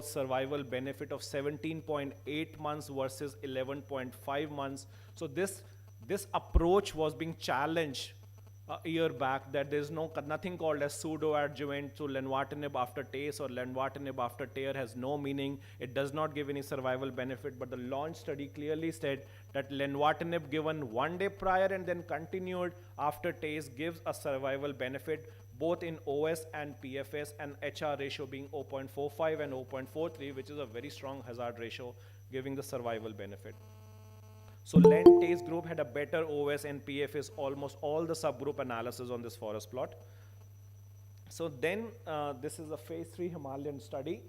overall survival benefit of 17.8 months versus 11.5 months. So this approach was being challenged a year back, that there's nothing called as pseudo-adjuvant, so lenvatinib after TACE or lenvatinib after TARE has no meaning. It does not give any survival benefit, but the launch study clearly said that lenvatinib given 1 day prior and then continued after TACE gives a survival benefit both in OS and PFS, and HR ratio being 0.45 and 0.43, which is a very strong hazard ratio giving the survival benefit. So Len-TACE group had a better OS and PFS, almost all the subgroup analysis on this forest plot. So then this is a phase 3 Himalayan study.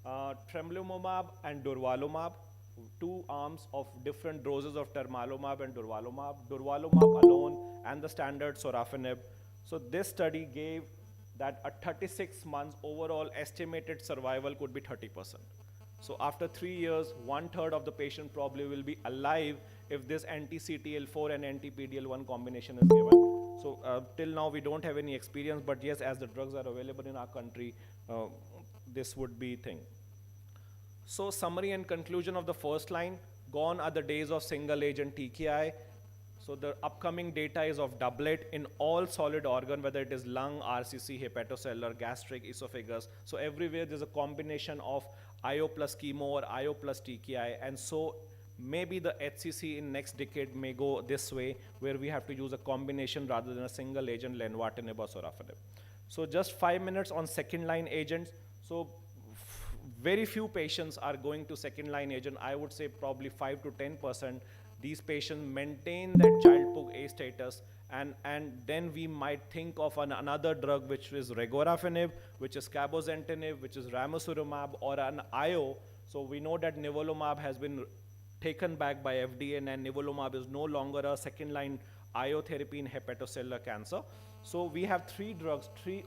Tremelimumab and durvalumab, two arms of different doses of tremelimumab and durvalumab. Durvalumab alone and the standard sorafenib. So this study gave that a 36 months overall estimated survival could be 30%. So after 3 years, 1/3 of the patient probably will be alive if this anti-CTL4 and anti-PD-L1 combination is given. So till now we don't have any experience, but yes, as the drugs are available in our country, this would be thing. So summary and conclusion of the first line: gone are the days of single agent TKI. So the upcoming data is of doublet in all solid organ, whether it is lung, RCC, hepatocellular, gastric, esophagus. So everywhere there's a combination of IO plus chemo or IO plus TKI, and so maybe the HCC in next decade may go this way, where we have to use a combination rather than a single agent lenvatinib or sorafenib. So just 5 minutes on second line agents. So very few patients are going to second line agent. I would say probably 5 to 10%. These patients maintain that Child-Pugh A status, and then we might think of another drug, which is regorafenib, which is cabozantinib, which is ramucirumab, or an IO. So we know that nivolumab has been taken back by FDA, and nivolumab is no longer a second-line IO therapy in hepatocellular cancer. So we have three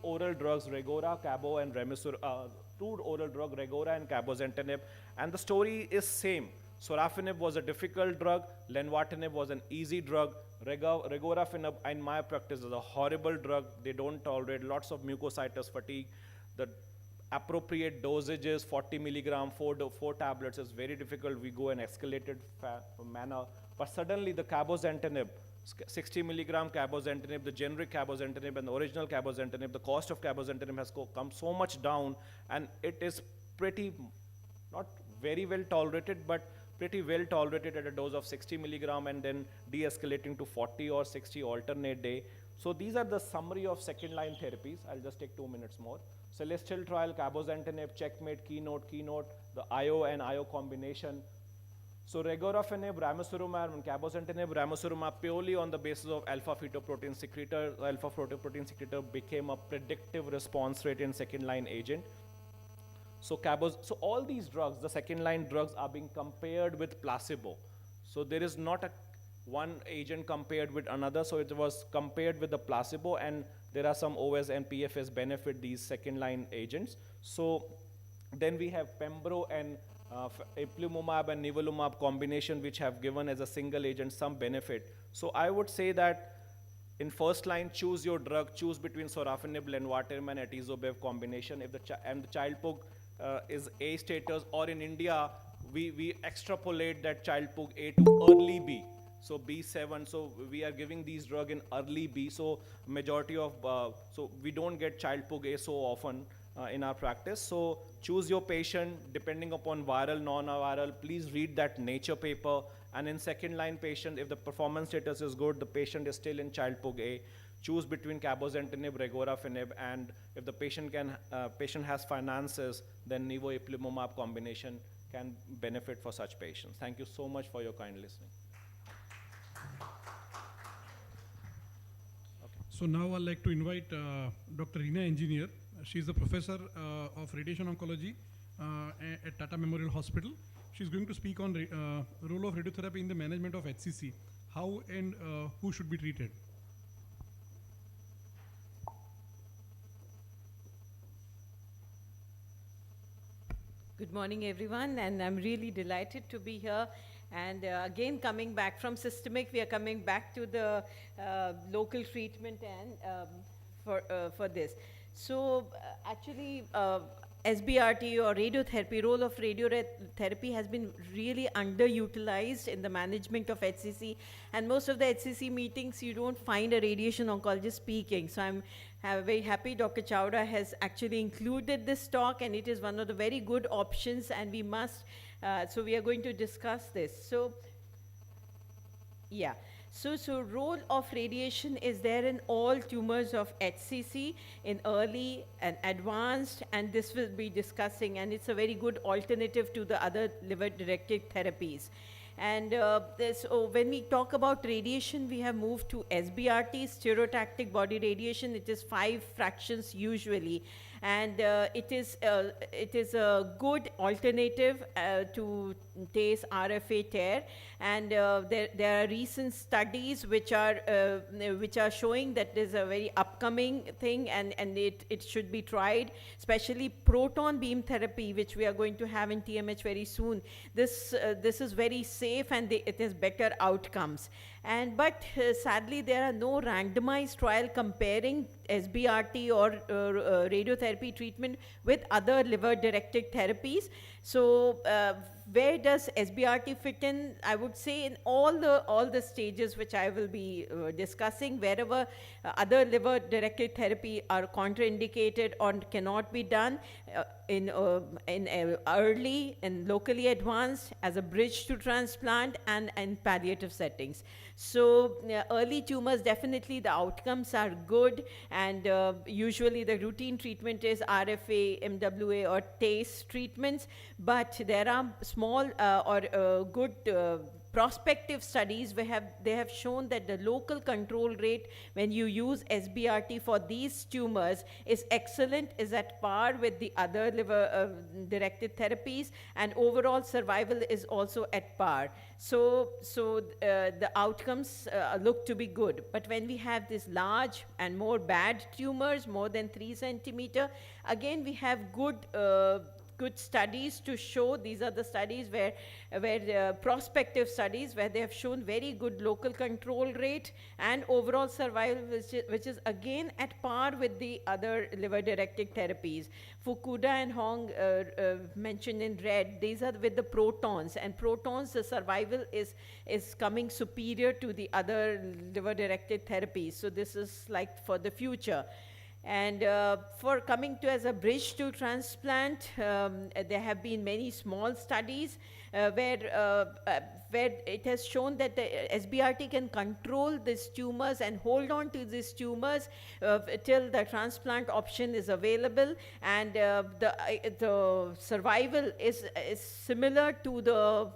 oral drugs, Regora, Cabo, and two oral drugs, Regora and cabozantinib, and the story is same. Sorafenib was a difficult drug, lenvatinib was an easy drug, regorafenib in my practice is a horrible drug. They don't tolerate, lots of mucositis fatigue. The appropriate dosages, 40 milligram, 4 tablets is very difficult. We go in escalated manner, but suddenly the cabozantinib, 60 milligram cabozantinib, the generic cabozantinib and the original cabozantinib, the cost of cabozantinib has come so much down, and it is pretty, not very well tolerated, but pretty well tolerated at a dose of 60 milligram and then de-escalating to 40 or 60 alternate day. So these are the summary of second line therapies. I'll just take 2 minutes more. Celestial trial, cabozantinib, checkmate, keynote, the IO and IO combination. So regorafenib, ramucirumab, and cabozantinib, ramucirumab purely on the basis of alpha-fetoprotein secretor. Alpha-fetoprotein secretor became a predictive response rate in second line agent. So all these drugs, the second line drugs, are being compared with placebo. So there is not one agent compared with another, so it was compared with the placebo, and there are some OS and PFS benefit these second line agents. So then we have Pembro and ipilimumab and nivolumab combination, which have given as a single agent some benefit. So I would say that in first line, choose your drug, choose between sorafenib, lenvatinib, and atezobev combination. If the Child-Pugh is A status, or in India, we extrapolate that Child-Pugh A to early B. So B7, so we are giving these drug in early B. So majority of, so we don't get Child-Pugh A so often in our practice. So choose your patient depending upon viral, non-viral. Please read that Nature paper. And in second line patient, if the performance status is good, the patient is still in Child-Pugh A. Choose between cabozantinib, regorafenib, and if the patient has finances, then nivo ipilimumab combination can benefit for such patients. Thank you so much for your kind listening. Okay. So now I'd like to invite Dr. Reena Engineer. She's the professor of radiation oncology at Tata Memorial Hospital. She's going to speak on role of radiotherapy in the management of HCC. How and who should be treated? Good morning, everyone, and I'm really delighted to be here. And again, coming back from systemic, we are coming back to the local treatment and for this. So actually, SBRT or radiotherapy, role of radiotherapy has been really underutilized in the management of HCC. And most of the HCC meetings, you don't find a radiation oncologist speaking. So I'm very happy Dr. Chowda has actually included this talk, and it is one of the very good options, and we must, so we are going to discuss this. So, yeah. So role of radiation is there in all tumors of HCC, in early and advanced, and this will be discussing, and it's a very good alternative to the other liver-directed therapies. And when we talk about radiation, we have moved to SBRT, stereotactic body radiation. It is 5 fractions usually. And it is a good alternative to TACE RFA TARE, and there are recent studies which are showing that there's a very upcoming thing, and it should be tried, especially proton beam therapy, which we are going to have in TMH very soon. This is very safe, and it has better outcomes. But sadly, there are no randomized trial comparing SBRT or radiotherapy treatment with other liver-directed therapies. So where does SBRT fit in? I would say in all the stages which I will be discussing, wherever other liver-directed therapy are contraindicated or cannot be done in early and locally advanced, as a bridge to transplant, and palliative settings. So early tumors, definitely the outcomes are good, and usually the routine treatment is RFA, MWA, or TACE treatments, but there are small or good prospective studies where they have shown that the local control rate when you use SBRT for these tumors is excellent, is at par with the other liver directed therapies, and overall survival is also at par. So the outcomes look to be good. But when we have these large and more bad tumors, more than 3 centimeter, again we have good studies to show. These are the studies where prospective studies where they have shown very good local control rate and overall survival, which is again at par with the other liver-directed therapies. Fukuda and Hong mentioned in red, these are with the protons, and protons, the survival is coming superior to the other liver-directed therapies. So this is like for the future. And for coming to as a bridge to transplant, there have been many small studies where it has shown that the SBRT can control these tumors and hold on to these tumors till the transplant option is available, and the survival is similar to the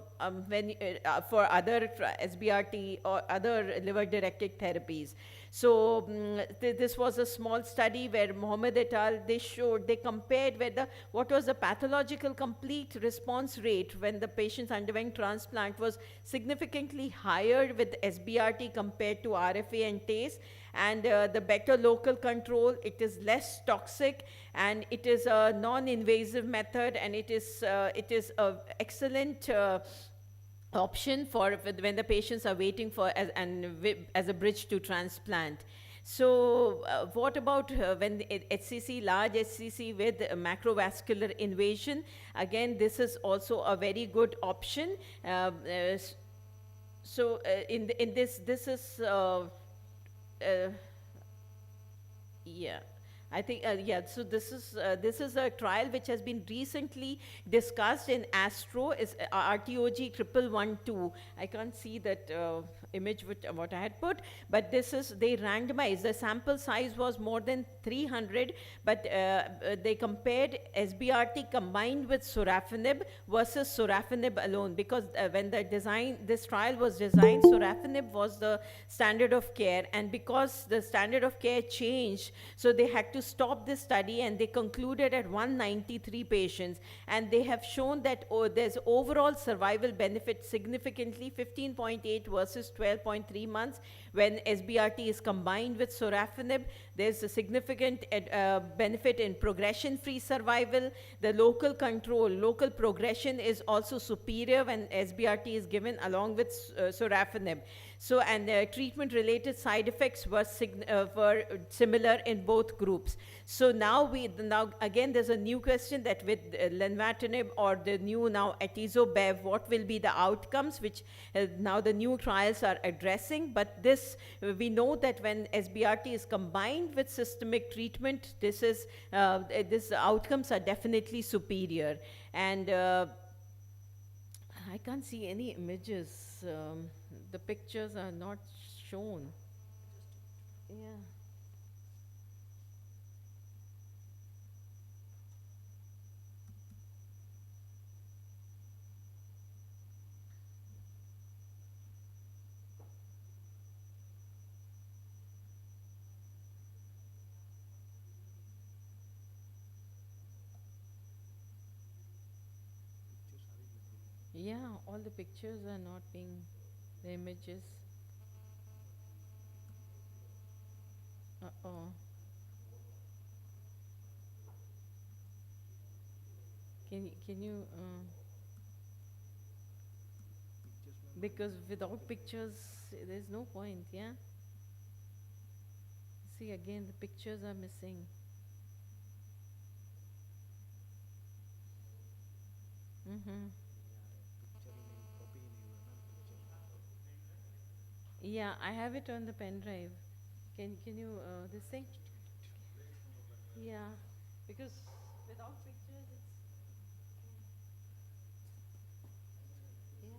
for other SBRT or other liver-directed therapies. So this was a small study where Mohammed et al. They compared what was the pathological complete response rate when the patients underwent transplant was significantly higher with SBRT compared to RFA and TACE, and the better local control, it is less toxic, and it is a non-invasive method, and it is a excellent option for when the patients are waiting for as a bridge to transplant. So what about when HCC, large HCC with macrovascular invasion? Again, this is also a very good option. So in this is yeah. I think, yeah, so this is a trial which has been recently discussed in ASTRO, is RTOG 1112. I can't see that image what I had put, but they randomized. The sample size was more than 300, but they compared SBRT combined with sorafenib versus sorafenib alone, because when this trial was designed, sorafenib was the standard of care, and because the standard of care changed, so they had to stop this study, and they concluded at 193 patients, and they have shown that there's overall survival benefit significantly, 15.8 versus 12.3 months. When SBRT is combined with sorafenib, there's a significant benefit in progression-free survival. The local progression is also superior when SBRT is given along with sorafenib. So, and treatment-related side effects were similar in both groups. groups. So now now again there's a new question that with lenvatinib or the new now atezo-bev, what will be the outcomes, which now the new trials are addressing. But this, we know that when SBRT is combined with systemic treatment, this outcomes are definitely superior. And I can't see any images. The pictures are not shown. Yeah. Yeah, all the pictures are not being, the images. Uh-oh. Can you, because without pictures, there's no point, yeah? See, again, the pictures are missing. Mm-hmm. Yeah, I have it on the pen drive. Can you, this thing? Yeah, because without pictures, it's, yeah.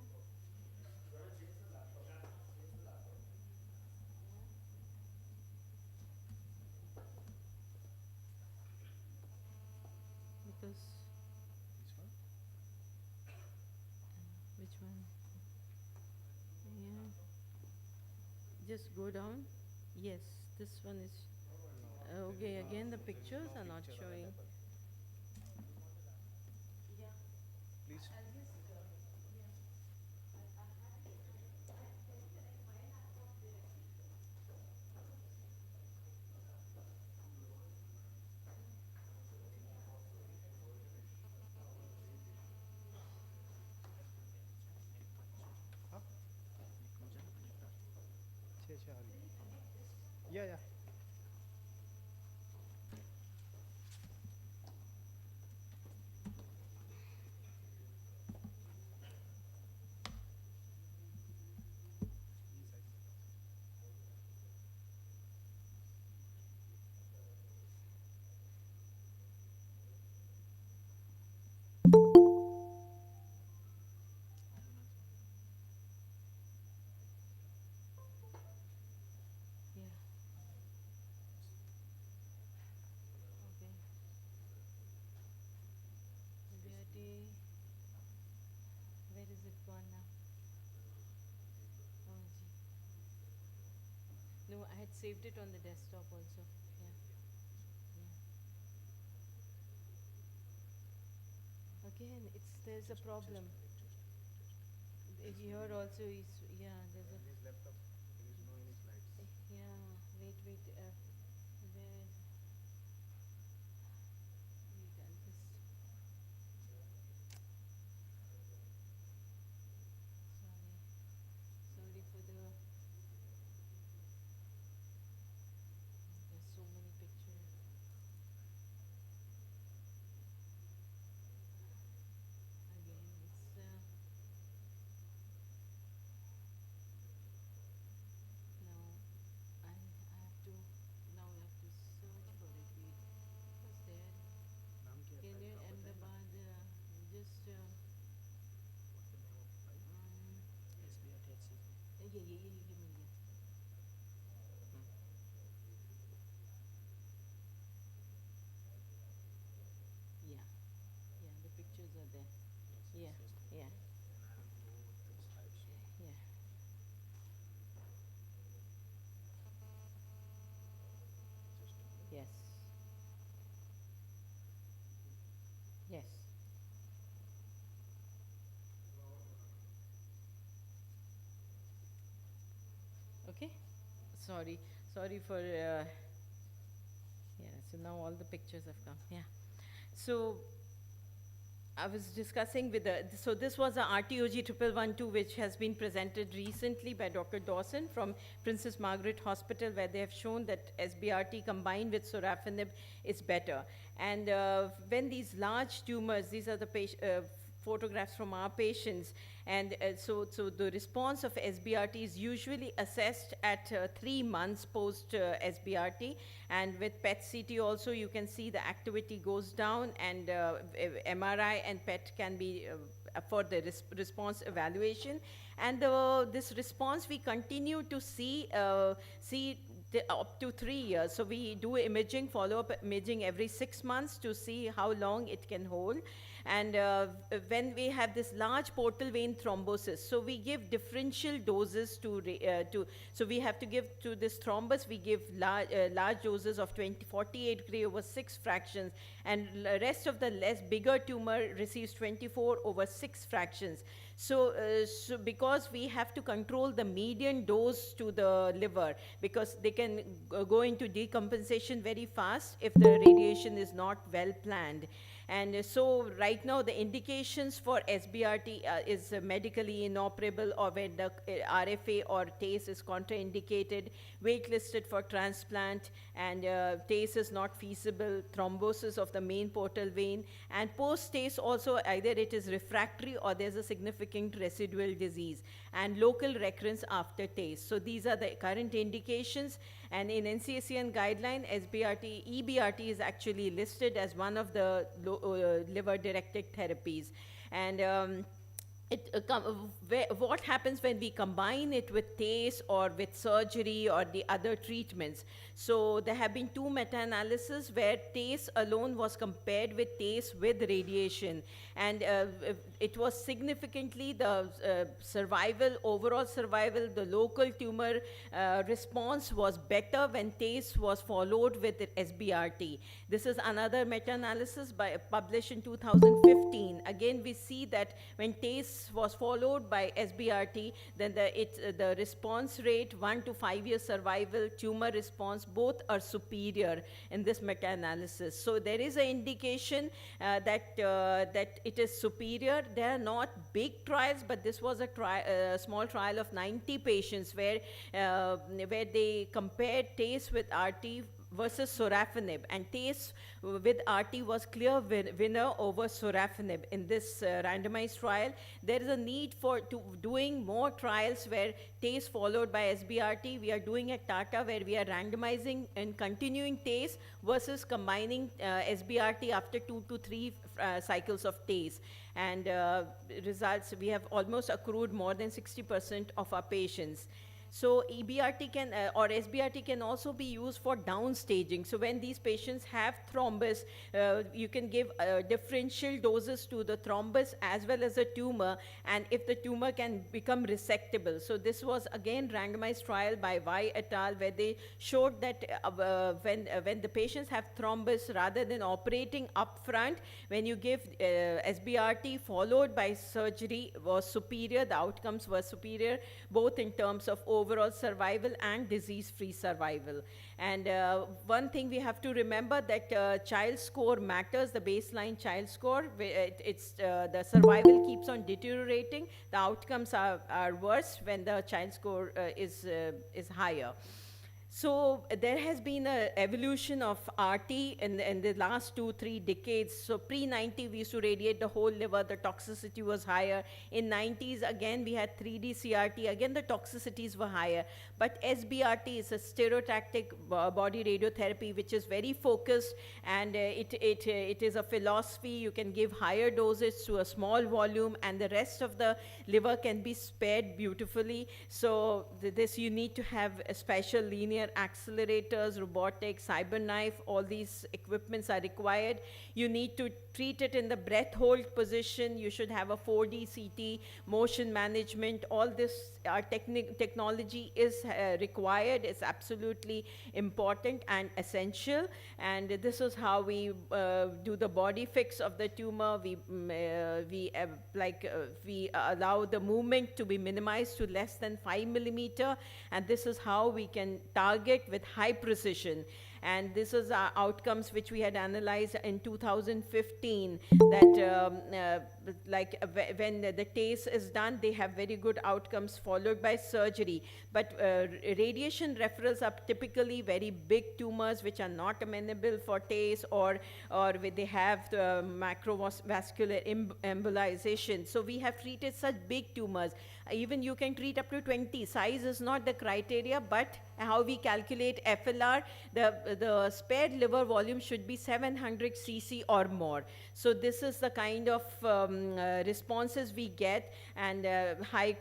Because, which one? Yeah. Just go down. Yes, this one is, okay, again the pictures are not showing. Yeah. Please. Yeah, yeah. Yeah. Okay. Liberty. Where is it gone now? Oh, gee. No, I had saved it on the desktop also. Yeah. Yeah. Again, there's a problem. Here also is, yeah, there's a, yeah, wait, where, wait, I'll just, sorry for the, there's so many pictures. Again, it's, now, I have to, now I have to search for it, wait, was there, can you, Ahmedabad, just, yeah, yeah, yeah, give me, yeah. Yeah, yeah, the pictures are there. Yeah, yeah, yeah. Yes. Yes. Okay. Sorry. Sorry for, yeah, so now all the pictures have come. Yeah. So, I was discussing with so this was a RTOG 1112 which has been presented recently by Dr. Dawson from Princess Margaret Hospital, where they have shown that SBRT combined with sorafenib is better. And when these large tumors, these are the photographs from our patients, and so the response of SBRT is usually assessed at 3 months post SBRT, and with PET-CT also you can see the activity goes down, and MRI and PET can be for the response evaluation. And this response we continue to see up to 3 years. So we do imaging, follow-up imaging every 6 months to see how long it can hold. And when we have this large portal vein thrombosis, so we give differential doses so we have to give to this thrombus, we give large doses of 48 gray over 6 fractions, and the rest of the bigger tumor receives 24 over 6 fractions. So because we have to control the median dose to the liver, because they can go into decompensation very fast if the radiation is not well planned. And so right now the indications for SBRT is medically inoperable, or when the RFA or TACE is contraindicated, waitlisted for transplant, and TACE is not feasible, thrombosis of the main portal vein, and post-TACE also either it is refractory or there's a significant residual disease, and local recurrence after TACE. So these are the current indications, and in NCCN guideline, EBRT is actually listed as one of the liver-directed therapies. And what happens when we combine it with TACE or with surgery or the other treatments? So there have been 2 meta-analyses where TACE alone was compared with TACE with radiation, and it was significantly the overall survival, the local tumor response was better when TACE was followed with SBRT. This is another meta-analysis published in 2015. Again, we see that when TACE was followed by SBRT, then the response rate, 1 to 5 year survival, tumor response, both are superior in this meta-analysis. So there is an indication that it is superior. There are not big trials, but this was a small trial of 90 patients where they compared TACE with RT versus sorafenib, and TACE with RT was clear winner over sorafenib in this randomized trial. There is a need for doing more trials where TACE followed by SBRT. We are doing at Tata where we are randomizing and continuing TACE versus combining SBRT after 2 to 3 cycles of TACE. And results, we have almost accrued more than 60% of our patients. So EBRT or SBRT can also be used for downstaging. So when these patients have thrombus, you can give differential doses to the thrombus as well as the tumor, and if the tumor can become resectable. So this was again randomized trial by Y et al. Where they showed that when the patients have thrombus, rather than operating upfront, when you give SBRT followed by surgery was superior, the outcomes were superior, both in terms of overall survival and disease-free survival. And one thing we have to remember that child score matters, the baseline child score. The survival keeps on deteriorating. The outcomes are worse when the child score is higher. So there has been an evolution of RT in the last 2-3 decades. So pre-90, we used to radiate the whole liver, the toxicity was higher. In 90s, again, we had 3D CRT, again, the toxicities were higher. But SBRT is a stereotactic body radiotherapy, which is very focused, and it is a philosophy. You can give higher doses to a small volume, and the rest of the liver can be spared beautifully. So this, you need to have a special linear accelerators, robotics, CyberKnife, all these equipments are required. You need to treat it in the breath hold position. You should have a 4D CT, motion management. All this technology is required. It's absolutely important and essential. And this is how we do the body fix of the tumor. We allow the movement to be minimized to less than 5 millimeter, and this is how we can target with high precision. And this is our outcomes which we had analyzed in 2015, that when the TACE is done, they have very good outcomes followed by surgery. But radiation referrals are typically very big tumors which are not amenable for TACE, or they have the macrovascular embolization. So we have treated such big tumors. Even you can treat up to 20. Size is not the criteria, but how we calculate FLR, the spared liver volume should be 700 cc or more. So this is the kind of responses we get, and high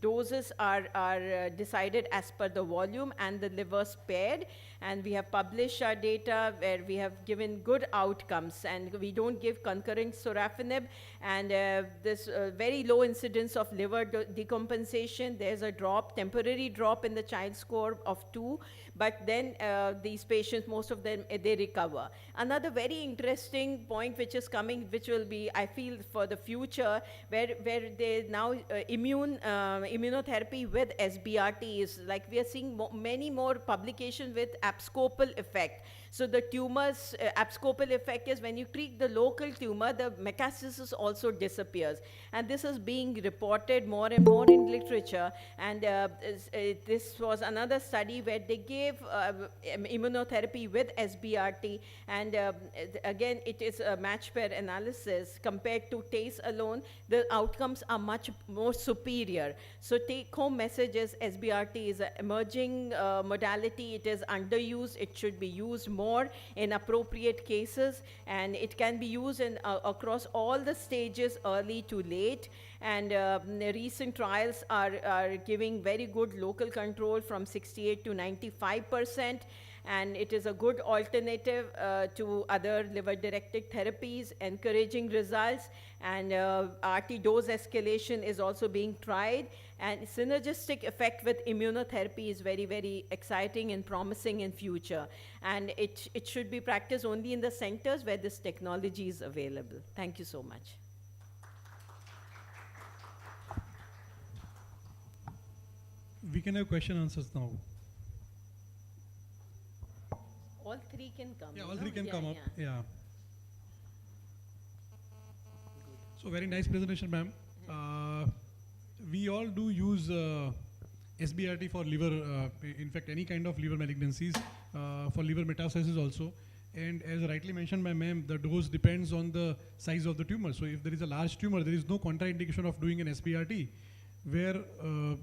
doses are decided as per the volume and the liver spared. And we have published our data where we have given good outcomes, and we don't give concurrent sorafenib, and this very low incidence of liver decompensation. There's a temporary drop in the child score of 2, but then these patients, most of them, they recover. Another very interesting point which is coming, which will be, I feel, for the future, where they now immunotherapy with SBRT is, like, we are seeing many more publications with abscopal effect. So the tumors, abscopal effect is when you treat the local tumor, the metastasis also disappears. And this is being reported more and more in literature. And this was another study where they gave immunotherapy with SBRT. And again, it is a match pair analysis. Compared to TACE alone, the outcomes are much more superior. So take-home message is SBRT is an emerging modality. It is underused. It should be used more in appropriate cases, and it can be used across all the stages, early to late. And recent trials are giving very good local control from 68 to 95%. And it is a good alternative to other liver-directed therapies, encouraging results. And RT dose escalation is also being tried. And synergistic effect with immunotherapy is very, very exciting and promising in future. And it should be practiced only in the centers where this technology is available. Thank you so much. We can have question answers now. All three can come. Yeah, you all know? three can come up. Yeah. Yeah. So very nice presentation, ma'am. We all do use SBRT for liver, in fact, any kind of liver malignancies, for liver metastasis also. And as rightly mentioned by ma'am, the dose depends on the size of the tumor. So if there is a large tumor, there is no contraindication of doing an SBRT. Where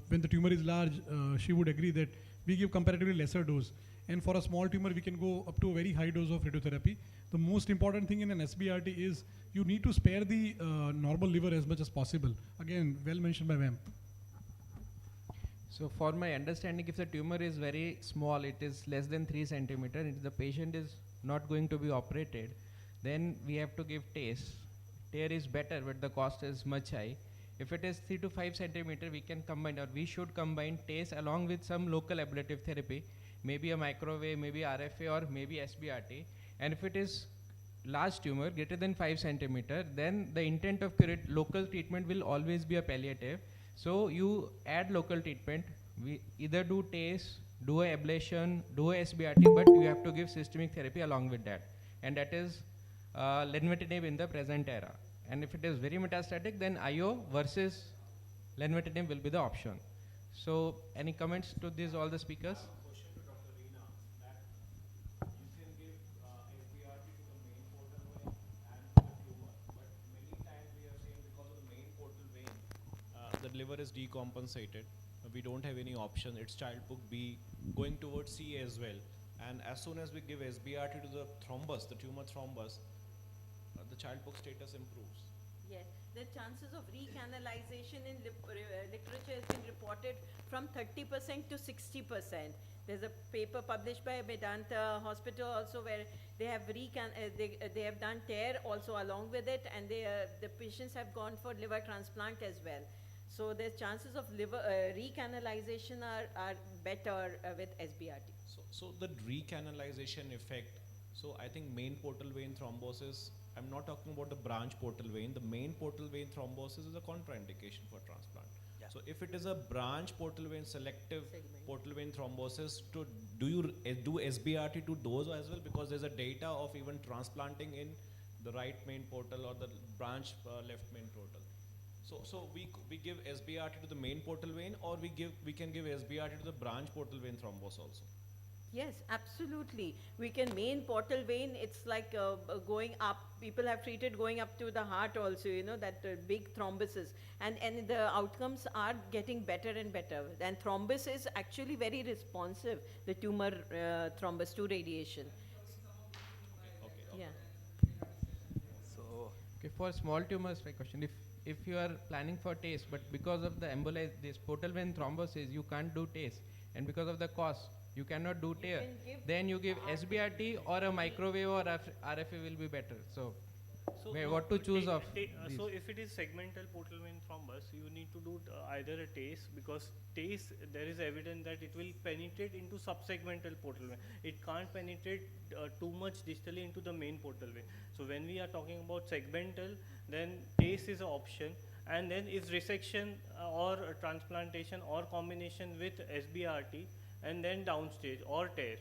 when the tumor is large, she would agree that we give comparatively lesser dose. And for a small tumor, we can go up to a very high dose of radiotherapy. The most important thing in an SBRT is you need to spare the normal liver as much as possible. Again, well mentioned by ma'am. So for my understanding, if the tumor is very small, it is less than 3 centimeter, if the patient is not going to be operated, then we have to give TACE. TARE is better, but the cost is much high. If it is 3 to 5 centimeter, we can combine, or we should combine TACE along with some local ablative therapy, maybe a microwave, maybe RFA, or maybe SBRT. And if it is large tumor greater than 5 centimeter, then the intent of local treatment will always be a palliative. So you add local treatment, we either do TACE, do a ablation, do a SBRT, but you have to give systemic therapy along with that. And that is lenvatinib in the present era. And if it is very metastatic, then IO versus lenvatinib will be the option. So any comments to these, all the speakers? The liver is decompensated. We don't have any option. It's child book B going towards C as well. And as soon as we give SBRT to the thrombus, the tumor thrombus, the child book status improves. Yes, the chances of recanalization in literature has been reported from 30% to 60%. There's a paper published by Medanta Hospital also where they have they have done TARE also along with it, and the patients have gone for liver transplant as well. So the chances of liver recanalization are better with SBRT. So the recanalization effect, so I think main portal vein thrombosis, I'm not talking about the branch portal vein, the main portal vein thrombosis is a contraindication for transplant. Yeah. So if it is a branch portal vein selective Segment. portal vein thrombosis, do you do SBRT to those as well? Because there's a data of even transplanting in the right main portal or the branch left main portal. So we give SBRT to the main portal vein, or we can give SBRT to the branch portal vein thrombus also. Yes, absolutely. We can main portal vein, it's like going up. People have treated going up to the heart also, you know, that big thrombosis. And the outcomes are getting better and better. And thrombus is actually very responsive, the tumor thrombus to radiation. Okay. Yeah. So, Okay, for small tumors, my question, if you are planning for TACE, but because of the this portal vein thrombosis, you can't do TACE, and because of the cost, you cannot do TACE, can give then you give SBRT or a microwave or RFA will be better. So, what to choose of so these? if it is segmental portal vein thrombus, you need to do either a TACE, because TACE, there is evidence that it will penetrate into subsegmental portal vein. It can't penetrate too much distally into the main portal vein. So when we are talking about segmental, then TACE is an option, and then is resection or transplantation or combination with SBRT, and then downstage or tear.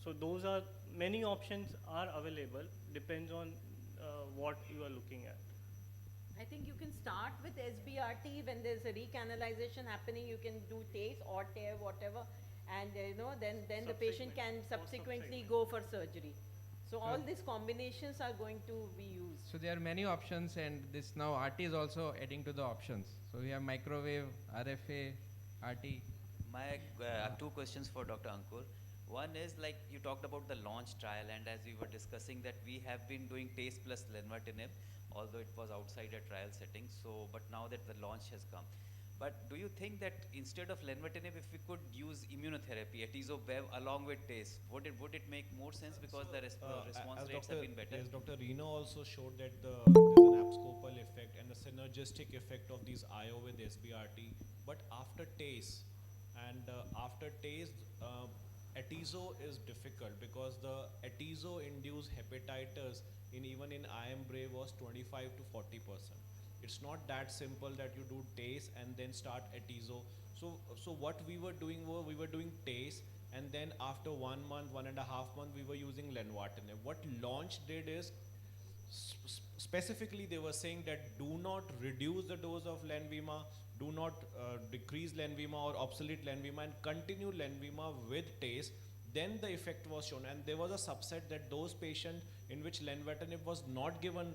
So those are, many options are available, depends on what you are looking at. I think you can start with SBRT. When there's a recanalization happening, you can do TACE or tear, whatever, and you know, then the patient can Subsegment, or subsequently subsegment. go for surgery. So all these combinations are going to be used. So there are many options, and this now RT is also adding to the options. So we have microwave, RFA, RT. my I have two questions for Dr. Ankur. One is, like, you talked about the launch trial, and as we were discussing that we have been doing TACE plus lenvatinib, although it was outside a trial setting. So, but now that the launch has come, but do you think that instead of lenvatinib, if we could use immunotherapy, atezo-bev along with TACE, would it make more sense, because the response As rates have been better? Yes, Dr. Reno also showed that there's an abscopal effect and a synergistic effect of these IO with SBRT. But after TACE, after TACE, atezo is difficult, because the atezo induced hepatitis even in IM Brave was 25 to 40%. It's not that simple that you do TACE and then start atezo. So what we were doing TACE, and then after 1 month, 1.5 month, we were using lenvatinib. What launch did is, specifically they were saying that do not reduce the dose of Lenvima, do not decrease Lenvima or obsolete Lenvima, and continue Lenvima with TACE. Then the effect was shown, and there was a subset that those patients in which lenvatinib was not given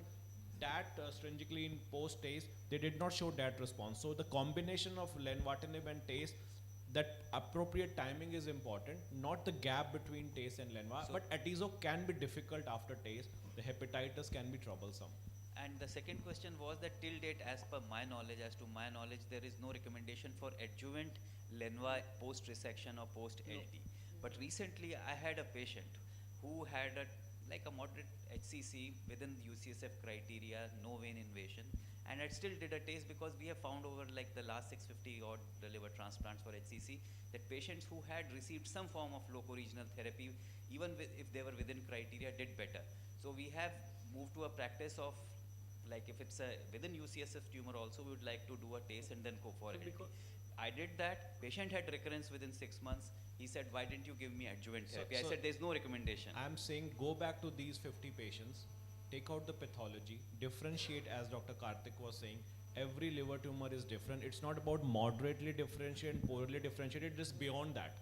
that stringently in post TACE, they did not show that response. So the combination of lenvatinib and TACE, that appropriate timing is important, not the gap between TACE and lenva. So- But atezo can be difficult after TACE. The hepatitis can be troublesome. And the second question was that till date, as per my knowledge, there is no recommendation for adjuvant lenva post resection or post LT. But recently, I had a patient who had a moderate HCC within the UCSF criteria, no vein invasion, and I still did a TACE, because we have found over like the last 650 odd liver transplants for HCC that patients who had received some form of locoregional therapy, even if they were within criteria, did better. So we have moved to a practice of, like, if it's a within UCSF tumor also, we would like to do a TACE and then go for So LT. because- I did that. Patient had recurrence within 6 months. He said, "Why didn't you give me adjuvant So- therapy?" I so- said, "There's no recommendation." I'm saying go back to these 50 patients, take out the pathology, differentiate, as Dr. Karthik was saying. Every liver tumor is different. It's not about moderately differentiated, poorly differentiated, just beyond that.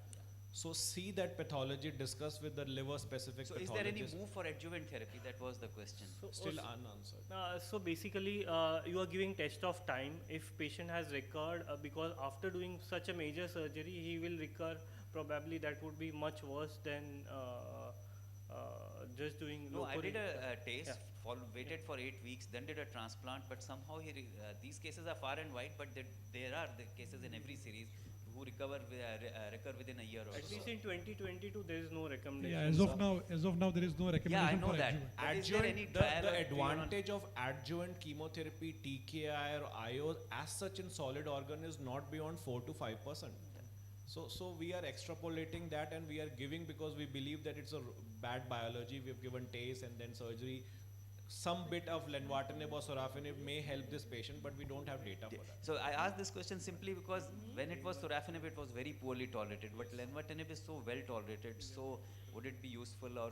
So see that pathology, discuss with the liver specific So pathologist. is there any move for adjuvant therapy? That was the question. Still unanswered. So basically, you are giving test of time. If patient has recurred, because after doing such a major surgery, he will recur. Probably that would be much worse than just doing. No, I did a TACE, Yeah. waited for 8 weeks, then did a transplant, but somehow these cases are far and wide, but there are the cases in every series who recur within a year or At so. least in 2022, there is no recommendation. Yeah, as of now, there is no recommendation Yeah, I know for that. adjuvant. But is there any Adjuvant, trial the or beyond- advantage of adjuvant chemotherapy, TKI or IO as such in solid organ is not beyond 4 to 5%. So we are extrapolating that, and we are giving because we believe that it's a bad biology. We have given TACE and then surgery. some bit of lenvatinib or sorafenib may help this patient, but we don't have data for that. So I asked this question simply because when it was sorafenib, it was very poorly tolerated, but lenvatinib is so well tolerated. So would it be useful, or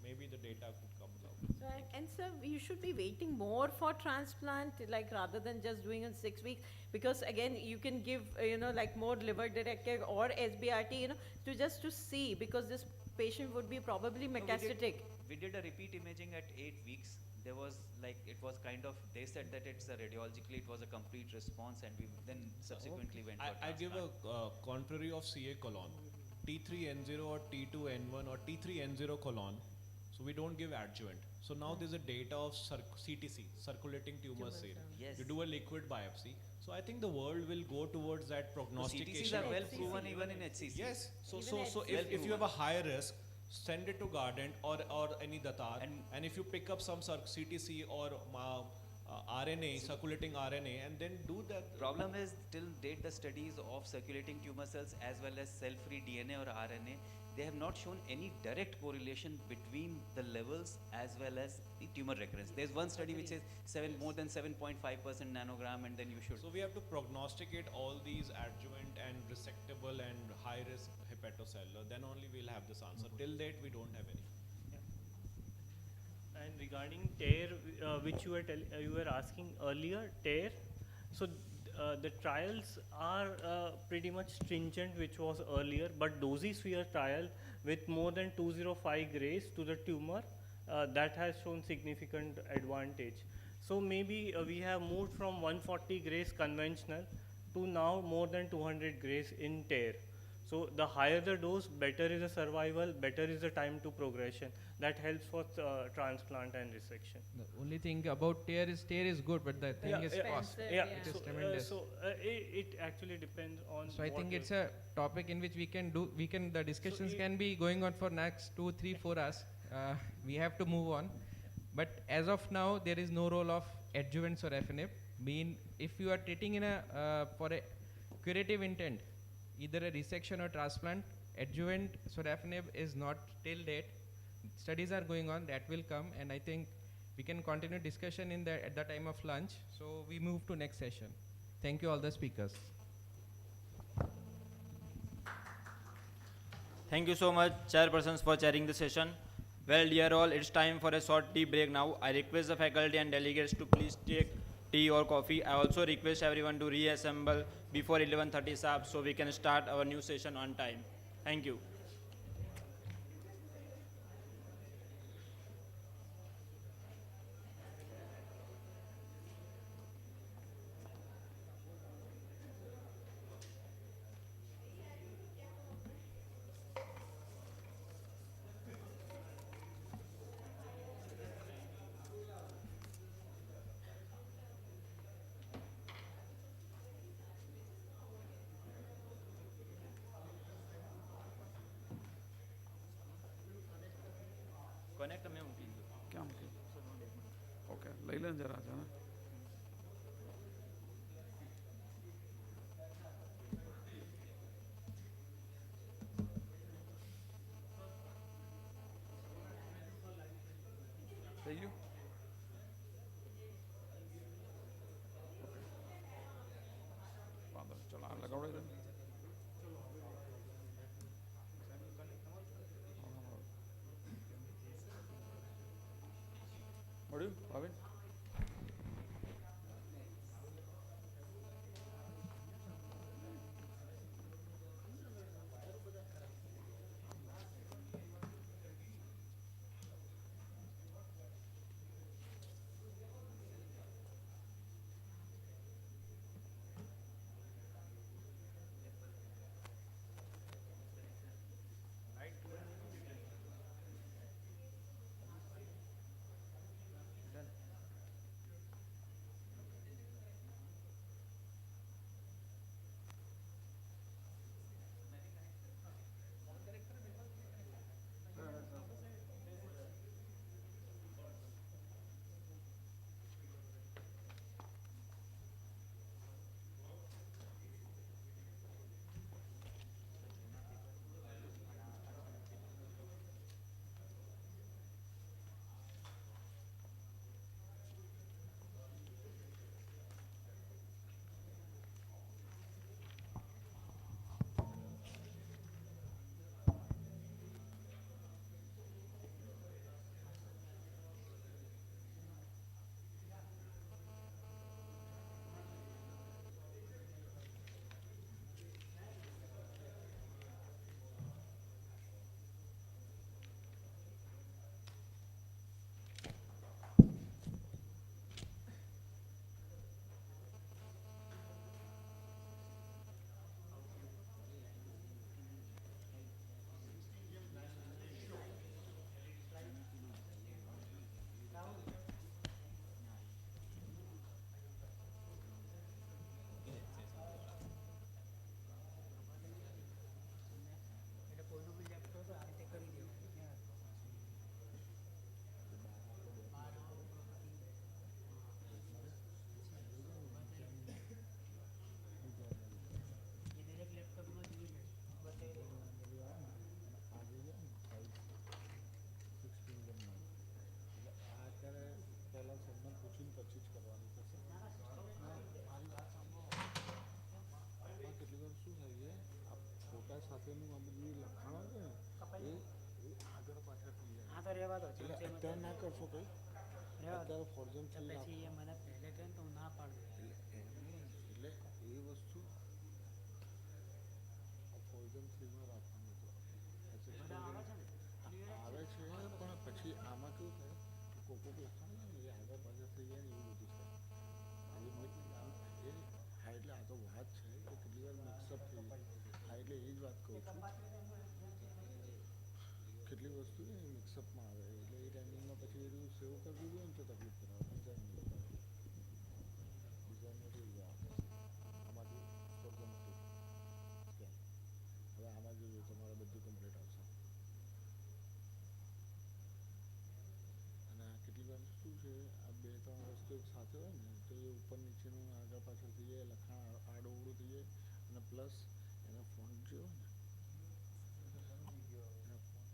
Maybe the data could come out. So, and sir, you should be waiting more for transplant, like rather than just doing in 6 weeks, because again, you can give, like more liver directed or SBRT, to just to see, because this patient would be probably No, metastatic. we did a repeat imaging at 8 weeks. There was like, it was kind of, they said that it's a radiologically, it was a complete response, and we then subsequently went for I give transplant. a contrary of CA colon, T3N0 or T2N1 or T3N0 colon. So we don't give adjuvant. So now there's a data of CTC, circulating tumor cell. Yes. You do a liquid biopsy. So I think the world will go towards that So prognostication. CTCs are well HCC. proven even in HCC. Yes. So Even so HCC. if you have a high risk, send it to Guardant or any Datar, and if you pick up some CTC or RNA, circulating RNA, and then do that. Problem is, till date, the studies of circulating tumor cells as well as cell-free DNA or RNA, they have not shown any direct correlation between the levels as well as the tumor recurrence. There's one study which says more than 7.5% nanogram, and then you should. So we have to prognosticate all these adjuvant and resectable and high risk hepatocellular. Then only we'll have this answer. Till date, we don't have any. And regarding TARE, which you were asking earlier, TARE, so the trials are pretty much stringent, which was earlier, but dosisphere trial with more than 205 grays to the tumor, that has shown significant advantage. So maybe we have moved from 140 grays conventional to now more than 200 grays in TARE. So the higher the dose, better is the survival, better is the time to progression. That helps for transplant and resection. The only thing about tear is good, but the thing is cost. Expensive, Yeah, yeah. It is so, tremendous. it actually depends on. So I what think you- it's a topic in which the discussions it- can be going on for next 2, 3, 4 hours. We have to move on. But as of now, there is no role of adjuvants or FNF. If you are treating for a curative intent, either a resection or transplant, adjuvant sorafenib is not till date. Studies are going on, that will come, and I think we can continue discussion at the time of lunch. So we move to next session. Thank you all the speakers. Thank you so much, chairpersons, for chairing the session. Well, dear all, it's time for a short tea break now. I request the faculty and delegates to please take tea or coffee. I also request everyone to reassemble before 11:30 sharp so we can start our new session on time. Thank you. Connect me, please. क्या मतलब okay ले लें जरा जाना सही हो चला लगाओ इधर મળ્યું ભાવિન તો રહેવા દો જેમ એટલે છે એમ અત્યારે ના કરશો કંઈ રહેવા દો અત્યારે ફોર્જન તો ફ્રી પછી એ મને પહેલે કહે ને તો હું ના પાડું એટલે એ વસ્તુ આ ફોર્જન ફ્રીમાં રાખવાનું હતું બધા આવે છે ને આવે છે પણ પછી આમાં કેવું થાય કે કોકો લખાણ ને એ આગળ પાછળ થઈ જાય ને એવું બધું થાય એ હા એટલે આ તો વાત છે કે કેટલી વાર મિક્સઅપ થઈ જાય હા એટલે એ જ વાત કહું છું કેટલી વસ્તુ ને મિક્સઅપમાં આવે એટલે એ ટાઈમિંગમાં પછી એ સેવ કરવું જોઈએ ને તો તકલીફ કરાવે ડિઝાઇનમાં થઈ જાય આમાંથી ફોર્જન ફ્રી સ્કેન હવે આમાં જોઈએ તમારે બધું કમ્પ્લીટ આવશે અને આ કેટલી વાર શું છે આ 2-3 વસ્તુ એક સાથે હોય ને તો એ ઉપર નીચેનું આગળ પાછળ થઈ જાય લખાણ આડોવડું થઈ જાય અને પ્લસ એનો ફોન્ટ જે હોય ને એનો font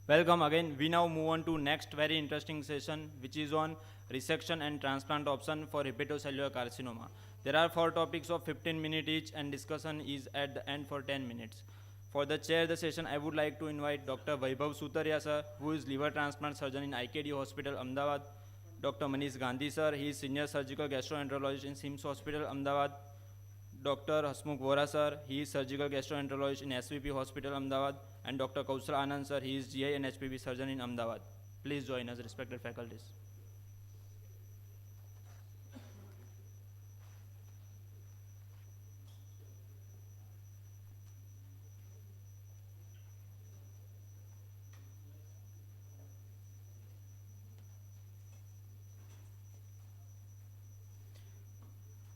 Welcome again. We now move on to next very interesting session, which is on resection and transplant option for hepatocellular carcinoma. There are 4 topics of 15 minutes each, and discussion is at the end for 10 minutes. For the chair the session, I would like to invite Dr. Vaibhav Sutaria sir, who is liver transplant surgeon in IKD Hospital, Ahmedabad. Dr. Manish Gandhi sir, he is senior surgical gastroenterologist in SIMS Hospital, Ahmedabad. Dr. Hasmukh Vora sir, he is surgical gastroenterologist in SVP Hospital, Ahmedabad. And Dr. Kaushal Anand sir, he is GI and HPV surgeon in Ahmedabad. Please join us, respected faculties.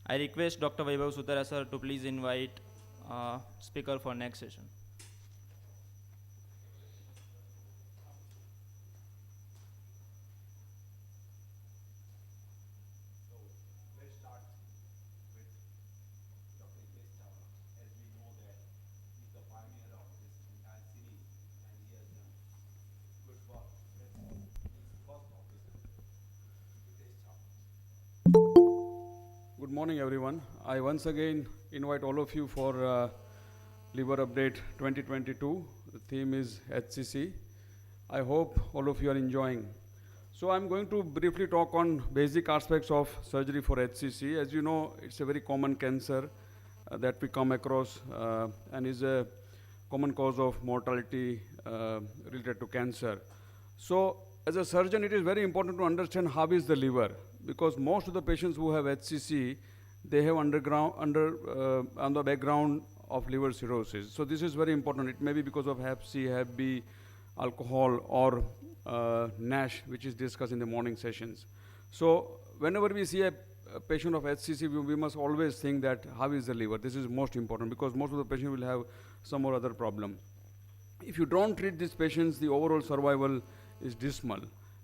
I request Dr. Vaibhav Sutaria sir to please invite speaker for next session. Good morning, everyone. I once again invite all of you for Liver Update 2022. The theme is HCC. I hope all of you are enjoying. So I'm going to briefly talk on basic aspects of surgery for HCC. As you know, it's a very common cancer that we come across and is a common cause of mortality related to cancer. So as a surgeon, it is very important to understand how is the liver, because most of the patients who have HCC, they have on the background of liver cirrhosis. So this is very important. It may be because of Hep C, Hep B, alcohol, or NASH, which is discussed in the morning sessions. So whenever we see a patient of HCC, we must always think that how is the liver? This is most important, because most of the patients will have some or other problem. If you don't treat these patients, the overall survival is dismal.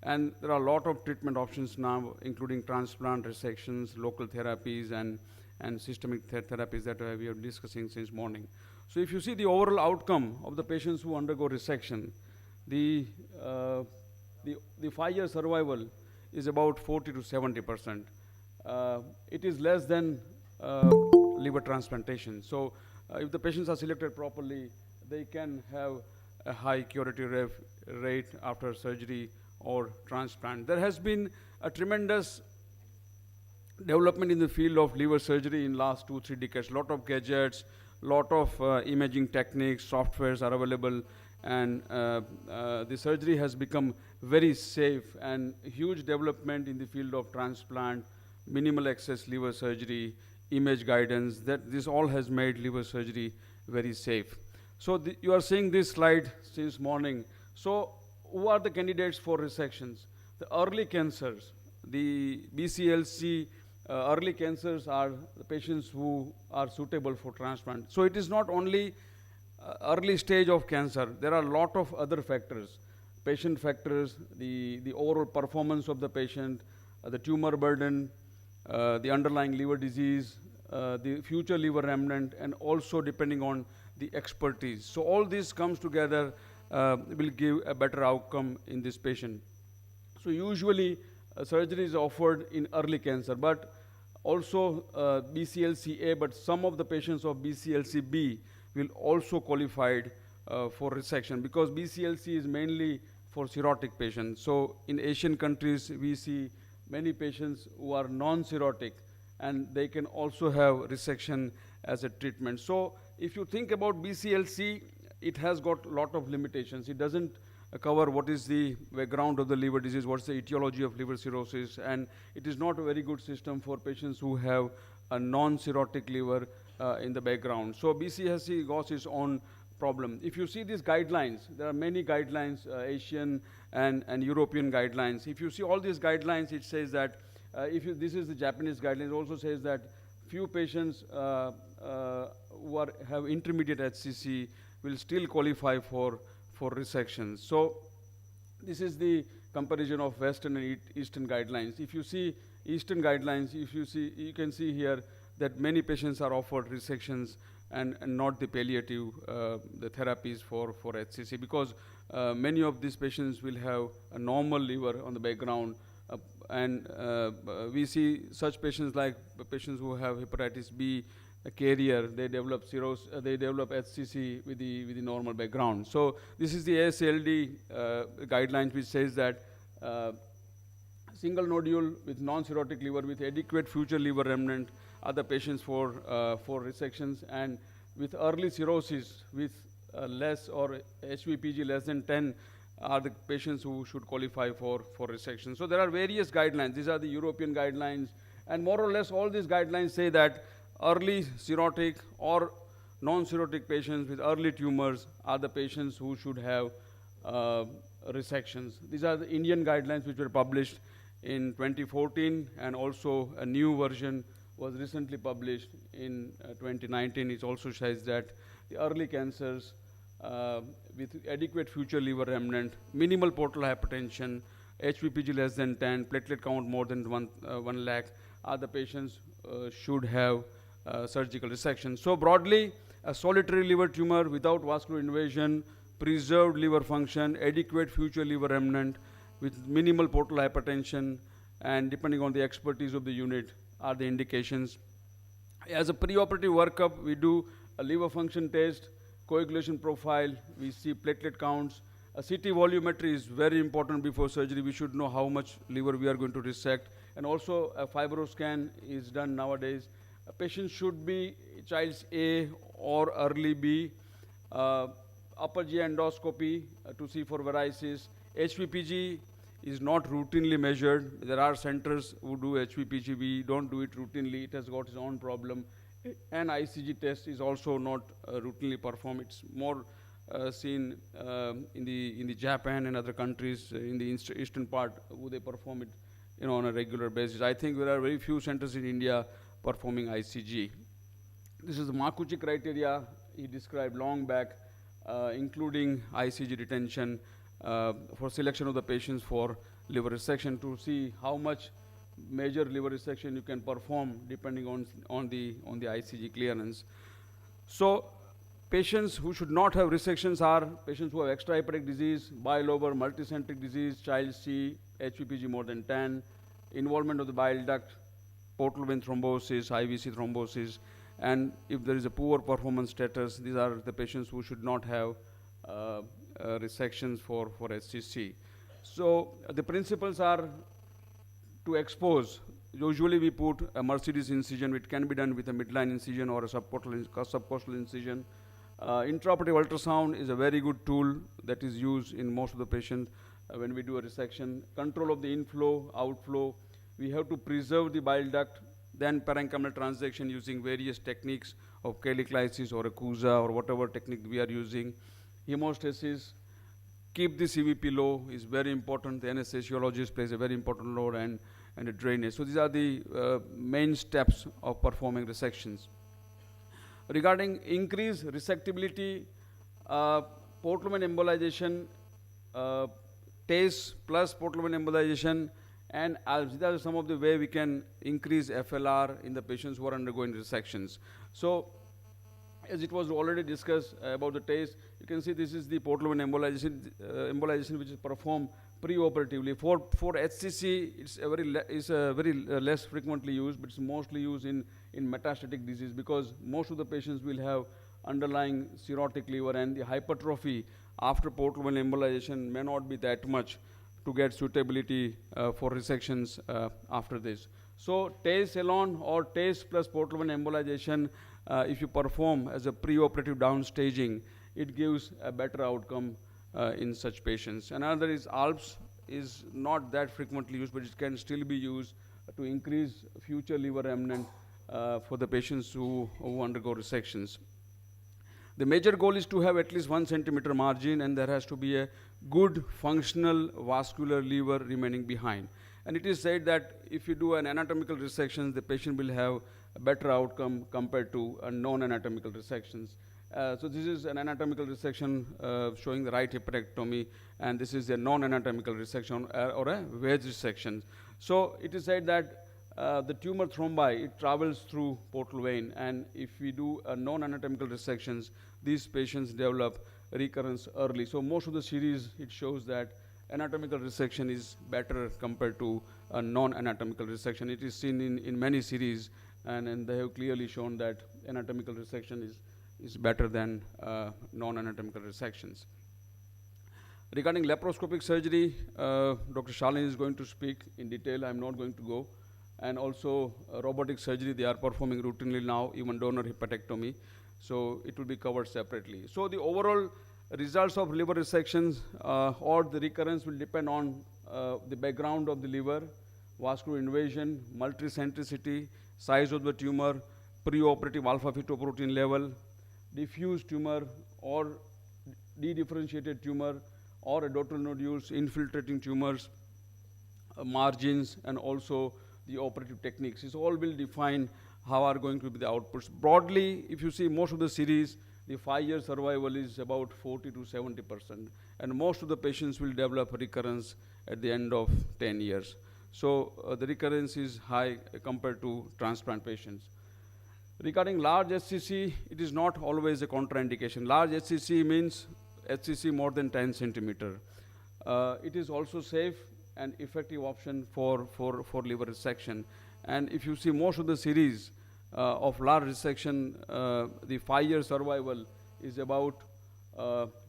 And there are a lot of treatment options now, including transplant, resections, local therapies, and systemic therapies that we are discussing since morning. So if you see the overall outcome of the patients who undergo resection, the 5-year survival is about 40 to 70%. It is less than liver transplantation. So if the patients are selected properly, they can have a high curative rate after surgery or transplant. There has been a tremendous development in the field of liver surgery in last 2-3 decades. Lot of gadgets, lot of imaging techniques, softwares are available, and the surgery has become very safe, and huge development in the field of transplant, minimal access liver surgery, image guidance, that this all has made liver surgery very safe. So you are seeing this slide since morning. So who are the candidates for resections? The early cancers, the BCLC early cancers are the patients who are suitable for transplant. So it is not only early stage of cancer. There are a lot of other factors, patient factors, the overall performance of the patient, the tumor burden, the underlying liver disease, the future liver remnant, and also depending on the expertise. So all this comes together will give a better outcome in this patient. So usually surgery is offered in early cancer, but also BCLC-A, but some of the patients of BCLC-B will also qualified for resection, because BCLC is mainly for cirrhotic patients. So in Asian countries, we see many patients who are non-cirrhotic, and they can also have resection as a treatment. So if you think about BCLC, it has got a lot of limitations. It doesn't cover what is the background of the liver disease, what's the etiology of liver cirrhosis, and it is not a very good system for patients who have a non-cirrhotic liver in the background. So BCLC got its own problem. If you see these guidelines, there are many guidelines, Asian and European guidelines. If you see all these guidelines, it says that, this is the Japanese guidelines, it also says that few patients who have intermediate HCC will still qualify for resections. So this is the comparison of Western and Eastern guidelines. If you see Eastern guidelines, you can see here that many patients are offered resections and not the palliative the therapies for HCC, because many of these patients will have a normal liver on the background, and we see such patients like patients who have hepatitis B a carrier, they develop cirrhosis, they develop HCC with the normal background. So this is the ASLD guidelines, which says that single nodule with non-cirrhotic liver with adequate future liver remnant are the patients for resections, and with early cirrhosis with less or HVPG less than 10 are the patients who should qualify for resection. So there are various guidelines. These are the European guidelines, and more or less all these guidelines say that early cirrhotic or non-cirrhotic patients with early tumors are the patients who should have resections. These are the Indian guidelines which were published in 2014, and also a new version was recently published in 2019. It also says that the early cancers with adequate future liver remnant, minimal portal hypertension, HVPG less than 10, platelet count more than 1 lakh are the patients should have surgical resection. So broadly, a solitary liver tumor without vascular invasion, preserved liver function, adequate future liver remnant with minimal portal hypertension, and depending on the expertise of the unit are the indications. As a preoperative workup, we do a liver function test, coagulation profile, we see platelet counts. A CT volumetry is very important before surgery. We should know how much liver we are going to resect. And also a fibroscan is done nowadays. A patient should be child's A or early B. Upper GI endoscopy to see for varices. HVPG is not routinely measured. There are centers who do HVPG. We don't do it routinely. It has got its own problem. And ICG test is also not routinely performed. It's more seen in the Japan and other countries in the eastern part, who they perform it, on a regular basis. I think there are very few centers in India performing ICG. This is the Makuchi criteria he described long back, including ICG retention for selection of the patients for liver resection, to see how much major liver resection you can perform depending on the ICG clearance. So patients who should not have resections are patients who have extrahepatic disease, bilobar, multicentric disease, child C, HVPG more than 10, involvement of the bile duct, portal vein thrombosis, IVC thrombosis, and if there is a poor performance status, these are the patients who should not have resections for HCC. So the principles are to expose. Usually we put a Mercedes incision, which can be done with a midline incision or a subcostal incision. Intraoperative ultrasound is a very good tool that is used in most of the patients when we do a resection. Control of the inflow, outflow. We have to preserve the bile duct, then parenchymal transaction using various techniques of cheliclysis or a CUSA or whatever technique we are using. Hemostasis, keep the CVP low is very important. The anesthesiologist plays a very important role, and the drainage. So these are the main steps of performing resections. Regarding increased resectability, portal vein embolization, TACE plus portal vein embolization, and these are some of the way we can increase FLR in the patients who are undergoing resections. So, as it was already discussed about the TACE, you can see this is the portal vein embolization which is performed preoperatively. For HCC, it's very less frequently used, but it's mostly used in metastatic disease, because most of the patients will have underlying cirrhotic liver, and the hypertrophy after portal vein embolization may not be that much to get suitability for resections after this. So TACE alone or TACE plus portal vein embolization, if you perform as a preoperative downstaging, it gives a better outcome in such patients. Another is ALPS, is not that frequently used, but it can still be used to increase future liver remnant for the patients who undergo resections. The major goal is to have at least 1 centimeter margin, and there has to be a good functional vascular liver remaining behind. And it is said that if you do an anatomical resection, the patient will have a better outcome compared to a non-anatomical resections. So this is an anatomical resection showing the right hepatectomy, and this is a non-anatomical resection or a wedge resection. So it is said that the tumor thrombi, it travels through portal vein, and if we do a non-anatomical resections, these patients develop recurrence early. So most of the series, it shows that anatomical resection is better compared to a non-anatomical resection. It is seen in many series, and they have clearly shown that anatomical resection is better than non-anatomical resections. Regarding laparoscopic surgery, Dr. Shalin is going to speak in detail. I'm not going to go. And also robotic surgery, they are performing routinely now, even donor hepatectomy. So it will be covered separately. So the overall results of liver resections or the recurrence will depend on the background of the liver, vascular invasion, multicentricity, size of the tumor, preoperative alpha-fetoprotein level, diffuse tumor or dedifferentiated tumor, or adulteral nodules, infiltrating tumors, margins, and also the operative techniques. This all will define how are going to be the outputs. Broadly, if you see most of the series, the 5-year survival is about 40 to 70%, and most of the patients will develop recurrence at the end of 10 years. So the recurrence is high compared to transplant patients. Regarding large HCC, it is not always a contraindication. Large HCC means HCC more than 10 centimeter. It is also safe and effective option for liver resection. And if you see most of the series of large resection, the 5-year survival is about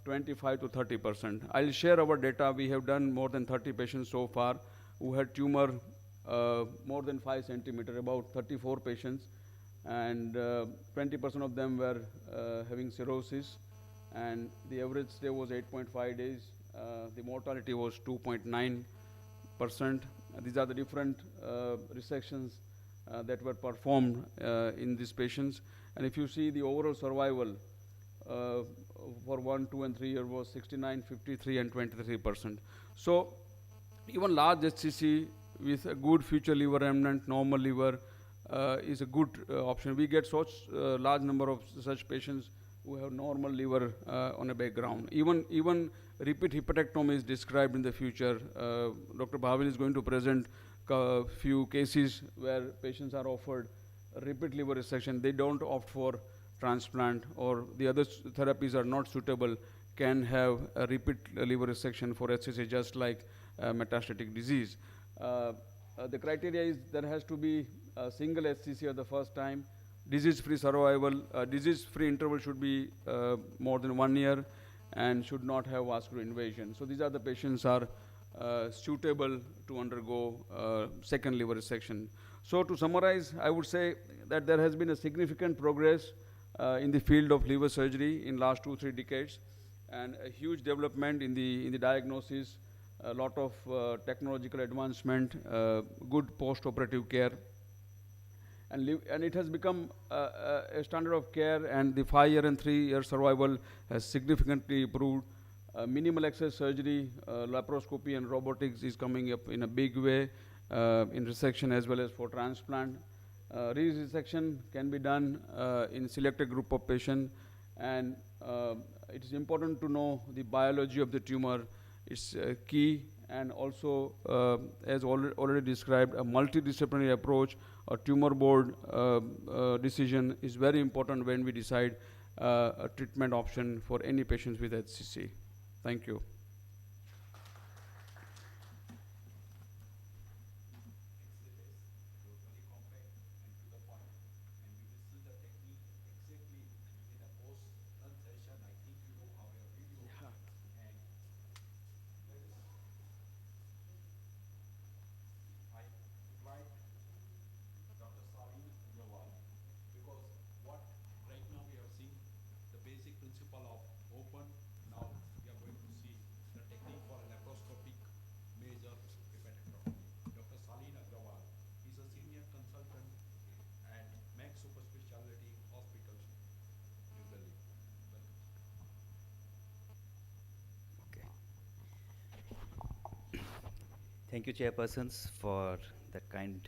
25 to 30%. I'll share our data. We have done more than 30 patients so far who had tumor more than 5 centimeter, about 34 patients, and 20% of them were having cirrhosis, and the average stay was 8.5 days. The mortality was 2.9%. These are the different resections that were performed in these patients. And if you see the overall survival for 1, 2, and 3 years was 69, 53, and 23%. So even large HCC with a good future liver remnant, normal liver, is a good option. We get such large number of such patients who have normal liver on a background. Even repeat hepatectomy is described in the future. Dr. Bhavin is going to present a few cases where patients are offered a repeat liver resection. They don't opt for transplant, or the other therapies are not suitable, can have a repeat liver resection for HCC, just like metastatic disease. The criteria is there has to be a single HCC at the first time, disease-free survival, disease-free interval should be more than 1 year, and should not have vascular invasion. So these are the patients are suitable to undergo second liver resection. So to summarize, I would say that there has been a significant progress in the field of liver surgery in last 2-3 decades, and a huge development in the diagnosis, a lot of technological advancement, good post-operative care, and it has become a standard of care, and the 5-year and 3-year survival has significantly improved. Minimal access surgery, laparoscopy and robotics is coming up in a big way in resection as well as for transplant. Resection can be done in selected group of patients, and it is important to know the biology of the tumor. It's key, and also as already described, a multidisciplinary approach, a tumor board decision is very important when we decide a treatment option for any patients with HCC. Thank you. Thank you, chairpersons, for that kind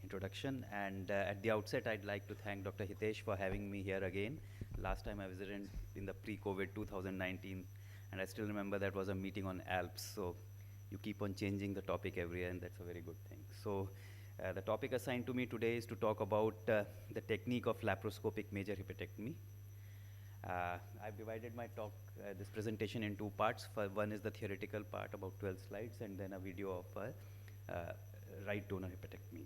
introduction. And at the outset, I'd like to thank Dr. Hitesh for having me here again. Last time I visited in the pre-COVID 2019, and I still remember that was a meeting on Alps. So you keep on changing the topic every year, and that's a very good thing. So The topic assigned to me today is to talk about the technique of laparoscopic major hepatectomy. I've divided my talk, this presentation in two parts. One is the theoretical part, about 12 slides, and then a video of right donor hepatectomy.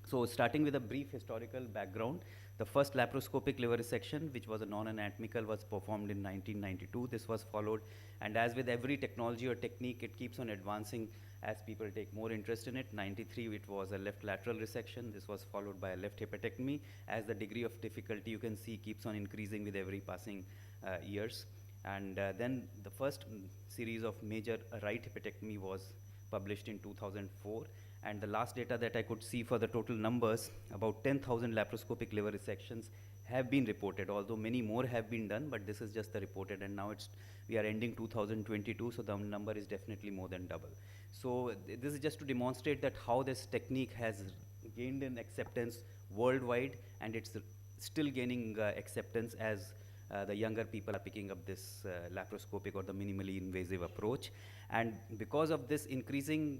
So starting with a brief historical background, the first laparoscopic liver resection, which was a non-anatomical, was performed in 1992. This was followed, and as with every technology or technique, it keeps on advancing as people take more interest in it. 93, it was a left lateral resection. This was followed by a left hepatectomy. As the degree of difficulty, you can see, keeps on increasing with every passing years. And then the first series of major right hepatectomy was published in 2004. And the last data that I could see for the total numbers, about 10,000 laparoscopic liver resections have been reported, although many more have been done, but this is just the reported, and now we are ending 2022, so the number is definitely more than double. So this is just to demonstrate that how this technique has gained in acceptance worldwide, and it's still gaining acceptance as the younger people are picking up this laparoscopic or the minimally invasive approach. And because of this increasing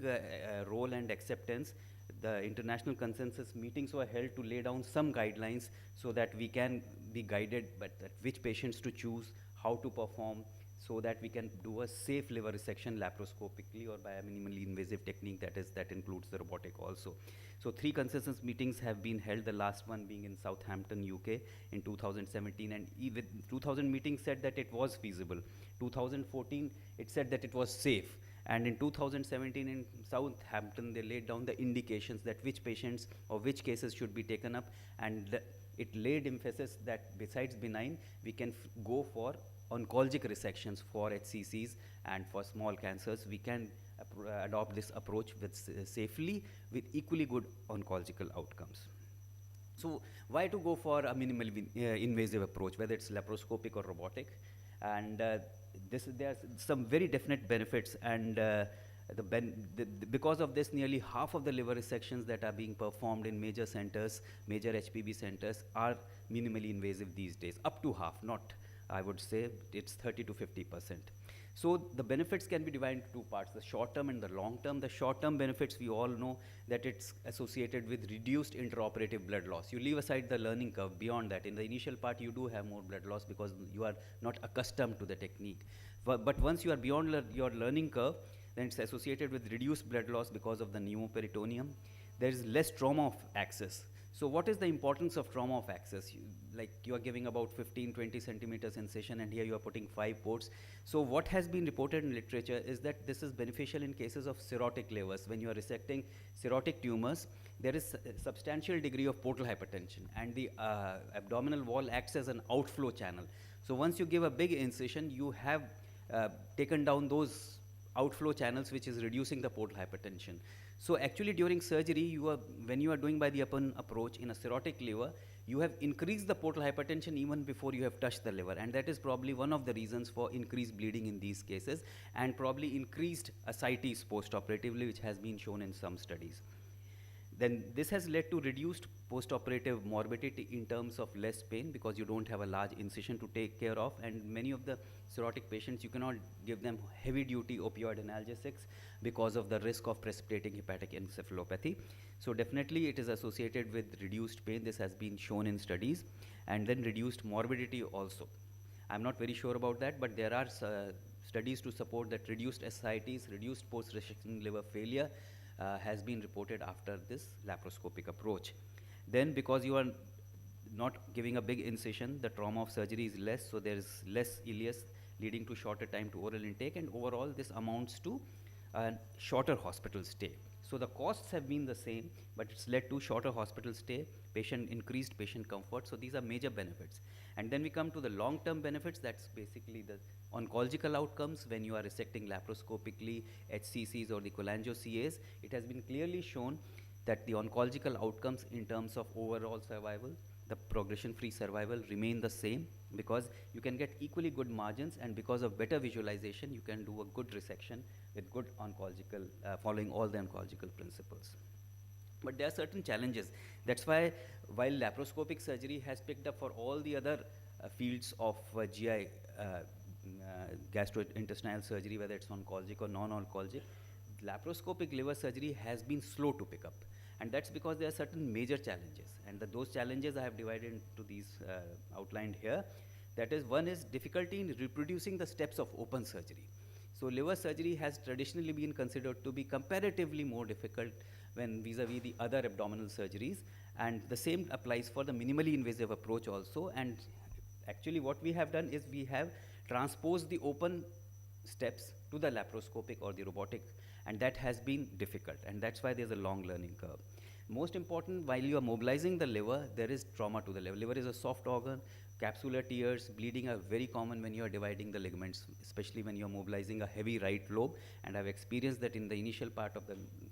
role and acceptance, the international consensus meetings were held to lay down some guidelines so that we can be guided but at which patients to choose, how to perform, so that we can do a safe liver resection laparoscopically or by a minimally invasive technique that includes the robotic also. So 3 consensus meetings have been held, the last one being in Southampton, UK in 2017, and even 2000 meeting said that it was feasible. 2014, it said that it was safe. And in 2017 in Southampton, they laid down the indications that which patients or which cases should be taken up, and it laid emphasis that besides benign, we can go for oncologic resections for HCCs, and for small cancers, we can adopt this approach safely with equally good oncological outcomes. So why to go for a minimally invasive approach, whether it's laparoscopic or robotic? And there's some very definite benefits, and because of this, nearly half of the liver resections that are being performed in major centers, major HPB centers, are minimally invasive these days, up to half, not, I would say, it's 30 to 50%. So the benefits can be divided into 2 parts, the short term and the long term. The short term benefits, we all know that it's associated with reduced intraoperative blood loss. You leave aside the learning curve. Beyond that, in the initial part, you do have more blood loss because you are not accustomed to the technique. But once you are beyond your learning curve, then it's associated with reduced blood loss because of the pneumoperitoneum. There is less trauma of access. So what is the importance of trauma of access? You are giving about 15-20 centimeters incision, and here you are putting 5 ports. So what has been reported in literature is that this is beneficial in cases of cirrhotic livers. When you are resecting cirrhotic tumors, there is a substantial degree of portal hypertension, and the abdominal wall acts as an outflow channel. So once you give a big incision, you have taken down those outflow channels, which is reducing the portal hypertension. So actually during surgery, when you are doing by the open approach in a cirrhotic liver, you have increased the portal hypertension even before you have touched the liver, and that is probably one of the reasons for increased bleeding in these cases, and probably increased ascites post-operatively, which has been shown in some studies. Then this has led to reduced post-operative morbidity in terms of less pain, because you don't have a large incision to take care of, and many of the cirrhotic patients, you cannot give them heavy-duty opioid analgesics because of the risk of precipitating hepatic encephalopathy. So definitely it is associated with reduced pain. This has been shown in studies, and then reduced morbidity also. I'm not very sure about that, but there are studies to support that reduced ascites, reduced post-resection liver failure has been reported after this laparoscopic approach. Then because you are not giving a big incision, the trauma of surgery is less, so there is less ileus, leading to shorter time to oral intake, and overall this amounts to a shorter hospital stay. So the costs have been the same, but it's led to shorter hospital stay, increased patient comfort. So these are major benefits. And then we come to the long-term benefits. That's basically the oncological outcomes. When you are resecting laparoscopically HCCs or the cholangio-CAs, it has been clearly shown that the oncological outcomes in terms of overall survival, the progression-free survival, remain the same, because you can get equally good margins, and because of better visualization, you can do a good resection with good oncological, following all the oncological principles. But there are certain challenges. That's why, while laparoscopic surgery has picked up for all the other fields of GI, gastrointestinal surgery, whether it's oncologic or non-oncologic, laparoscopic liver surgery has been slow to pick up. And that's because there are certain major challenges. And those challenges I have divided into these outlined here. That is, one is difficulty in reproducing the steps of open surgery. So liver surgery has traditionally been considered to be comparatively more difficult when vis-a-vis the other abdominal surgeries. And the same applies for the minimally invasive approach also. And actually what we have done is we have transposed the open steps to the laparoscopic or the robotic, and that has been difficult, and that's why there's a long learning curve. Most important, while you are mobilizing the liver, there is trauma to the liver. Liver is a soft organ. Capsular tears, bleeding are very common when you are dividing the ligaments, especially when you are mobilizing a heavy right lobe. And I've experienced that in the initial part of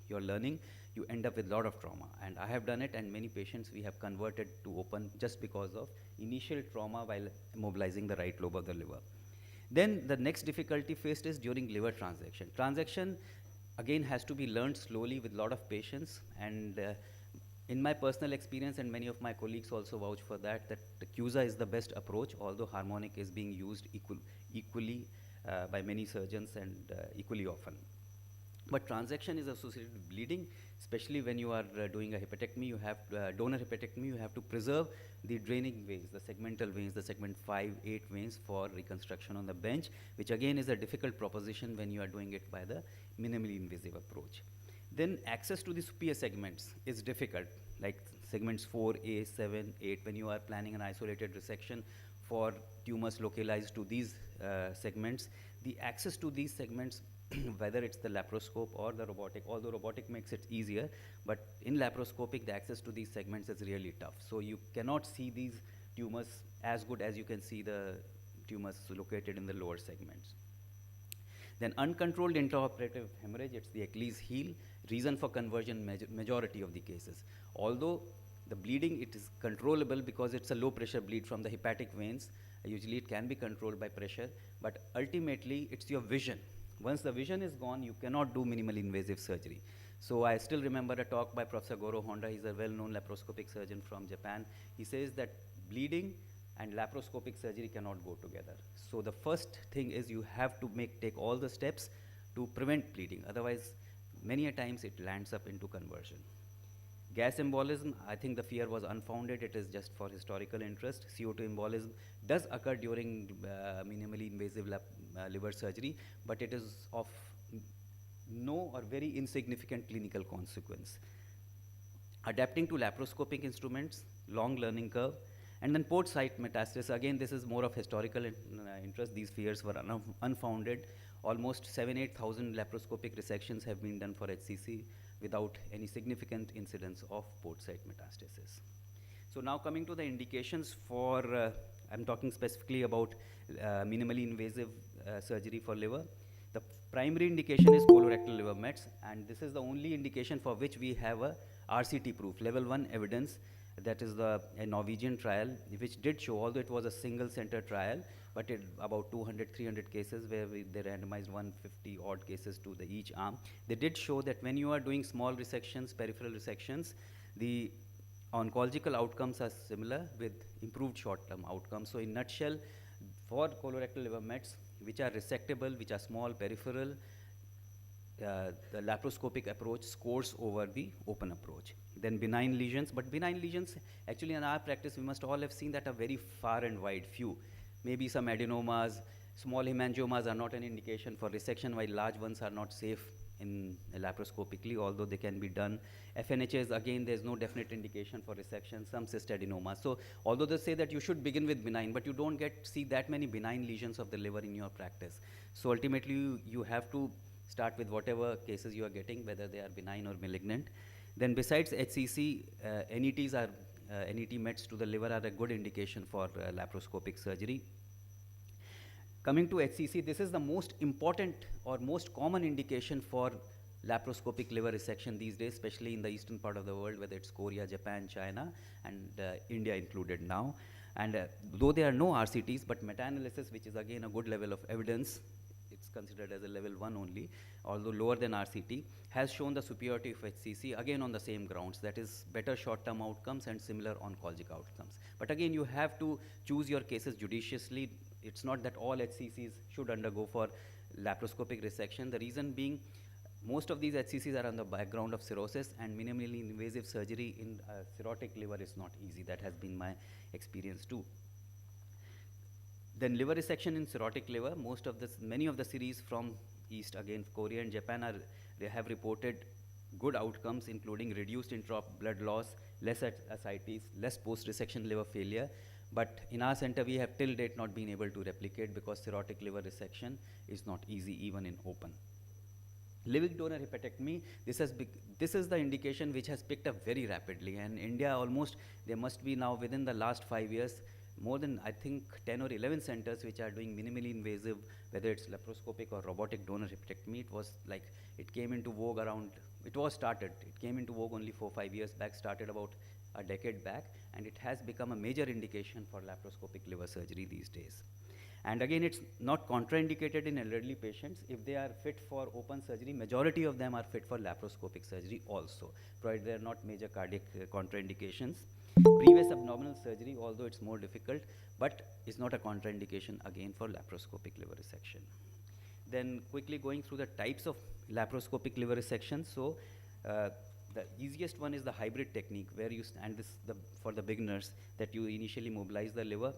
your learning, you end up with a lot of trauma. And I have done it, and many patients we have converted to open just because of initial trauma while mobilizing the right lobe of the liver. Then the next difficulty faced is during liver transection. Transection again has to be learned slowly with a lot of patience, and in my personal experience, and many of my colleagues also vouch for that, that the CUSA is the best approach, although harmonic is being used equally by many surgeons and equally often. But transection is associated with bleeding, especially when you are doing a hepatectomy, you have donor hepatectomy, you have to preserve the draining veins, the segmental veins, the segment 5, 8 veins for reconstruction on the bench, which again is a difficult proposition when you are doing it by the minimally invasive approach. Then access to the superior segments is difficult, like segments 4A, 7, 8, when you are planning an isolated resection for tumors localized to these segments. The access to these segments, whether it's the laparoscope or the robotic, although robotic makes it easier, but in laparoscopic, the access to these segments is really tough. So you cannot see these tumors as good as you can see the tumors located in the lower segments. Then uncontrolled intraoperative hemorrhage, it's the Achilles heel, reason for conversion majority of the cases. Although the bleeding, it is controllable because it's a low pressure bleed from the hepatic veins. Usually it can be controlled by pressure, but ultimately it's your vision. Once the vision is gone, you cannot do minimally invasive surgery. So I still remember a talk by Professor Goro Honda. He's a well-known laparoscopic surgeon from Japan. He says that bleeding and laparoscopic surgery cannot go together. So the first thing is you have to take all the steps to prevent bleeding. Otherwise, many a times it lands up into conversion. Gas embolism, I think the fear was unfounded. It is just for historical interest. CO2 embolism does occur during minimally invasive liver surgery, but it is of no or very insignificant clinical consequence. Adapting to laparoscopic instruments, long learning curve, and then port site metastasis. Again, this is more of historical interest. These fears were unfounded. Almost 7,000-8,000 laparoscopic resections have been done for HCC without any significant incidence of port site metastasis. So now coming to the indications for, I'm talking specifically about minimally invasive surgery for liver. The primary indication is colorectal liver mets, and this is the only indication for which we have a RCT proof, level 1 evidence. That is a Norwegian trial, which did show, although it was a single center trial, but it about 200, 300 cases where they randomized 150 odd cases to the each arm. They did show that when you are doing small resections, peripheral resections, the oncological outcomes are similar with improved short-term outcomes. So in nutshell, for colorectal liver mets, which are resectable, which are small, peripheral, the laparoscopic approach scores over the open approach. Then benign lesions, but benign lesions, actually in our practice, we must all have seen that are very far and wide, few. Maybe some adenomas, small hemangiomas are not an indication for resection, while large ones are not safe in laparoscopically, although they can be done. FNHs, again, there's no definite indication for resection, some cystadenomas. So although they say that you should begin with benign, but you don't see that many benign lesions of the liver in your practice. So ultimately, you have to start with whatever cases you are getting, whether they are benign or malignant. Then besides HCC, NETs are, NET mets to the liver are a good indication for laparoscopic surgery. Coming to HCC, this is the most important or most common indication for laparoscopic liver resection these days, especially in the eastern part of the world, whether it's Korea, Japan, China, and India included now. And though there are no RCTs, but meta-analysis, which is again a good level of evidence, it's considered as a level 1 only, although lower than RCT, has shown the superiority of HCC, again on the same grounds, that is better short-term outcomes and similar oncologic outcomes. But again, you have to choose your cases judiciously. It's not that all HCCs should undergo for laparoscopic resection. The reason being, most of these HCCs are on the background of cirrhosis, and minimally invasive surgery in cirrhotic liver is not easy. That has been my experience too. Then liver resection in cirrhotic liver, many of the series from East, again Korea and Japan, they have reported good outcomes, including reduced intra-blood loss, less ascites, less post-resection liver failure. But in our center, we have till date not been able to replicate because cirrhotic liver resection is not easy even in open. Living donor hepatectomy, this is the indication which has picked up very rapidly. And India almost, there must be now within the last 5 years, more than I think 10 or 11 centers which are doing minimally invasive, whether it's laparoscopic or robotic donor hepatectomy. It was like, it came into vogue it came into vogue only 4-5 years back, started about a decade back, and it has become a major indication for laparoscopic liver surgery these days. And again, it's not contraindicated in elderly patients. If they are fit for open surgery, majority of them are fit for laparoscopic surgery also, provided they are not major cardiac contraindications. Previous abdominal surgery, although it's more difficult, but is not a contraindication again for laparoscopic liver resection. Then quickly going through the types of laparoscopic liver resection. So the easiest one is the hybrid technique, where you for the beginners, that you initially mobilize the liver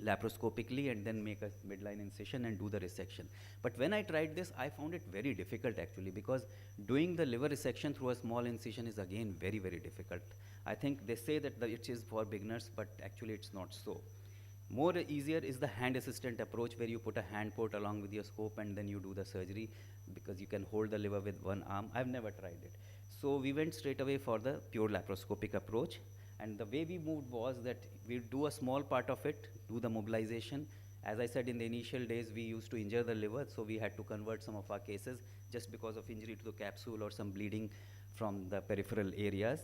laparoscopically and then make a midline incision and do the resection. But when I tried this, I found it very difficult actually, because doing the liver resection through a small incision is again very, very difficult. I think they say that it is for beginners, but actually it's not so. More easier is the hand assistant approach, where you put a hand port along with your scope and then you do the surgery, because you can hold the liver with one arm. I've never tried it. So we went straight away for the pure laparoscopic approach. And the way we moved was that we do a small part of it, do the mobilization. As I said, in the initial days, we used to injure the liver, so we had to convert some of our cases just because of injury to the capsule or some bleeding from the peripheral areas.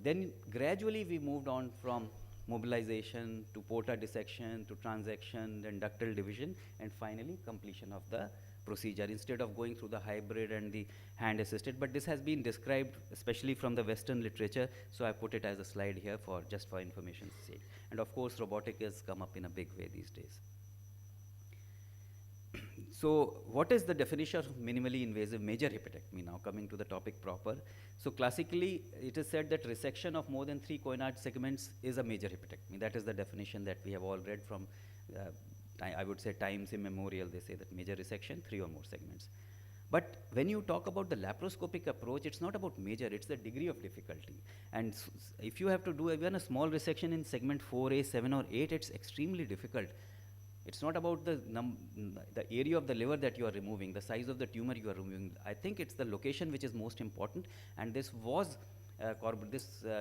Then gradually we moved on from mobilization to porta dissection to transection, then ductal division, and finally completion of the procedure, instead of going through the hybrid and the hand assisted. But this has been described especially from the Western literature, so I put it as a slide here for just for information's sake. And of course, robotic has come up in a big way these days. So what is the definition of minimally invasive major hepatectomy now, coming to the topic proper? So classically, it is said that resection of more than 3 coinard segments is a major hepatectomy. That is the definition that we have all read from, I would say, times immemorial. They say that major resection, 3 or more segments. But when you talk about the laparoscopic approach, it's not about major, it's the degree of difficulty. And if you have to do even a small resection in segment 4A, 7 or 8, it's extremely difficult. It's not about the area of the liver that you are removing, the size of the tumor you are removing. I think it's the location which is most important, and this was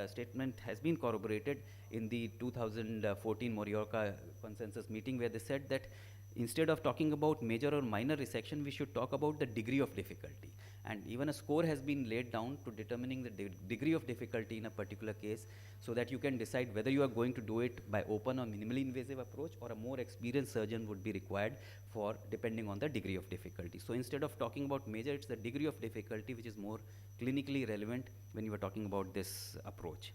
statement has been corroborated in the 2014 Morioka consensus meeting, where they said that instead of talking about major or minor resection, we should talk about the degree of difficulty. And even a score has been laid down to determining the degree of difficulty in a particular case, so that you can decide whether you are going to do it by open or minimally invasive approach, or a more experienced surgeon would be required for depending on the degree of difficulty. So instead of talking about major, it's the degree of difficulty which is more clinically relevant when you are talking about this approach.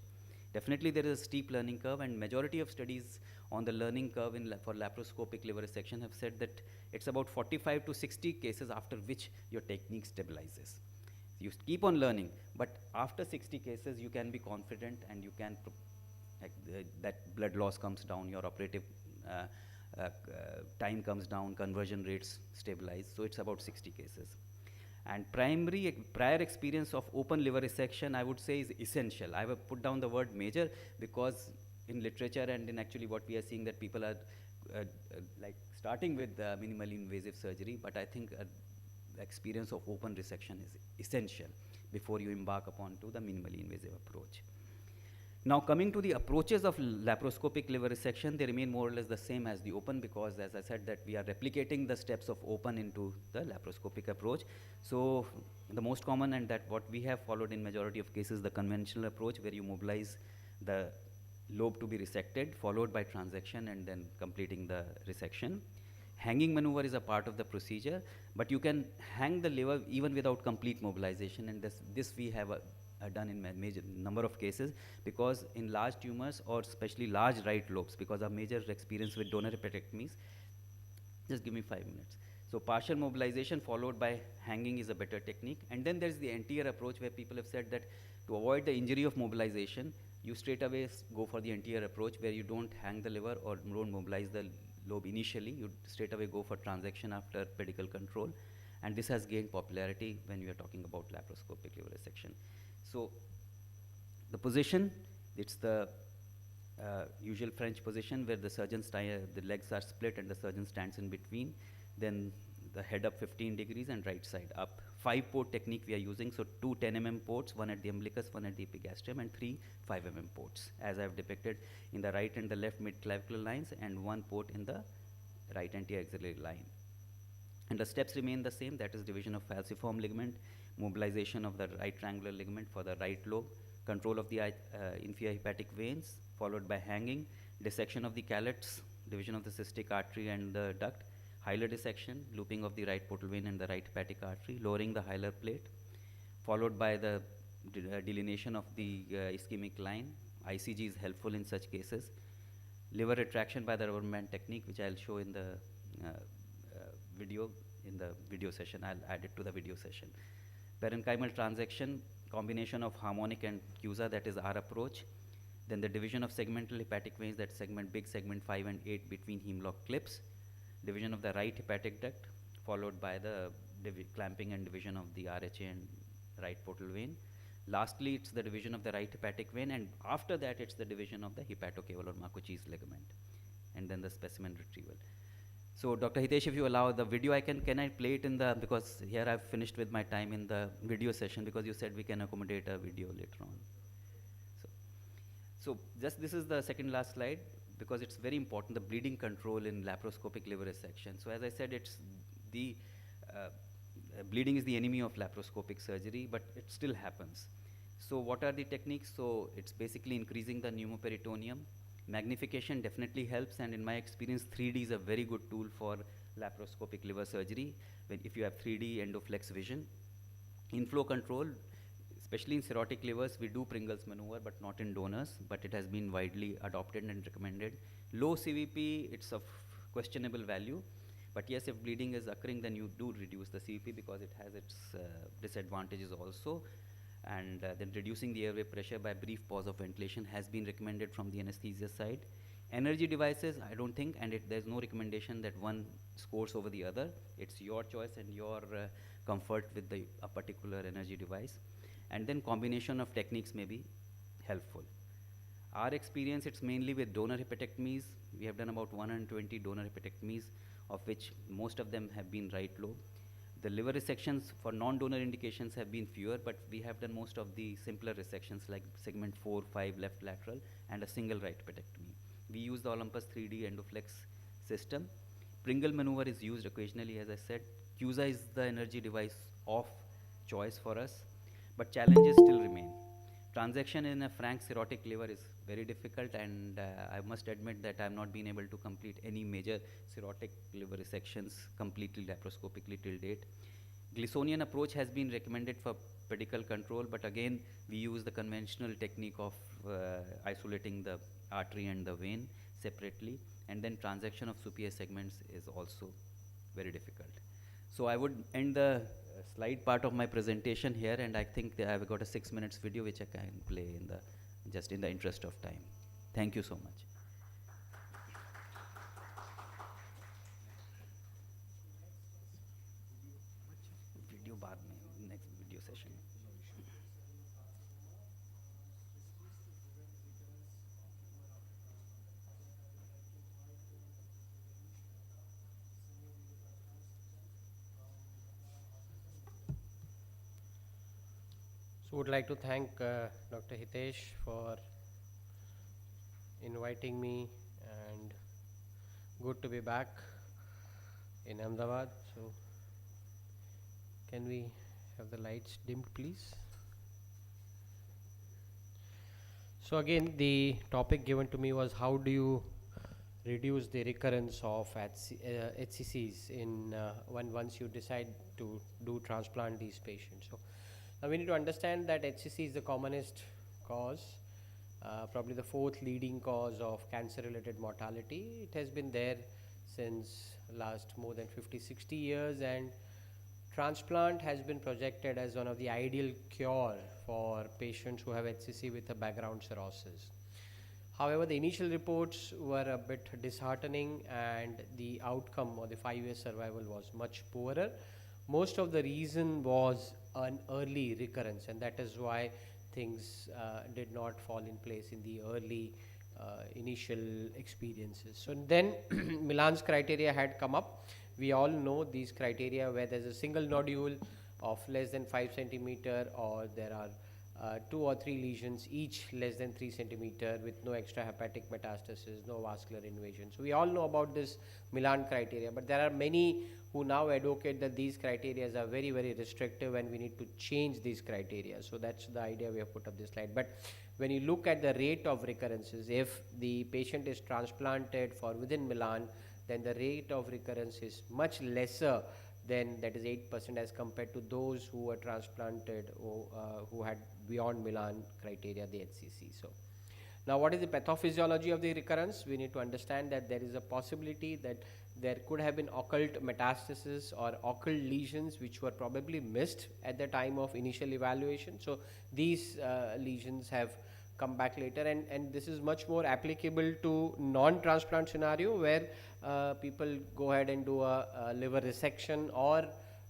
Definitely there is a steep learning curve, and majority of studies on the learning curve for laparoscopic liver resection have said that it's about 45 to 60 cases after which your technique stabilizes. You keep on learning, but after 60 cases you can be confident, and you can, that blood loss comes down, your operative time comes down, conversion rates stabilize, so it's about 60 cases. And prior experience of open liver resection, I would say, is essential. I have put down the word major because in literature and in actually what we are seeing, that people are like starting with minimally invasive surgery, but I think experience of open resection is essential before you embark upon to the minimally invasive approach. Now coming to the approaches of laparoscopic liver resection, they remain more or less the same as the open, because as I said that we are replicating the steps of open into the laparoscopic approach. So the most common, and that what we have followed in majority of cases, the conventional approach, where you mobilize the lobe to be resected, followed by transection and then completing the resection. Hanging maneuver is a part of the procedure, but you can hang the liver even without complete mobilization, and this we have done in major number of cases, because in large tumors, or especially large right lobes, because our major experience with donor hepatectomies, just give me 5 minutes. So partial mobilization followed by hanging is a better technique. And then there's the anterior approach where people have said that to avoid the injury of mobilization, you straight away go for the anterior approach where you don't hang the liver or don't mobilize the lobe initially. You straight away go for transaction after pedicle control. And this has gained popularity when we are talking about laparoscopic liver resection. So the position, it's the usual French position where the surgeon's the legs are split and the surgeon stands in between. Then the head up 15 degrees and right side up. 5-port technique we are using, so 2 10 mm ports, 1 at the umbilicus, 1 at the epigastrium, and 3 5 mm ports, as I have depicted in the right and the left mid-clavicular lines, and 1 port in the right anterior axillary line. And the steps remain the same, that is division of falciform ligament, mobilization of the right triangular ligament for the right lobe, control of the inferior hepatic veins, followed by hanging, dissection of the calyx, division of the cystic artery and the duct, hilar dissection, looping of the right portal vein and the right hepatic artery, lowering the hilar plate, followed by the delineation of the ischemic line. ICG is helpful in such cases. Liver retraction by the rubber band technique, which I'll show in the video session. I'll add it to the video session. Parenchymal transaction, combination of harmonic and CUSA, that is our approach. Then the division of segmental hepatic veins, that big segment 5 and 8 between hemlock clips. Division of the right hepatic duct, followed by the clamping and division of the RHA and right portal vein. Lastly, it's the division of the right hepatic vein, and after that, it's the division of the hepatocaval or Makuchi's ligament, and then the specimen retrieval. So, Dr. Hitesh, if you allow the video, can I play it in the, because here I've finished with my time in the video session, because you said we can accommodate a video later on. So just this is the second last slide, because it's very important, the bleeding control in laparoscopic liver resection. So as I said, it's the bleeding is the enemy of laparoscopic surgery, but it still happens. So what are the techniques? So it's basically increasing the pneumoperitoneum. Magnification definitely helps, and in my experience, 3D is a very good tool for laparoscopic liver surgery, if you have 3D endoflex vision. Inflow control, especially in cirrhotic livers, we do Pringle's maneuver, but not in donors, but it has been widely adopted and recommended. Low CVP, it's of questionable value, but yes, if bleeding is occurring, then you do reduce the CVP because it has its disadvantages also. And then reducing the airway pressure by brief pause of ventilation has been recommended from the anesthesia side. Energy devices, I don't think, and there's no recommendation that one scores over the other. It's your choice and your comfort with a particular energy device. And then combination of techniques may be helpful. Our experience, it's mainly with donor hepatectomies. We have done about 120 donor hepatectomies, of which most of them have been right lobe. The liver resections for non-donor indications have been fewer, but we have done most of the simpler resections like segment 4, 5 left lateral and a single right hepatectomy. We use the Olympus 3D endoflex system. Pringle maneuver is used occasionally, as I said. CUSA is the energy device of choice for us, but challenges still remain. Transaction in a frank cirrhotic liver is very difficult, and I must admit that I have not been able to complete any major cirrhotic liver resections completely laparoscopically till date. Glisonian approach has been recommended for pedicle control, but again, we use the conventional technique of isolating the artery and the vein separately, and then transaction of superior segments is also very difficult. So I would end the slide part of my presentation here, and I think that I've got a 6 minutes video which I can play just in the interest of time. Thank you so much. Video बाद में, next video session. So would like to thank Dr. Hitesh for inviting me, and good to be back in Ahmedabad. So can we have the lights dimmed, please? So again, the topic given to me was how do you reduce the recurrence of HCCs in once you decide to do transplant these patients. So now we need to understand that HCC is the commonest cause, probably the 4th leading cause of cancer-related mortality. It has been there since last more than 50-60 years, and transplant has been projected as one of the ideal cure for patients who have HCC with a background cirrhosis. However, the initial reports were a bit disheartening, and the outcome or the 5-year survival was much poorer. Most of the reason was an early recurrence, and that is why things did not fall in place in the early initial experiences. So then Milan's criteria had come up. We all know these criteria where there's a single nodule of less than 5 centimeter, or there are 2 or 3 lesions, each less than 3 centimeter with no extrahepatic metastasis, no vascular invasion. So we all know about this Milan criteria, but there are many who now advocate that these criteria are very, very restrictive and we need to change these criteria. So that's the idea we have put up this slide. But when you look at the rate of recurrences, if the patient is transplanted for within Milan, then the rate of recurrence is much lesser than, that is 8%, as compared to those who were transplanted or who had beyond Milan criteria, the HCC. So now what is the pathophysiology of the recurrence? We need to understand that there is a possibility that there could have been occult metastasis or occult lesions which were probably missed at the time of initial evaluation. So these lesions have come back later, and this is much more applicable to non-transplant scenario where people go ahead and do a liver resection or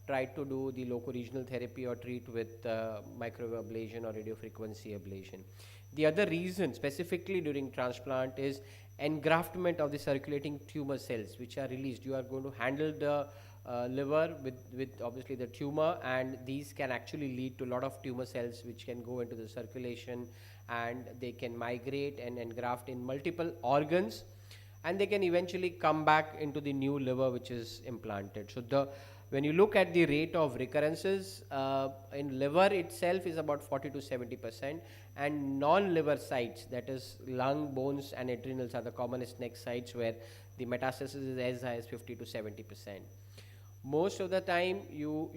try to do the loco-regional therapy or treat with microwave ablation or radiofrequency ablation. The other reason specifically during transplant is engraftment of the circulating tumor cells which are released. You are going to handle the liver with obviously the tumor, and these can actually lead to a lot of tumor cells which can go into the circulation, and they can migrate and engraft in multiple organs, and they can eventually come back into the new liver which is implanted. So when you look at the rate of recurrences in liver itself is about 40 to 70%, and non-liver sites, that is lung, bones and adrenals, are the commonest next sites where the metastasis is as high as 50 to 70%. Most of the time you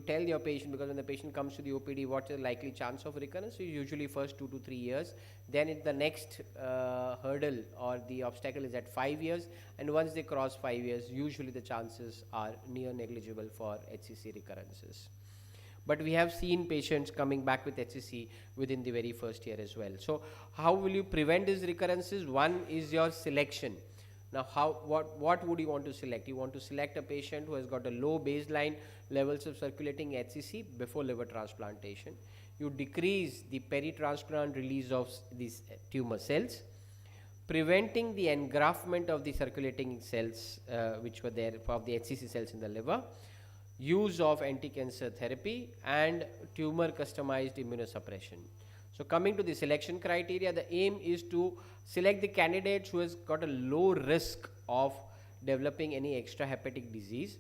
tell your patient, because when the patient comes to the OPD, what is the likely chance of recurrence? So usually first 2 to 3 years, then the next hurdle or the obstacle is at 5 years, and once they cross 5 years, usually the chances are near negligible for HCC recurrences. But we have seen patients coming back with HCC within the very first year as well. So how will you prevent these recurrences? One is your selection. Now, what would you want to select? You want to select a patient who has got a low baseline levels of circulating HCC before liver transplantation. You decrease the peri-transplant release of these tumor cells, preventing the engraftment of the circulating cells which were there of the HCC cells in the liver, use of anti-cancer therapy, and tumor customized immunosuppression. So coming to the selection criteria, the aim is to select the candidates who has got a low risk of developing any extrahepatic disease.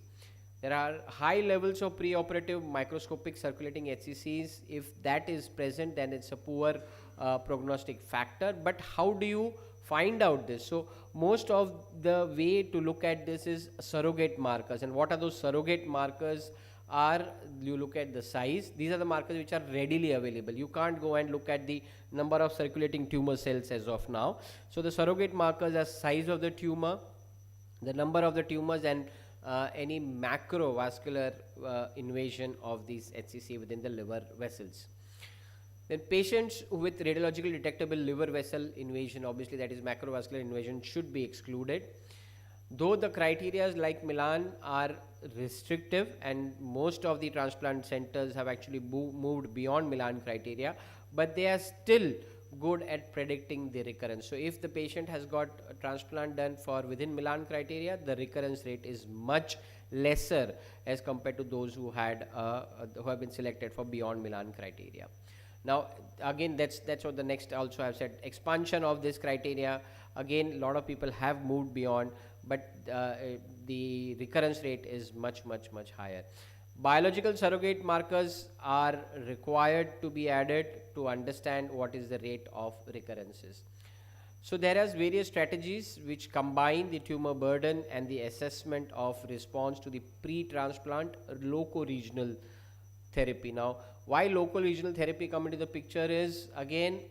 There are high levels of preoperative microscopic circulating HCCs. If that is present, then it's a poor prognostic factor. But how do you find out this? So most of the way to look at this is surrogate markers. And what are those surrogate markers? You look at the size. These are the markers which are readily available. You can't go and look at the number of circulating tumor cells as of now. So the surrogate markers are size of the tumor, the number of the tumors, and any macrovascular invasion of these HCC within the liver vessels. Then patients with radiologically detectable liver vessel invasion, obviously that is macrovascular invasion, should be excluded. Though the criteria like Milan are restrictive, and most of the transplant centers have actually moved beyond Milan criteria, but they are still good at predicting the recurrence. So if the patient has got a transplant done for within Milan criteria, the recurrence rate is much lesser as compared to those who have been selected for beyond Milan criteria. Now again, that's what the next also I've said, expansion of this criteria. Again, a lot of people have moved beyond, but the recurrence rate is much higher. Biological surrogate markers are required to be added to understand what is the rate of recurrences. So there are various strategies which combine the tumor burden and the assessment of response to the pre-transplant loco-regional therapy. Now, why loco-regional therapy come into the picture is, again,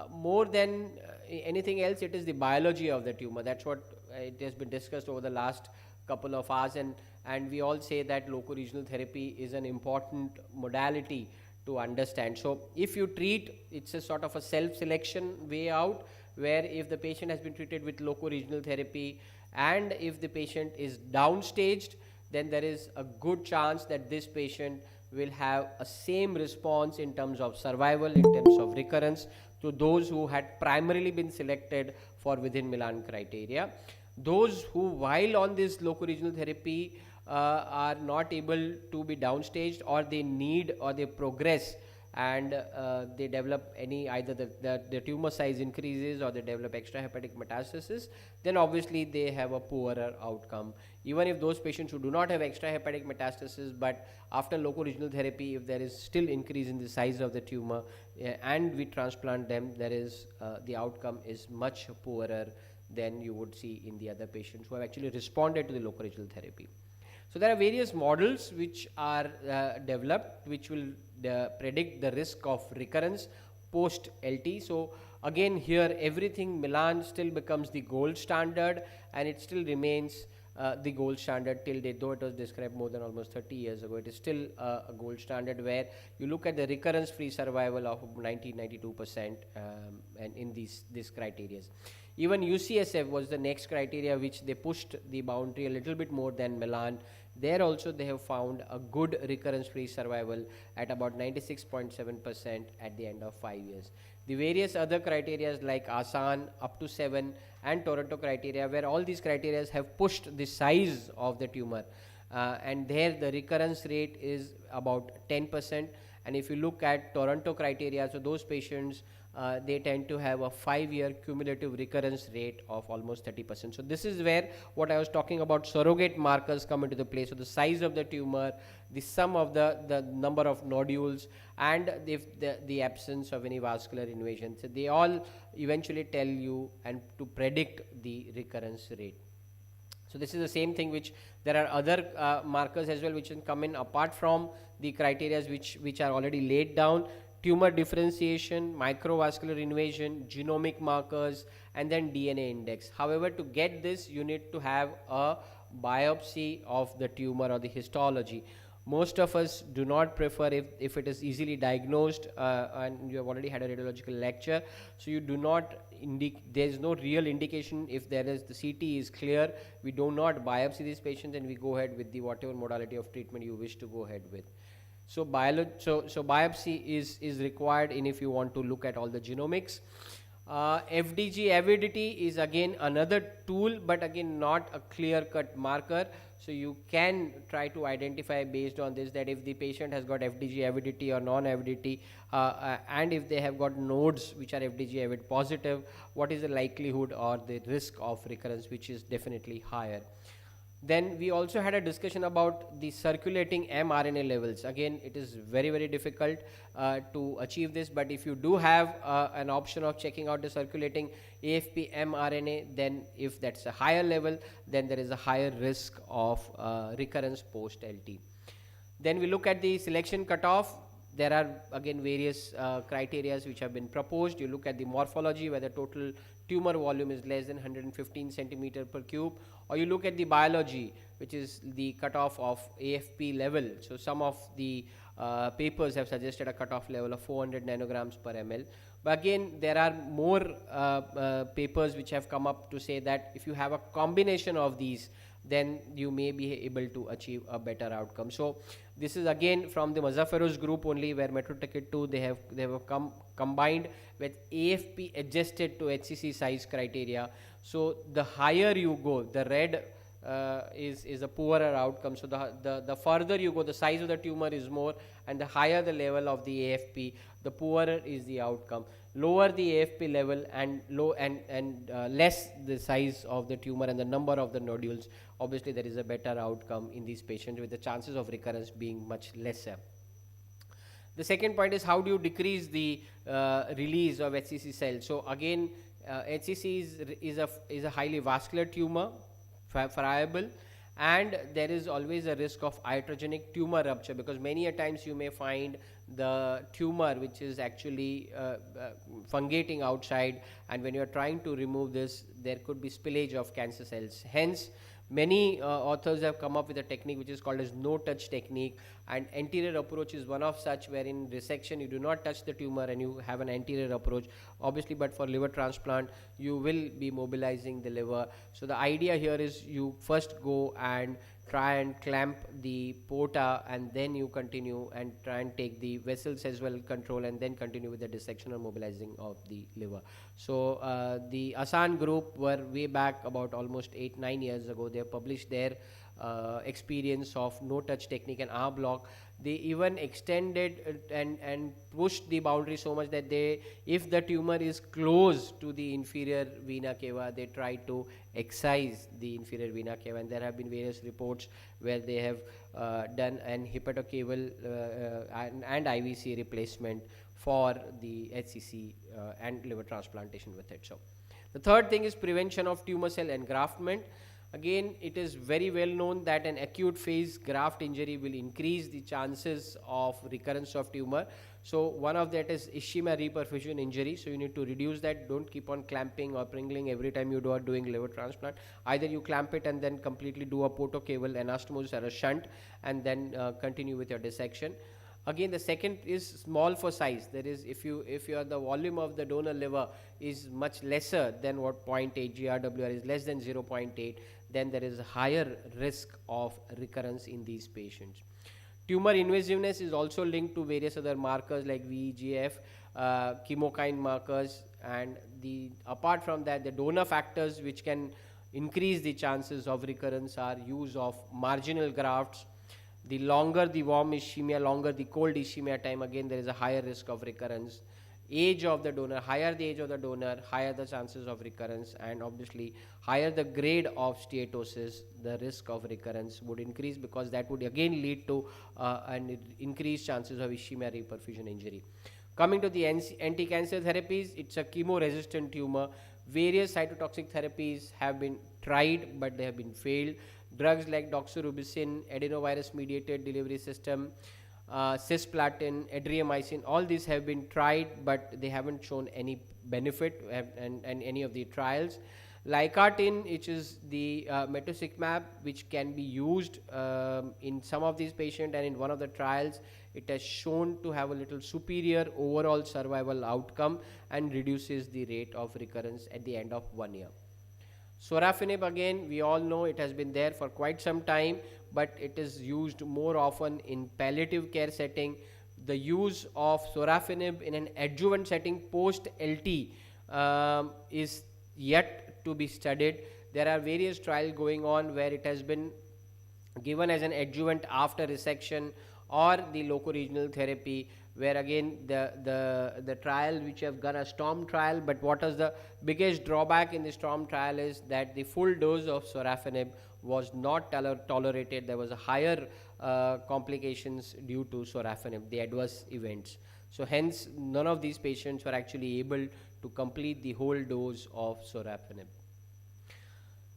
more than anything else, it is the biology of the tumor. That's what it has been discussed over the last couple of hours, and we all say that loco-regional therapy is an important modality to understand. So if you treat, it's a sort of a self-selection way out, where if the patient has been treated with loco-regional therapy and if the patient is downstaged, then there is a good chance that this patient will have a same response in terms of survival, in terms of recurrence, to those who had primarily been selected for within Milan criteria. Those who, while on this loco-regional therapy, are not able to be downstaged, or they need, or they progress and they develop any, either the tumor size increases or they develop extrahepatic metastasis, then obviously they have a poorer outcome. Even if those patients who do not have extrahepatic metastasis, but after loco-regional therapy, if there is still increase in the size of the tumor and we transplant them, there is the outcome is much poorer than you would see in the other patients who have actually responded to the loco-regional therapy. So there are various models which are developed, which will predict the risk of recurrence post LT. So again, here everything Milan still becomes the gold standard, and it still remains the gold standard till date, though it was described more than almost 30 years ago. It is still a gold standard where you look at the recurrence-free survival of 90-92% and in these criteria. Even UCSF was the next criteria which they pushed the boundary a little bit more than Milan. There also they have found a good recurrence-free survival at about 96.7% at the end of 5 years. The various other criteria like ASAN up to 7 and Toronto criteria, where all these criteria have pushed the size of the tumor, and there the recurrence rate is about 10%. And if you look at Toronto criteria, so those patients, they tend to have a 5-year cumulative recurrence rate of almost 30%. So this is where what I was talking about, surrogate markers come into the play. So the size of the tumor, the sum of the number of nodules, and if the absence of any vascular invasion. So they all eventually tell you and to predict the recurrence rate. So this is the same thing which there are other markers as well which can come in apart from the criteria which are already laid down: tumor differentiation, microvascular invasion, genomic markers, and then DNA index. However, to get this, you need to have a biopsy of the tumor or the histology. Most of us do not prefer if it is easily diagnosed and you have already had a radiological lecture, so you do not there is no real indication. If there is, the CT is clear, we do not biopsy these patients and we go ahead with the whatever modality of treatment you wish to go ahead with. So biopsy is required if you want to look at all the genomics. FDG avidity is again another tool, but again not a clear-cut marker. So you can try to identify based on this that if the patient has got FDG avidity or non-avidity, and if they have got nodes which are FDG avid positive, what is the likelihood or the risk of recurrence, which is definitely higher. Then we also had a discussion about the circulating mRNA levels. Again, it is very, very difficult to achieve this, but if you do have an option of checking out the circulating AFP mRNA, then if that's a higher level, then there is a higher risk of recurrence post-LT. Then we look at the selection cutoff. There are again various criteria which have been proposed. You look at the morphology, whether total tumor volume is less than 115 centimeter per cube, or you look at the biology, which is the cutoff of AFP level. So some of the papers have suggested a cutoff level of 400 nanograms per ml. But again, there are more papers which have come up to say that if you have a combination of these, then you may be able to achieve a better outcome. So this is again from the Mazzaferos group only, where METROTICKET 2 they have combined with AFP adjusted to HCC size criteria. So the higher you go, the red is a poorer outcome. So the further you go, the size of the tumor is more, and the higher the level of the AFP, the poorer is the outcome. Lower the AFP level and less the size of the tumor and the number of the nodules, obviously there is a better outcome in these patients, with the chances of recurrence being much lesser. The second point is, how do you decrease the release of HCC cells? So again, HCC is a highly vascular tumor, friable, and there is always a risk of iatrogenic tumor rupture, because many a times you may find the tumor which is actually fungating outside, and when you are trying to remove this, there could be spillage of cancer cells. Hence, Many authors have come up with a technique which is called as no-touch technique, and anterior approach is one of such, where in resection you do not touch the tumor and you have an anterior approach. Obviously, but for liver transplant, you will be mobilizing the liver. So the idea here is you first go and try and clamp the porta, and then you continue and try and take the vessels as well control, and then continue with the dissection or mobilizing of the liver. So the Asan group were way back about almost 8-9 years ago. They have published their experience of no touch technique and R block. They even extended and pushed the boundary so much that they, if the tumor is close to the inferior vena cava, they try to excise the inferior vena cava, and there have been various reports where they have done an hepatocaval and IVC replacement for the HCC and liver transplantation with it. So the third thing is prevention of tumor cell engraftment. Again, it is very well known that an acute phase graft injury will increase the chances of recurrence of tumor. So one of that is ischemia reperfusion injury. So you need to reduce that. Don't keep on clamping or pringling every time you are doing liver transplant. Either you clamp it and then completely do a portocaval anastomosis or a shunt, and then continue with your dissection. Again, the second is small for size. That is, if the volume of the donor liver is much lesser than what 0.8, GRWR is less than 0.8, then there is a higher risk of recurrence in these patients. Tumor invasiveness is also linked to various other markers like VEGF, chemokine markers, and apart from that, the donor factors which can increase the chances of recurrence are use of marginal grafts. The longer the warm ischemia, longer the cold ischemia time, again there is a higher risk of recurrence. Age of the donor, higher the age of the donor, higher the chances of recurrence, and obviously higher the grade of steatosis, the risk of recurrence would increase, because that would again lead to an increased chances of ischemia reperfusion injury. Coming to the anti-cancer therapies, it's a chemo-resistant tumor. Various cytotoxic therapies have been tried, but they have been failed. Drugs like doxorubicin, adenovirus-mediated delivery system, cisplatin, adriamycin, all these have been tried, but they haven't shown any benefit and any of the trials. Lycartin, which is the metocixmab, which can be used in some of these patients, and in one of the trials, it has shown to have a little superior overall survival outcome and reduces the rate of recurrence at the end of 1 year. Sorafenib, again, we all know it has been there for quite some time, but it is used more often in palliative care setting. The use of sorafenib in an adjuvant setting post LT is yet to be studied. There are various trials going on where it has been given as an adjuvant after resection or the locoregional therapy, where again the trial which have done a STORM trial, but what is the biggest drawback in the STORM trial is that the full dose of sorafenib was not tolerated. There was a higher complications due to sorafenib, the adverse events. So hence none of these patients were actually able to complete the whole dose of sorafenib.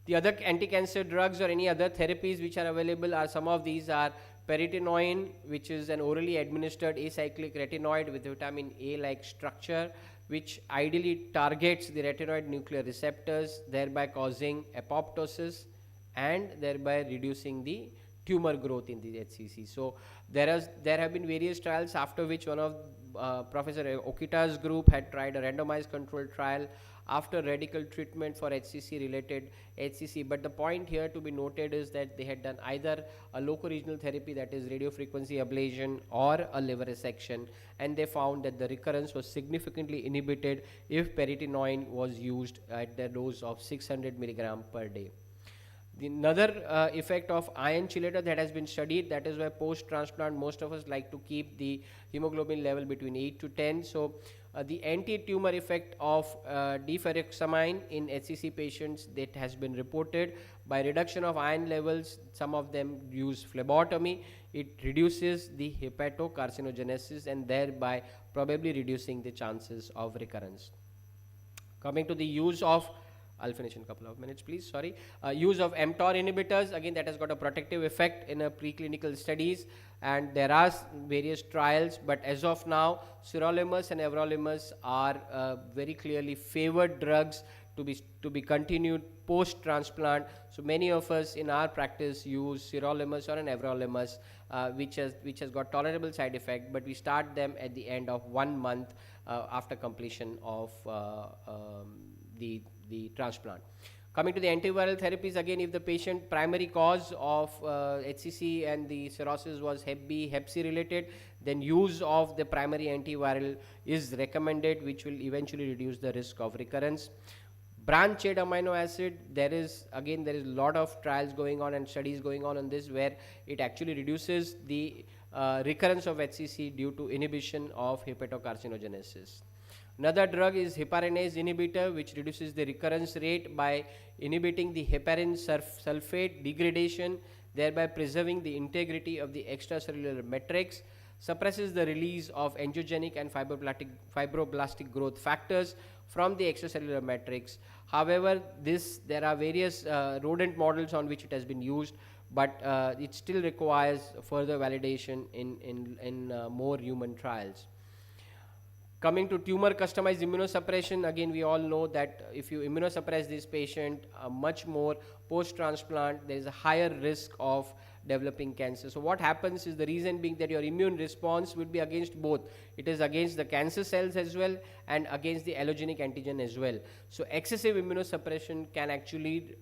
The other anti-cancer drugs or any other therapies which are available are, some of these are peritinoin, which is an orally administered acyclic retinoid with vitamin A-like structure, which ideally targets the retinoid nuclear receptors, thereby causing apoptosis and thereby reducing the tumor growth in the HCC. So there have been various trials, after which one of Professor Okita's group had tried a randomized controlled trial after radical treatment for HCC related HCC. But the point here to be noted is that they had done either a locoregional therapy, that is radiofrequency ablation, or a liver resection, and they found that the recurrence was significantly inhibited if peritinoin was used at the dose of 600 milligram per day. Another effect of iron chelator that has been studied, that is why post-transplant most of us like to keep the hemoglobin level between 8 to 10. So the anti-tumor effect of deferoxamine in HCC patients, that has been reported by reduction of iron levels. Some of them use phlebotomy. It reduces the hepatocarcinogenesis and thereby probably reducing the chances of recurrence. Coming to the use of, I'll finish in a couple of minutes, please, sorry. Use of mTOR inhibitors, again that has got a protective effect in preclinical studies, and there are various trials, but as of now, sirolimus and everolimus are very clearly favored drugs to be continued post transplant. So many of us in our practice use sirolimus or an everolimus, which has got tolerable side effect, but we start them at the end of 1 month after completion of the transplant. Coming to the antiviral therapies, again, if the patient primary cause of HCC and the cirrhosis was Hep B, Hep C related, then use of the primary antiviral is recommended, which will eventually reduce the risk of recurrence. Branch chain amino acid, there is a lot of trials going on and studies going on this, where it actually reduces the recurrence of HCC due to inhibition of hepatocarcinogenesis. Another drug is heparinase inhibitor, which reduces the recurrence rate by inhibiting the heparin sulfate degradation, thereby preserving the integrity of the extracellular matrix, suppresses the release of angiogenic and fibroblastic growth factors from the extracellular matrix. However, there are various rodent models on which it has been used, but it still requires further validation in more human trials. Coming to tumor customized immunosuppression, again, we all know that if you immunosuppress this patient much more post-transplant, there is a higher risk of developing cancer. So what happens is, the reason being that your immune response would be against both. It is against the cancer cells as well and against the allogenic antigen as well. So excessive immunosuppression can actually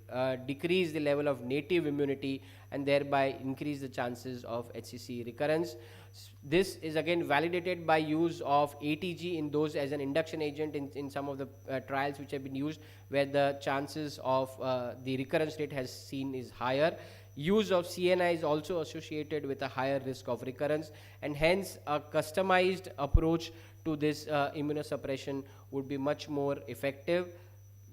decrease the level of native immunity and thereby increase the chances of HCC recurrence. This is again validated by use of ATG in those as an induction agent in some of the trials which have been used, where the chances of the recurrence rate has seen is higher. Use of CNI is also associated with a higher risk of recurrence, and hence a customized approach to this immunosuppression would be much more effective.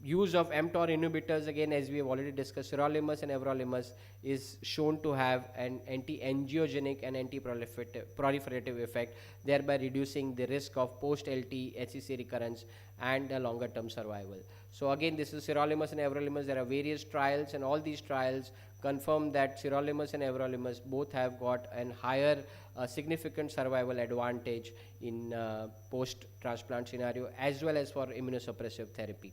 Use of mTOR inhibitors, again, as we have already discussed, sirolimus and everolimus, is shown to have an anti-angiogenic and anti-proliferative effect, thereby reducing the risk of post-LT HCC recurrence and a longer term survival. So again, this is sirolimus and everolimus. There are various trials, and all these trials confirm that sirolimus and everolimus both have got an higher significant survival advantage in post-transplant scenario, as well as for immunosuppressive therapy.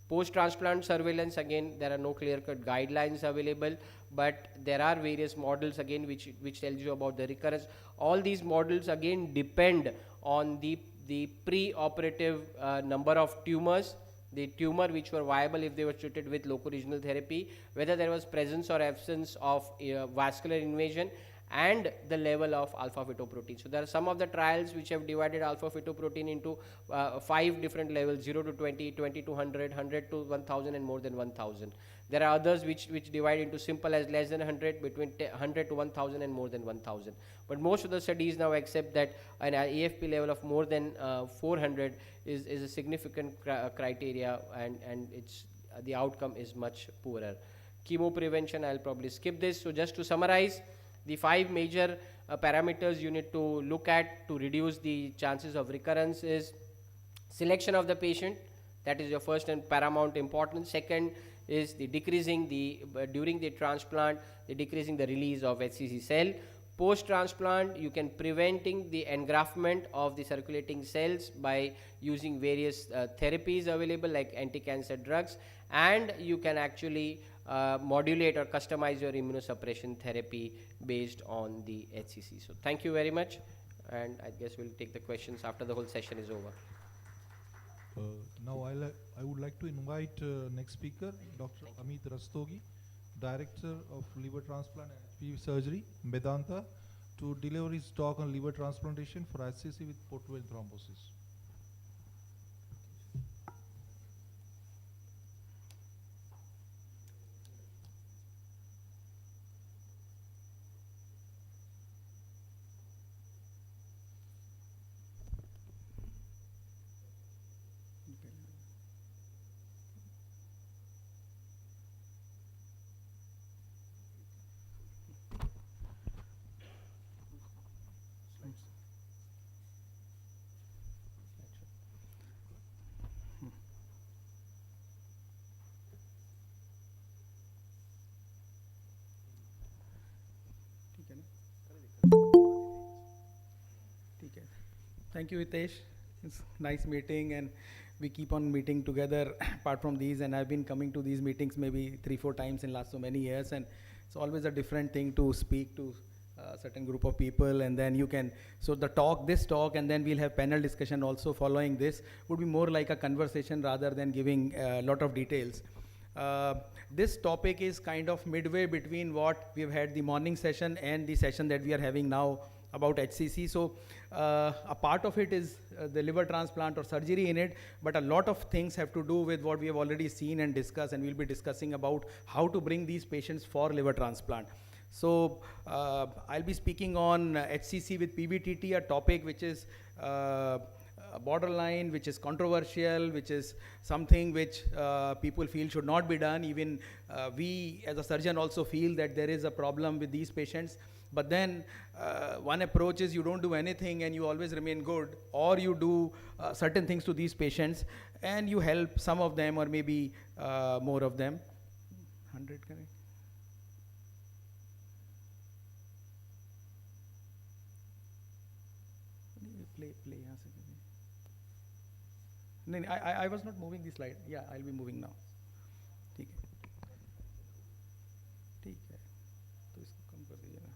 Post-transplant surveillance, again, there are no clear-cut guidelines available, but there are various models, again, which tells you about the recurrence. All these models, again, depend on the pre-operative number of tumors, the tumor which were viable if they were treated with locoregional therapy, whether there was presence or absence of vascular invasion, and the level of alpha-fetoprotein. So there are some of the trials which have divided alpha-fetoprotein into 5 different levels: 0 to 20, 20 to 100, 100 to 1000, and more than 1000. There are others which divide into simple as less than 100, between 100 to 1000, and more than 1000. But most of the studies now accept that an AFP level of more than 400 is a significant criteria, and it's the outcome is much poorer. Chemo prevention, I'll probably skip this. So just to summarize, the 5 major parameters you need to look at to reduce the chances of recurrence is selection of the patient. That is your first and paramount importance. Second is the decreasing during the transplant, the decreasing the release of HCC cell. Post-transplant, you can preventing the engraftment of the circulating cells by using various therapies available like anti-cancer drugs, and you can actually modulate or customize your immunosuppression therapy based on the HCC. So thank you very much, and I guess we'll take the questions after the whole session is over. Now I would like to invite next speaker, Dr. Amit Rastogi, Director of Liver Transplant and HPV Surgery, Medanta, to deliver his talk on liver transplantation for HCC with portal vein thrombosis. Thank you, Hitesh. It's nice meeting, and we keep on meeting together apart from these, and I've been coming to these meetings maybe 3-4 times in last so many years, and it's always a different thing to speak to certain group of people, and then you can, so this talk, and then we'll have panel discussion also following this, would be more like a conversation rather than giving a lot of details. This topic is kind of midway between what we've had the morning session and the session that we are having now about HCC. So a part of it is the liver transplant or surgery in it, but a lot of things have to do with what we have already seen and discussed, and we'll be discussing about how to bring these patients for liver transplant. So I'll be speaking on HCC with PBTT, a topic which is borderline, which is controversial, which is something which people feel should not be done. Even we as a surgeon also feel that there is a problem with these patients. But then one approach is you don't do anything and you always remain good, or you do certain things to these patients and you help some of them or maybe more of them. 100, correct? Play यहाँ से नहीं, I was not moving the slide. Yeah, I'll be moving now. ठीक है तो इसको कम कर दीजिएगा,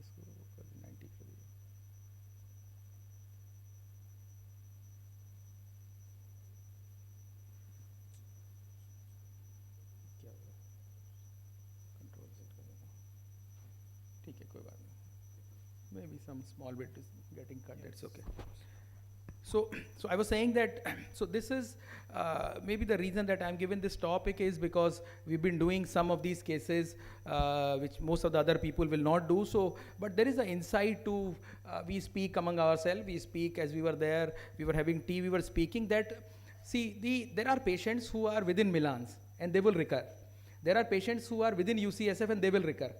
इसको कर 90 कर दीजिए. क्या हुआ, कंट्रोल सेट कर देता हूँ. ठीक है, कोई बात नहीं. Maybe some small bit is getting cut, that's okay. So I was saying that, so this is maybe the reason that I'm given this topic is because we've been doing some of these cases which most of the other people will not do. So, but there is an insight to, we speak among ourselves, we speak as we were there, we were having tea, we were speaking that, see, there are patients who are within Milans and they will recur. There are patients who are within UCSF and they will recur.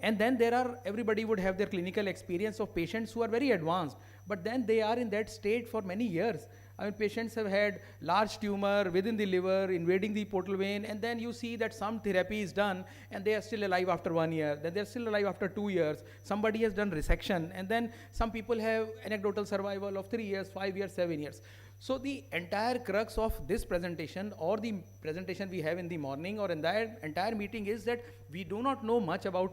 And then there are, everybody would have their clinical experience of patients who are very advanced, but then they are in that state for many years. I mean, patients have had large tumor within the liver, invading the portal vein, and then you see that some therapy is done, and they are still alive after 1 year, then they're still alive after 2 years. Somebody has done resection, and then some people have anecdotal survival of 3 years, 5 years, 7 years. So the entire crux of this presentation or the presentation we have in the morning or in that entire meeting is that we do not know much about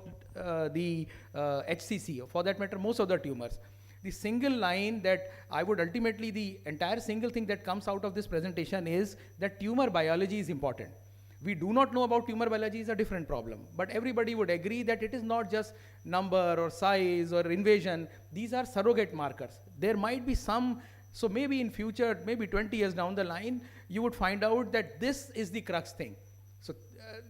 the HCC, or for that matter, most of the tumors. The single line that I would ultimately, the entire single thing that comes out of this presentation is that tumor biology is important. We do not know about tumor biology is a different problem, but everybody would agree that it is not just number or size or invasion. These are surrogate markers. There might be some, so maybe in future, maybe 20 years down the line, you would find out that this is the crux thing. So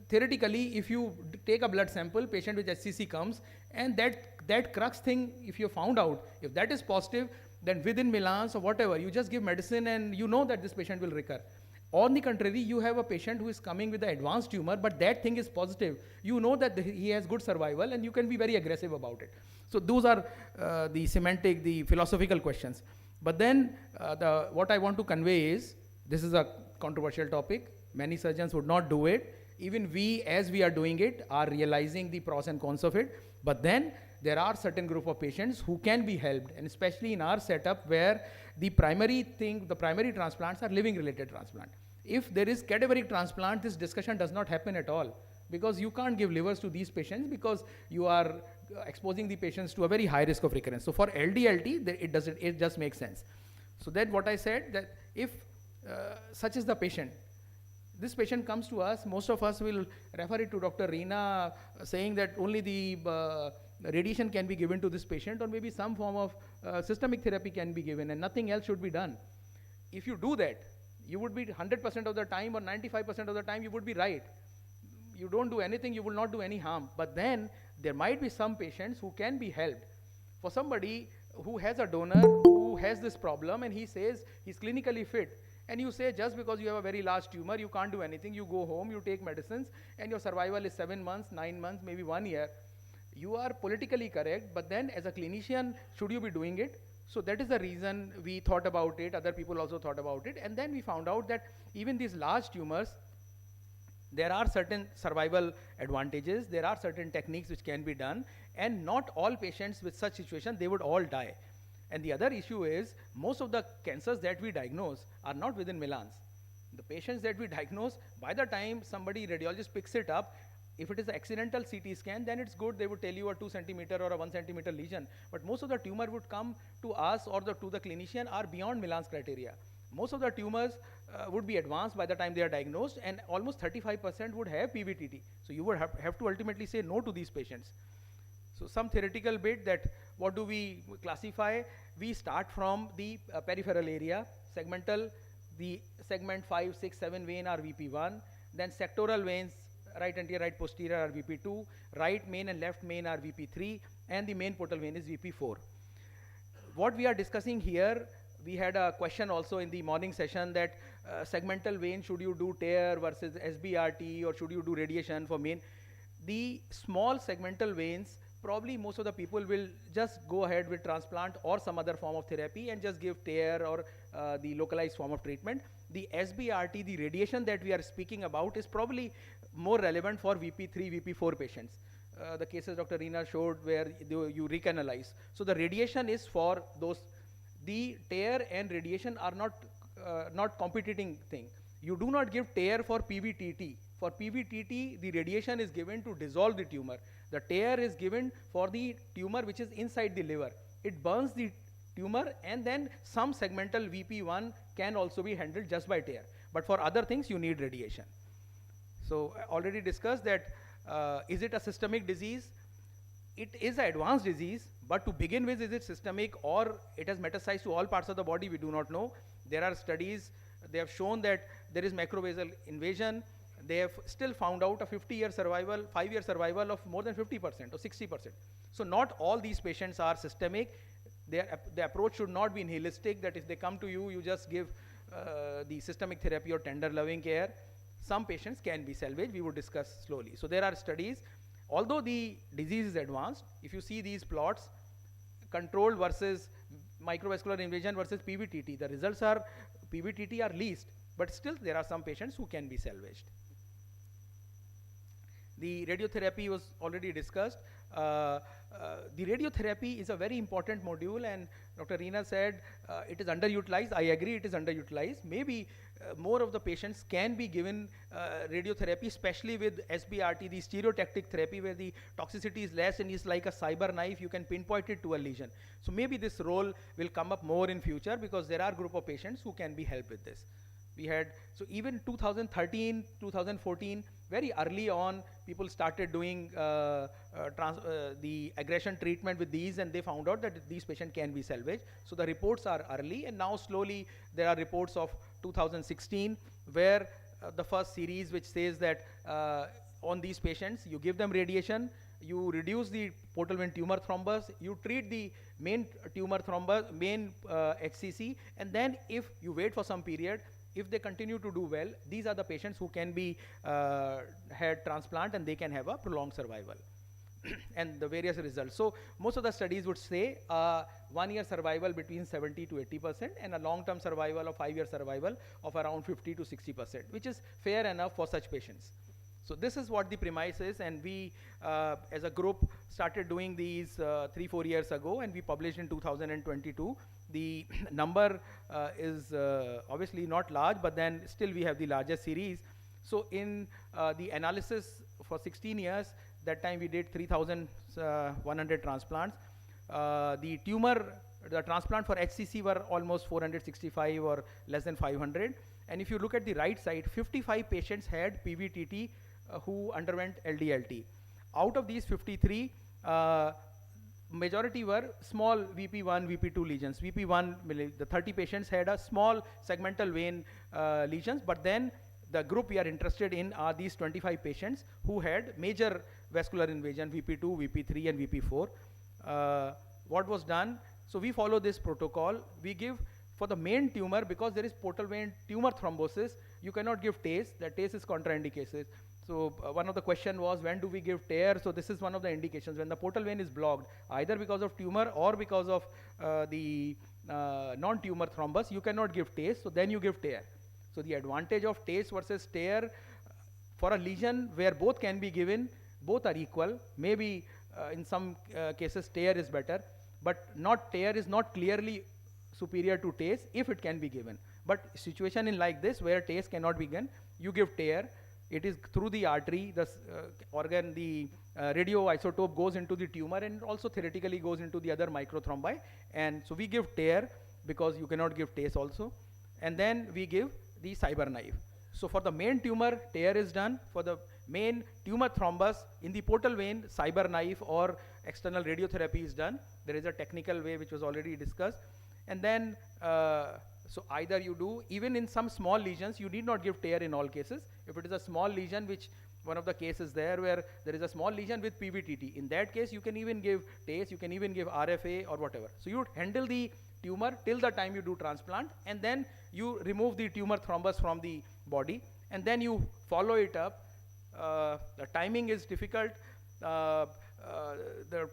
theoretically, if you take a blood sample, patient with HCC comes, and that crux thing, if you found out, if that is positive, then within Milans or whatever, you just give medicine and you know that this patient will recur. On the contrary, you have a patient who is coming with an advanced tumor, but that thing is positive. You know that he has good survival and you can be very aggressive about it. So those are the semantic, the philosophical questions. But then what I want to convey is, this is a controversial topic. Many surgeons would not do it. Even we, as we are doing it, are realizing the pros and cons of it. But then there are certain group of patients who can be helped, and especially in our setup where the primary transplants are living related transplant. If there is cadaveric transplant, this discussion does not happen at all, because you can't give livers to these patients because you are exposing the patients to a very high risk of recurrence. So for LDLT, it just makes sense. So then what I said, that if such is the patient, this patient comes to us, most of us will refer it to Dr. Reena saying that only the radiation can be given to this patient, or maybe some form of systemic therapy can be given and nothing else should be done. If you do that, you would be 100% of the time or 95% of the time you would be right. You don't do anything, you will not do any harm. But then there might be some patients who can be helped. For somebody who has a donor who has this problem and he says he's clinically fit, and you say just because you have a very large tumor, you can't do anything, you go home, you take medicines, and your survival is 7 months, 9 months, maybe 1 year. You are politically correct, but then as a clinician, should you be doing it? So that is the reason we thought about it, other people also thought about it, and then we found out that even these large tumors, there are certain survival advantages, there are certain techniques which can be done, and not all patients with such situation, they would all die. And the other issue is most of the cancers that we diagnose are not within Milans. The patients that we diagnose, by the time somebody radiologist picks it up, if it is an accidental CT scan, then it's good. They would tell you a 2 centimeter or a 1 centimeter lesion. But most of the tumor would come to us or to the clinician are beyond Milan's criteria. Most of the tumors would be advanced by the time they are diagnosed, and almost 35% would have PVTT. So you would have to ultimately say no to these patients. So some theoretical bit that what do we classify? We start from the peripheral area, segmental, the segment 5, 6, 7 vein are VP1, then sectoral veins, right anterior, right posterior are VP2, right main and left main are VP3, and the main portal vein is VP4. What we are discussing here, we had a question also in the morning session that segmental vein, should you do tear versus SBRT, or should you do radiation for main? The small segmental veins, probably most of the people will just go ahead with transplant or some other form of therapy and just give tear or the localized form of treatment. The SBRT, the radiation that we are speaking about, is probably more relevant for VP3, VP4 patients. The cases Dr. Reena showed where you recanalize. So the radiation is for those. The tear and radiation are not competing thing. You do not give tear for PVTT. For PVTT, the radiation is given to dissolve the tumor. The tear is given for the tumor which is inside the liver. It burns the tumor, and then some segmental VP1 can also be handled just by tear. But for other things, you need radiation. So I already discussed that, is it a systemic disease? It is an advanced disease, but to begin with, is it systemic or it has metastasized to all parts of the body? We do not know. There are studies, they have shown that there is macrovasal invasion. They have still found out a 50-year survival, 5-year survival of more than 50% or 60%. So not all these patients are systemic. The approach should not be nihilistic, that if they come to you, you just give the systemic therapy or tender loving care. Some patients can be salvaged. We will discuss slowly. So there are studies. Although the disease is advanced, if you see these plots, controlled versus microvascular invasion versus PVTT, the results are PVTT are least, but still there are some patients who can be salvaged. The radiotherapy was already discussed. The radiotherapy is a very important module, and Dr. Reena said it is underutilized. I agree, it is underutilized. Maybe more of the patients can be given radiotherapy, especially with SBRT, the stereotactic therapy, where the toxicity is less and is like a cyber knife. You can pinpoint it to a lesion. So maybe this role will come up more in future, because there are group of patients who can be helped with this. We had, so even 2013, 2014, very early on, people started doing the aggression treatment with these, and they found out that these patients can be salvaged. So the reports are early, and now slowly there are reports of 2016 where the first series which says that on these patients, you give them radiation, you reduce the portal vein tumor thrombus, you treat the main tumor thrombus, main HCC, and then if you wait for some period, if they continue to do well, these are the patients who can be had transplant, and they can have a prolonged survival. And the various results. So most of the studies would say 1 year survival between 70 to 80%, and a long-term survival of 5-year survival of around 50 to 60%, which is fair enough for such patients. So this is what the premise is, and we as a group started doing these 3-4 years ago, and we published in 2022. The number is obviously not large, but then still we have the largest series. So in the analysis for 16 years, that time we did 3,100 transplants. The transplant for HCC were almost 465 or less than 500. And if you look at the right side, 55 patients had PVTT who underwent LDLT. Out of these 53, majority were small VP1, VP2 lesions. VP1, the 30 patients had a small segmental vein lesions, but then the group we are interested in are these 25 patients who had major vascular invasion, VP2, VP3, and VP4. What was done? So we follow this protocol. We give for the main tumor, because there is portal vein tumor thrombosis, you cannot give TACE. The TACE is contraindicated. So one of the question was, when do we give tear? So this is one of the indications. When the portal vein is blocked, either because of tumor or because of the non-tumor thrombus, you cannot give TACE, so then you give tear. So the advantage of TACE versus tear for a lesion where both can be given, both are equal. Maybe in some cases tear is better. but not tear is not clearly superior to TACE if it can be given. But situation in like this where TACE cannot be given, you give tear, it is through the artery, the organ, the radioisotope goes into the tumor and also theoretically goes into the other microthrombi. And so we give tear because you cannot give TACE also. And then we give the CyberKnife. So for the main tumor, tear is done. For the main tumor thrombus in the portal vein, CyberKnife or external radiotherapy is done. There is a technical way which was already discussed. And then, so either you do, even in some small lesions, you need not give tear in all cases. If it is a small lesion, which one of the cases there where there is a small lesion with PVTT, in that case you can even give TACE, you can even give RFA or whatever. So you would handle the tumor till the time you do transplant, and then you remove the tumor thrombus from the body, and then you follow it up. The timing is difficult. The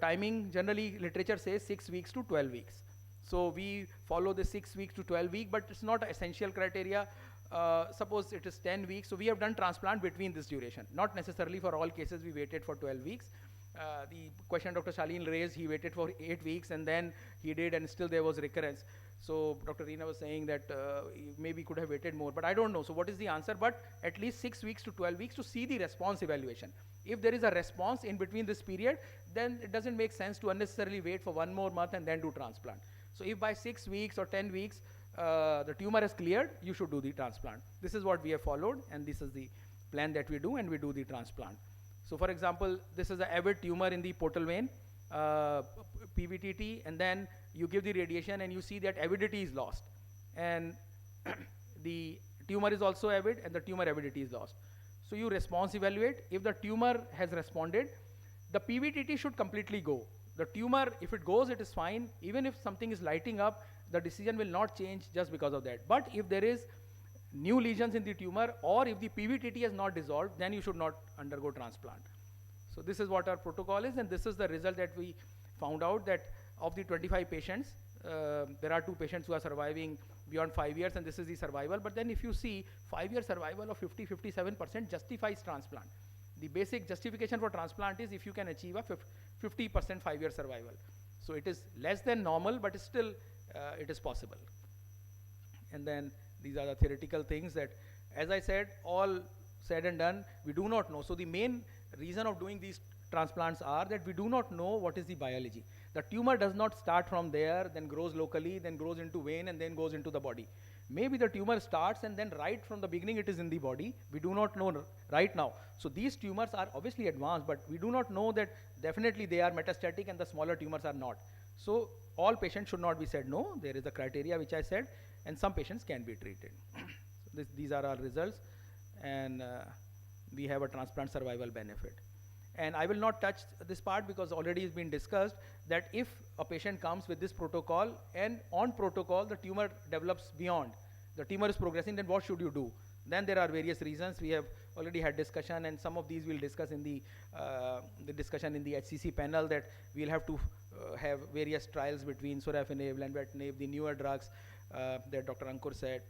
timing, generally literature says 6 weeks to 12 weeks. So we follow the 6 weeks to 12 weeks, but it's not an essential criteria. Suppose it is 10 weeks, so we have done transplant between this duration. Not necessarily for all cases we waited for 12 weeks. The question Dr. Shaleen raised, he waited for 8 weeks and then he did, and still there was recurrence. So Dr. Reena was saying that maybe could have waited more, but I don't know. So what is the answer? But at least 6 weeks to 12 weeks to see the response evaluation. If there is a response in between this period, then it doesn't make sense to unnecessarily wait for 1 more month and then do transplant. So if by 6 weeks or 10 weeks, the tumor is cleared, you should do the transplant. This is what we have followed, and this is the plan that we do, and we do the transplant. So for example, this is an avid tumor in the portal vein, PVTT, and then you give the radiation and you see that avidity is lost. And the tumor is also avid and the tumor avidity is lost. So you response evaluate. If the tumor has responded, the PVTT should completely go. The tumor, if it goes, it is fine. Even if something is lighting up, the decision will not change just because of that. But if there is new lesions in the tumor, or if the PVTT has not dissolved, then you should not undergo transplant. So this is what our protocol is, and this is the result that we found out, that of the 25 patients, there are 2 patients who are surviving beyond 5 years, and this is the survival. But then if you see 5-year survival of 50-57% justifies transplant. The basic justification for transplant is if you can achieve a 50% 5-year survival. So it is less than normal, but still it is possible. And then these are the theoretical things that, as I said, all said and done, we do not know. So the main reason of doing these transplants are that we do not know what is the biology. The tumor does not start from there, then grows locally, then grows into vein, and then goes into the body. Maybe the tumor starts and then right from the beginning it is in the body. We do not know right now. So these tumors are obviously advanced, but we do not know that definitely they are metastatic and the smaller tumors are not. So all patients should not be said no. There is a criteria which I said, and some patients can be treated. So these are our results, and we have a transplant survival benefit. And I will not touch this part because already it's been discussed that if a patient comes with this protocol and on protocol the tumor develops beyond, the tumor is progressing, then what should you do? Then there are various reasons. We have already had discussion, and some of these we'll discuss in the discussion in the HCC panel, that we'll have to have various trials between sorafenib, lenvatinib, the newer drugs that Dr. Ankur said.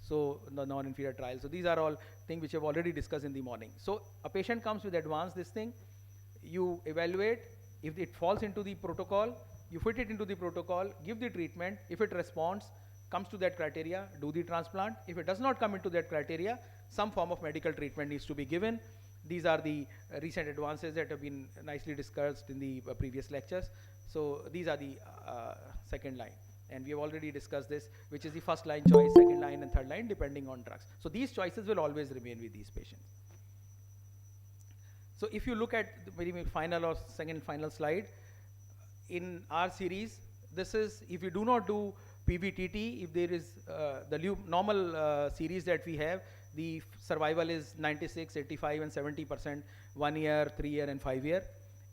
So the non-inferior trial. So these are all things which have already discussed in the morning. So a patient comes with advanced this thing, you evaluate. If it falls into the protocol, you fit it into the protocol, give the treatment. If it responds, comes to that criteria, do the transplant. If it does not come into that criteria, some form of medical treatment needs to be given. These are the recent advances that have been nicely discussed in the previous lectures. So these are the second line. And we have already discussed this, which is the first line choice, second line and third line, depending on drugs. So these choices will always remain with these patients. So if you look at the very final or second final slide, in our series, this is, if you do not do PVTT, if there is the normal series that we have, the survival is 96, 85 and 70%, 1 year, 3 year and 5 year.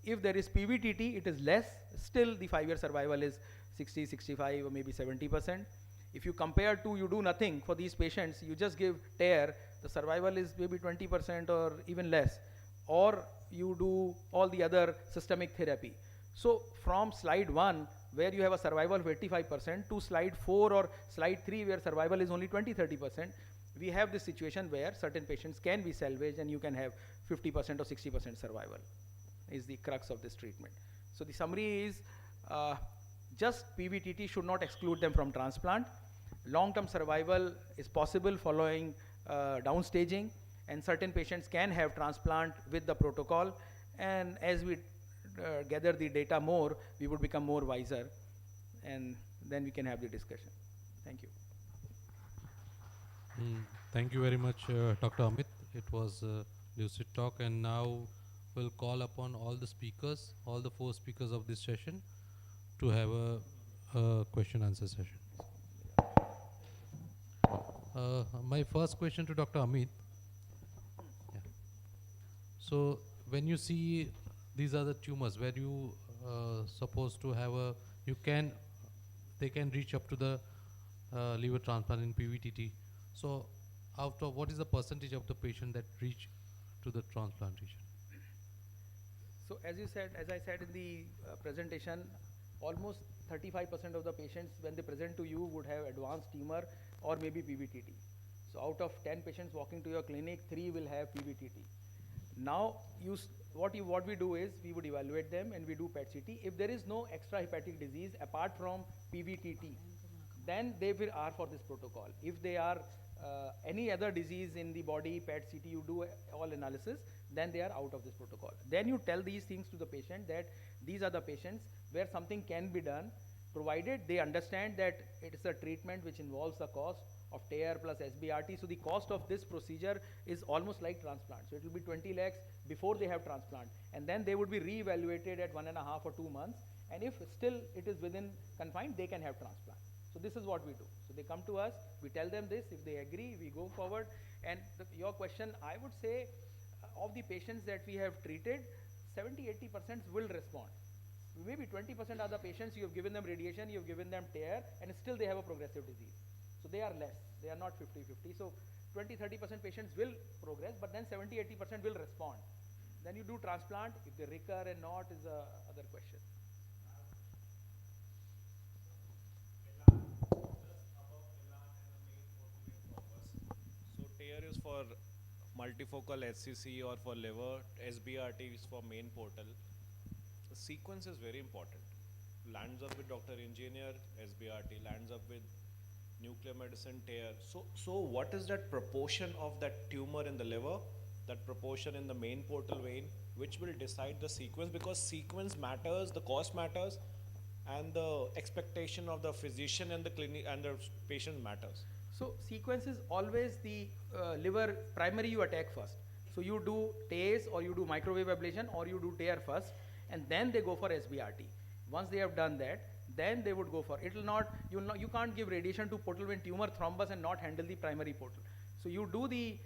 If there is PVTT, it is less, still the 5-year survival is 60, 65 or maybe 70%. If you compare to you do nothing for these patients, you just give tear, the survival is maybe 20% or even less. Or you do all the other systemic therapy. So from slide 1, where you have a survival of 85%, to slide 4 or slide 3, where survival is only 20-30%, we have this situation where certain patients can be salvaged and you can have 50% or 60% survival, is the crux of this treatment. So the summary is, just PVTT should not exclude them from transplant. Long-term survival is possible following downstaging, and certain patients can have transplant with the protocol. And as we gather the data more, we would become more wiser, and then we can have the discussion. Thank you. Thank you very much, Dr. Amit. It was a lucid talk, and now we'll call upon all the speakers, all the 4 speakers of this session, to have a question-answer session. My first question to Dr. Amit. Yeah. So, when you see these are the tumors where you supposed to have they can reach up to the liver transplant in PVTT. So, out of what is the percentage of the patient that reach to the transplantation? So as I said in the presentation, almost 35% of the patients when they present to you would have advanced tumor or maybe PVTT. So out of 10 patients walking to your clinic, 3 will have PVTT. Now what we do is we would evaluate them and we do PET-CT. If there is no extrahepatic disease apart from PVTT, then they are for this protocol. If they are any other disease in the body, PET-CT, you do all analysis, then they are out of this protocol. Then you tell these things to the patient that these are the patients where something can be done, provided they understand that it is a treatment which involves the cost of TARE plus SBRT. So the cost of this procedure is almost like transplant. So it will be 20 lakhs before they have transplant. And then they would be re-evaluated at 1.5 or 2 months. And if still it is within confined, they can have transplant. So this is what we do. So they come to us, we tell them this, if they agree, we go forward. And your question, I would say of the patients that we have treated, 70-80% will respond. Maybe 20% are the patients you have given them radiation, you have given them TARE, and still they have a progressive disease. So they are less, they are not 50-50. So 20-30% patients will progress, but then 70-80% will respond. Then you do transplant. If they recur and not is a other question. So TARE is for multifocal HCC or for liver, SBRT is for main portal. The sequence is very important. Lands up with Dr. Engineer, SBRT, lands up with nuclear medicine, TARE. So what is that proportion of that tumor in the liver, that proportion in the main portal vein, which will decide the sequence? Because sequence matters, the cost matters, and the expectation of the physician and the clinic and the patient matters. So sequence is always the liver primary you attack first. So you do TACE or you do microwave ablation or you do TARE first, and then they go for SBRT. Once they have done that, then they would go for, you can't give radiation to portal vein tumor thrombus and not handle the primary portal. So you do the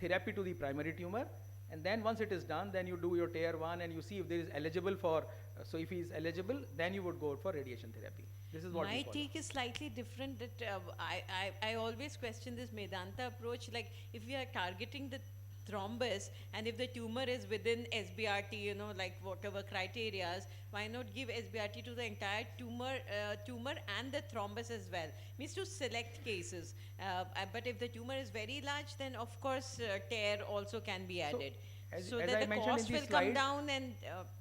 therapy to the primary tumor, and then once it is done, then you do your TARE 1 and you see if there is eligible for, so if he is eligible, then you would go for radiation therapy. This is what my take is slightly different. That I always question this Medanta approach. Like if we are targeting the thrombus and if the tumor is within SBRT, like whatever criterias, why not give SBRT to the entire tumor and the thrombus as well? Means to select cases. But if the tumor is very large, then of course TARE also can be added. So that the cost will come down and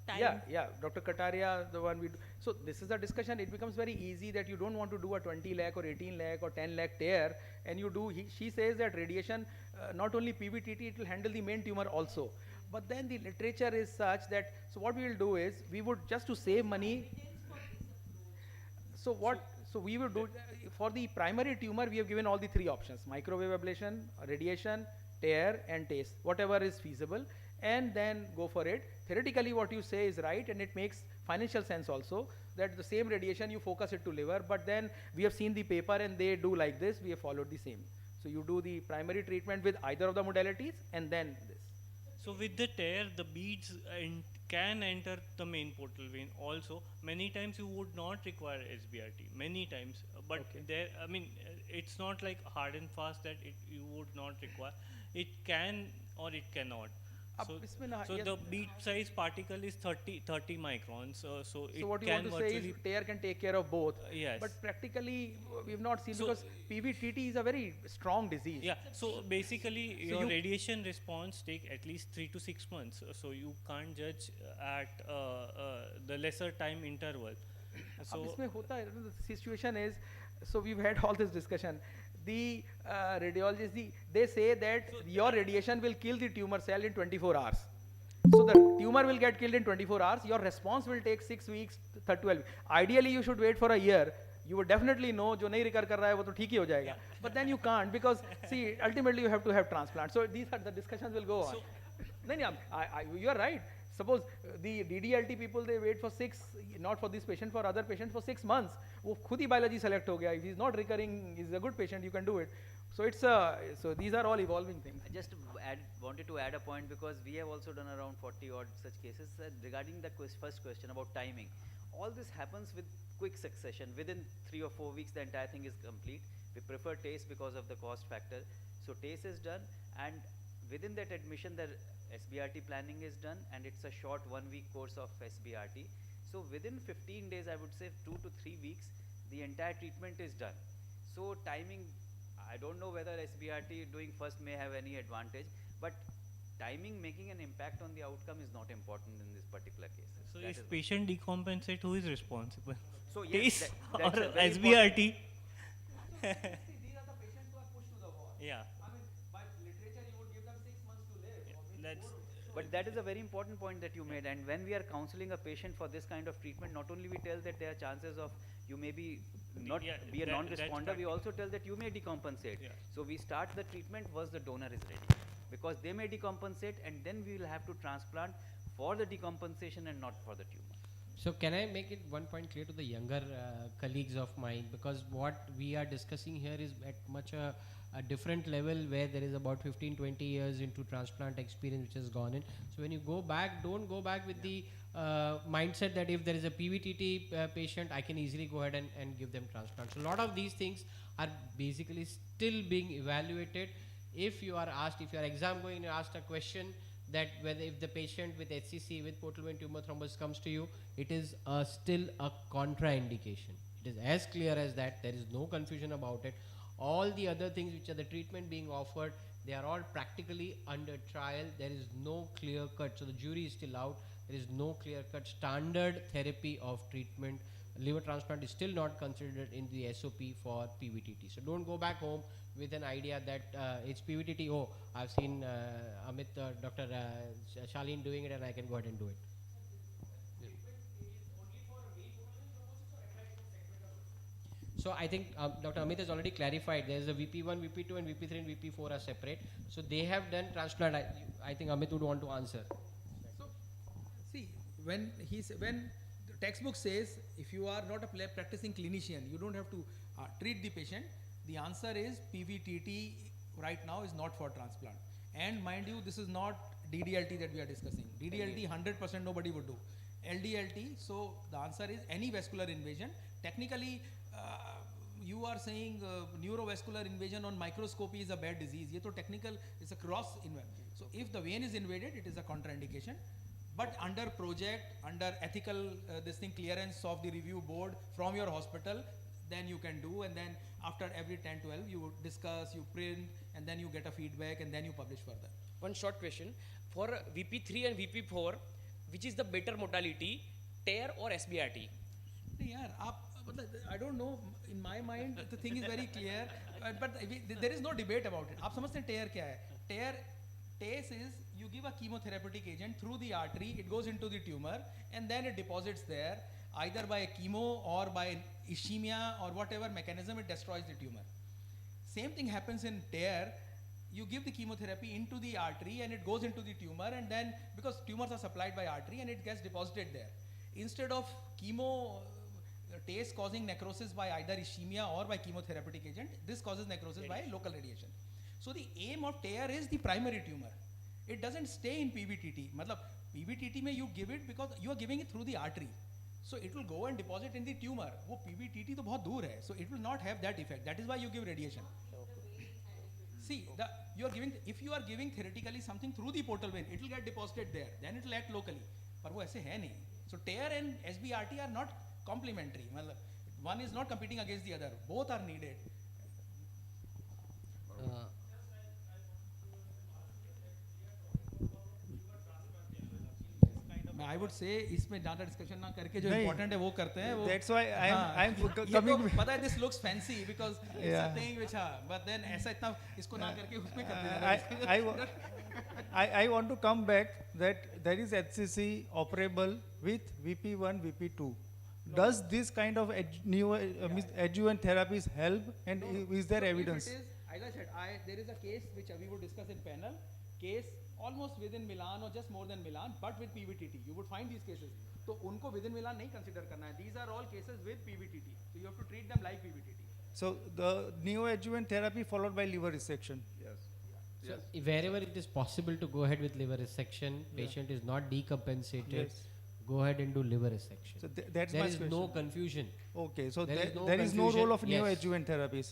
time. Yeah, Dr. Kataria, the one we do. So this is the discussion. It becomes very easy that you don't want to do a 20 lakh or 18 lakh or 10 lakh TARE, and you do, she says that radiation, not only PVTT, it will handle the main tumor also. But then the literature is such that, so what we will do is, we would, just to save money, so we will do, for the primary tumor, we have given all the 3 options: microwave ablation, radiation, TARE and TACE, whatever is feasible, and then go for it. Theoretically what you say is right, and it makes financial sense also, that the same radiation you focus it to liver, but then we have seen the paper and they do like this, we have followed the same. So you do the primary treatment with either of the modalities and then this. So with the TARE, the beads can enter the main portal vein also. Many times you would not require SBRT, many times, but there, I mean, it's not like hard and fast that you would not require. It can or it cannot. So yes. The bead size particle is 30 microns. So what you want to say is TARE can take care of both. Yes. But practically we have not seen, because PVTT is a very strong disease. Yeah. So basically your radiation response take at least 3 to 6 months. So you can't judge at the lesser time interval. अब इसमें होता है, the situation is, so we've had all this discussion. The radiologist, they say that your radiation will kill the tumor cell in 24 hours. So the tumor will get killed in 24 hours. Your response will take 6 weeks, 12. Ideally, you should wait for a year. You would definitely know जो नहीं recur कर रहा है वो तो ठीक ही हो जाएगा. But then you can't because see ultimately you have to have transplant. So these are the discussions will go on. नहीं, you are right. Suppose the DDLT people they wait for 6, not for this patient, for other patients for 6 months. वो खुद ही biology select हो गया. If he's not recurring, he's a good patient. You can do it. So it's so these are all evolving things. I just wanted to add a point because we have also done around 40 odd such cases regarding the first question about timing. All this happens with quick succession. Within 3 or 4 weeks, the entire thing is complete. We prefer TACE because of the cost factor. So TACE is done, and within that admission, the SBRT planning is done, and it's a short 1-week course of SBRT. So within 15 days, I would say 2 to 3 weeks, the entire treatment is done. So timing, I don't know whether SBRT doing first may have any advantage, but timing making an impact on the outcome is not important in this particular case. So if patient decompensate, who is responsible? So yes, TACE that's or a very SBRT? See, these are the patients who are pushed to the wall. Yeah. I mean, by literature, you would give them 6 months to live. or maybe That's more. But that is a very important point that you made, and when we are counseling a patient for this kind of treatment, not only we tell that there are chances of you may be not Yeah, be a that's non-responder, we practical. also tell that you may decompensate. Yeah. So we start the treatment once the donor is ready, because they may decompensate, and then we will have to transplant for the decompensation and not for the tumor. So can I make it one point clear to the younger colleagues of mine, because what we are discussing here is at much a different level where there is about 15-20 years into transplant experience which has gone in. So when you go back, don't go back with the mindset that if there is a PVTT patient, I can easily go ahead and give them transplant. So a lot of these things are basically still being evaluated. If you are asked, if you are exam going and asked a question that whether if the patient with HCC with portal vein tumor thrombus comes to you, it is still a contraindication. It is as clear as that. There is no confusion about it. All the other things which are the treatment being offered, they are all practically under trial. There is no clear cut. So the jury is still out. There is no clear cut standard therapy of treatment. Liver transplant is still not considered in the SOP for PVTT. So don't go back home with an idea that it's PVTT. Oh, I've seen Amit, Dr. Shaleen doing it, and I can go ahead and do it. So I think Dr. Amit has already clarified. There is a VP1, VP2, and VP3 and VP4 are separate. So they have done transplant. I think Amit would want to answer. So, see, when the textbook says if you are not a practicing clinician, you don't have to treat the patient. The answer is PVTT right now is not for transplant. And mind you, this is not DDLT that we are discussing. DDLT 100% nobody would do. LDLT, so the answer is any vascular invasion. Technically, you are saying neurovascular invasion on microscopy is a bad disease. Ye to technical, it's a cross invasion. So if the vein is invaded, it is a contraindication. But under project, under ethical this thing clearance of the review board from your hospital, then you can do, and then after every 10-12 you discuss, you print, and then you get a feedback, and then you publish further. One short question. For VP3 and VP4, which is the better modality, TARE or SBRT? नहीं यार आप I don't know, in my mind the thing is very clear, but there is no debate about it. आप समझते हैं TARE क्या है? TACE is you give a chemotherapeutic agent through the artery, it goes into the tumor, and then it deposits there either by a chemo or by ischemia or whatever mechanism, it destroys the tumor. Same thing happens in TARE. You give the chemotherapy into the artery and it goes into the tumor, and then because tumors are supplied by artery and it gets deposited there. Instead of chemo TACE causing necrosis by either ischemia or by chemotherapeutic agent, this causes necrosis by local radiation. So the aim of TARE is the primary tumor. It doesn't stay in PVTT. मतलब PVTT में you give it because you are giving it through the artery. So it will go and deposit in the tumor. वो PVTT तो बहुत दूर है. So it will not have that effect. That is why you give radiation. See, if you are giving theoretically something through the portal vein, it will get deposited there. Then it will act locally. पर वो ऐसे है नहीं. So TARE and SBRT are not complementary. One is not competing against the other. Both are needed. मैं I would say इसमें ज़्यादा discussion ना करके जो नहीं, इम्पोर्टेंट है वो करते हैं वो that's why I am ये coming तो पता है this looks fancy because it's a Yeah. Thing which but then ऐसा इतना इसको ना करके उसमें कर I, देना I want to come back that there is HCC operable with VP1, VP2. Does this kind of adjuvant therapies help, and is there evidence? As I said, there is a case which we would discuss in panel, case almost within Milan or just more than Milan, but with PVTT. You would find these cases. तो उनको within Milan नहीं consider करना है. These are all cases with PVTT. So you have to treat them like PVTT. So the neoadjuvant therapy followed by liver resection. Yes. So wherever it is possible to go ahead with liver resection, patient is not decompensated, Yes. go ahead and do liver resection. So that's There my is no question. confusion. Okay, so There is no there is no confusion. role of Yes. neoadjuvant therapies.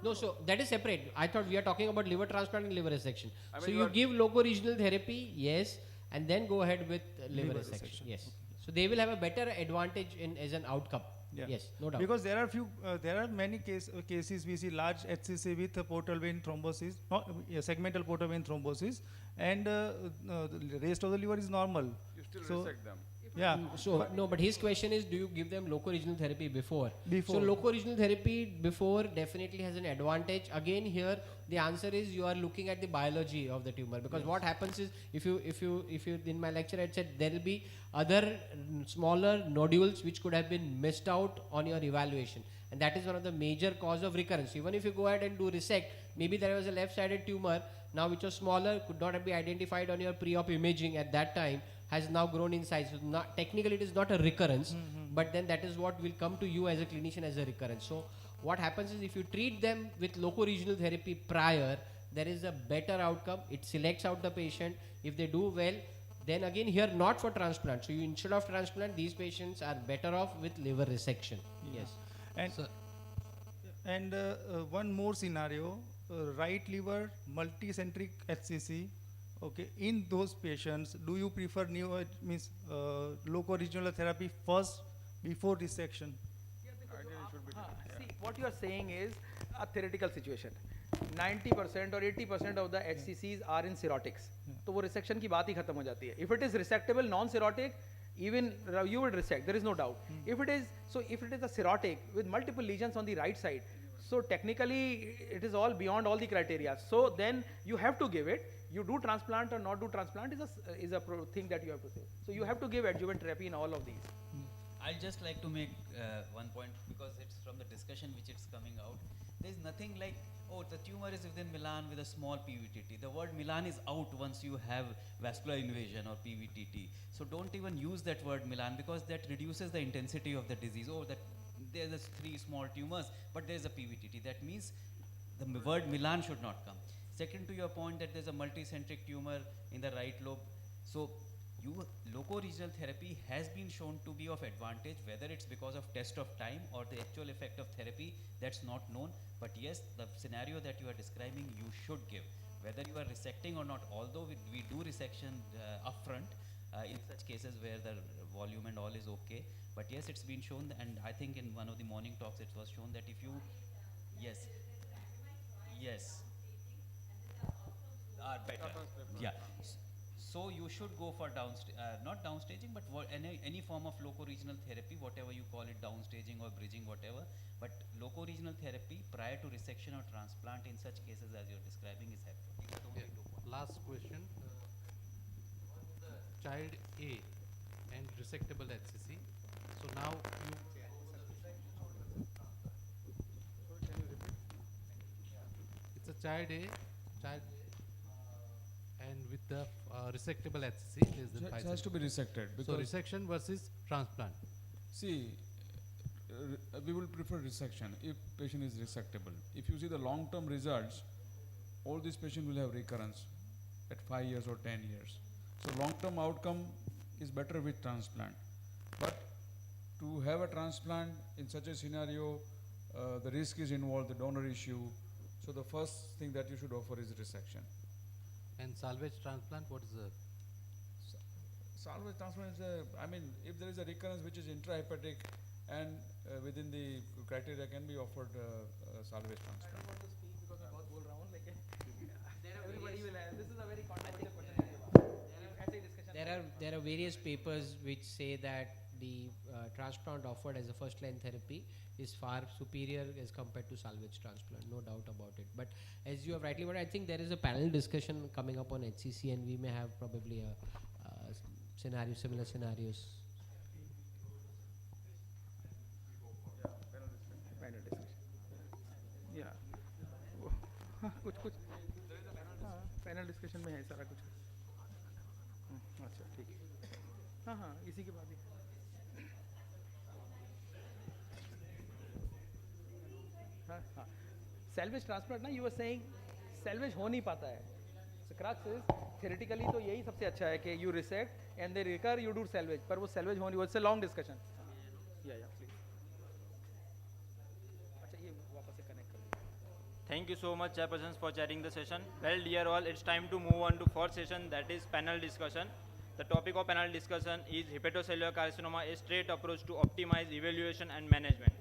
No, so that is separate. I thought we are talking about liver transplant and liver resection. I So mean, you give loco-regional therapy, yes, and then go ahead with liver Liver resection. resection, Yes. So they will have a better advantage in as an outcome. Yeah. Yes, no doubt. Because there are many cases we see large HCC with portal vein thrombosis, segmental portal vein thrombosis, and the rest of the liver is normal. You still So- resect them. Yeah. So no, but his question is, do you give them loco-regional therapy before? Before. So loco-regional therapy before definitely has an advantage. Again, here the answer is you are looking at the biology of the tumor, because what happens is if you in my lecture I said there will be other smaller nodules which could have been missed out on your evaluation, and that is one of the major cause of recurrence. Even if you go ahead and do resect, maybe there was a left-sided tumor now which was smaller, could not be identified on your pre-op imaging at that time, has now grown in size. So not, technically it is not a recurrence, but then that is what will come to you as a clinician as a recurrence. So what happens is if you treat them with loco-regional therapy prior, there is a better outcome. It selects out the patient. If they do well, then again here not for transplant. So you instead of transplant, these patients are better off with liver resection. Yes. And one more scenario, right liver multicentric HCC. Okay, in those patients, do you prefer loco-regional therapy first before resection? See, what you are saying is a theoretical situation. 90% or 80% of the HCCs are in cirrhotics. तो वो resection की बात ही खत्म हो जाती है. If it is resectable, non-cirrhotic, even you would resect. There is no doubt. If it is a cirrhotic with multiple lesions on the right side, so technically it is all beyond all the criteria. So then you have to give it. You do transplant or not do transplant is a thing that you have to say. So you have to give adjuvant therapy in all of these. I'd just like to make one point, because it's from the discussion which it's coming out. There's nothing like, oh, the tumor is within Milan with a small PVTT. The word Milan is out once you have vascular invasion or PVTT. So don't even use that word Milan, because that reduces the intensity of the disease. Oh, that there's 3 small tumors, but there's a PVTT. That means the word Milan should not come. Second, to your point that there's a multicentric tumor in the right lobe. So loco-regional therapy has been shown to be of advantage, whether it's because of test of time or the actual effect of therapy, that's not known. But yes, the scenario that you are describing, you should give, whether you are resecting or not. Although we do resection upfront in such cases where the volume and all is okay. But yes, it's been shown, and I think in one of the morning talks it was shown that if you, yes, are better. Yeah. So you should go for not downstaging, but any form of loco-regional therapy, whatever you call it, downstaging or bridging, whatever. But loco-regional therapy prior to resection or transplant in such cases as you're describing is helpful. These are the only 2 points. Last question. Child A and resectable HCC. So now it's a child A, and with the resectable HCC, less than 5 It has to be resected. So Because resection versus transplant. see, we will prefer resection if patient is resectable. If you see the long-term results, all these patients will have recurrence at 5 years or 10 years. So long-term outcome is better with transplant. But to have a transplant in such a scenario, the risk is involved, the donor issue. So the first thing that you should offer is resection. And salvage transplant, what is the? Salvage transplant is if there is a recurrence which is intrahepatic and within the criteria can be offered salvage transplant. want to speak because मैं बहुत बोल रहा हूँ, लेकिन everybody will have. This is a very controversial question. There are are various papers which say that the transplant offered as a first line therapy is far superior as compared to salvage transplant, no doubt about it. But as you have rightly put, I think there is a panel discussion coming up on HCC, and we may have probably a similar scenarios. Panel discussion या हाँ कुछ हाँ panel discussion में है सारा कुछ अच्छा ठीक है हाँ हाँ इसी के बाद ही हाँ हाँ सेल्वेज ट्रांसप्लांट ना यू वर सेइंग सेल्वेज हो नहीं पाता है क्रक्स इज थ्योरेटिकली तो यही सबसे अच्छा है कि you resect and they recur you do salvage पर वो सेल्वेज हो नहीं, इट्स अ लॉन्ग डिस्कशन या प्लीज अच्छा ये वापस से कनेक्ट कर दीजिए. Thank you so much, chairpersons, for chairing the session. Well, dear all, it's time to move on to fourth session, that is panel discussion. The topic of panel discussion is hepatocellular carcinoma, a straight approach to optimize evaluation and management.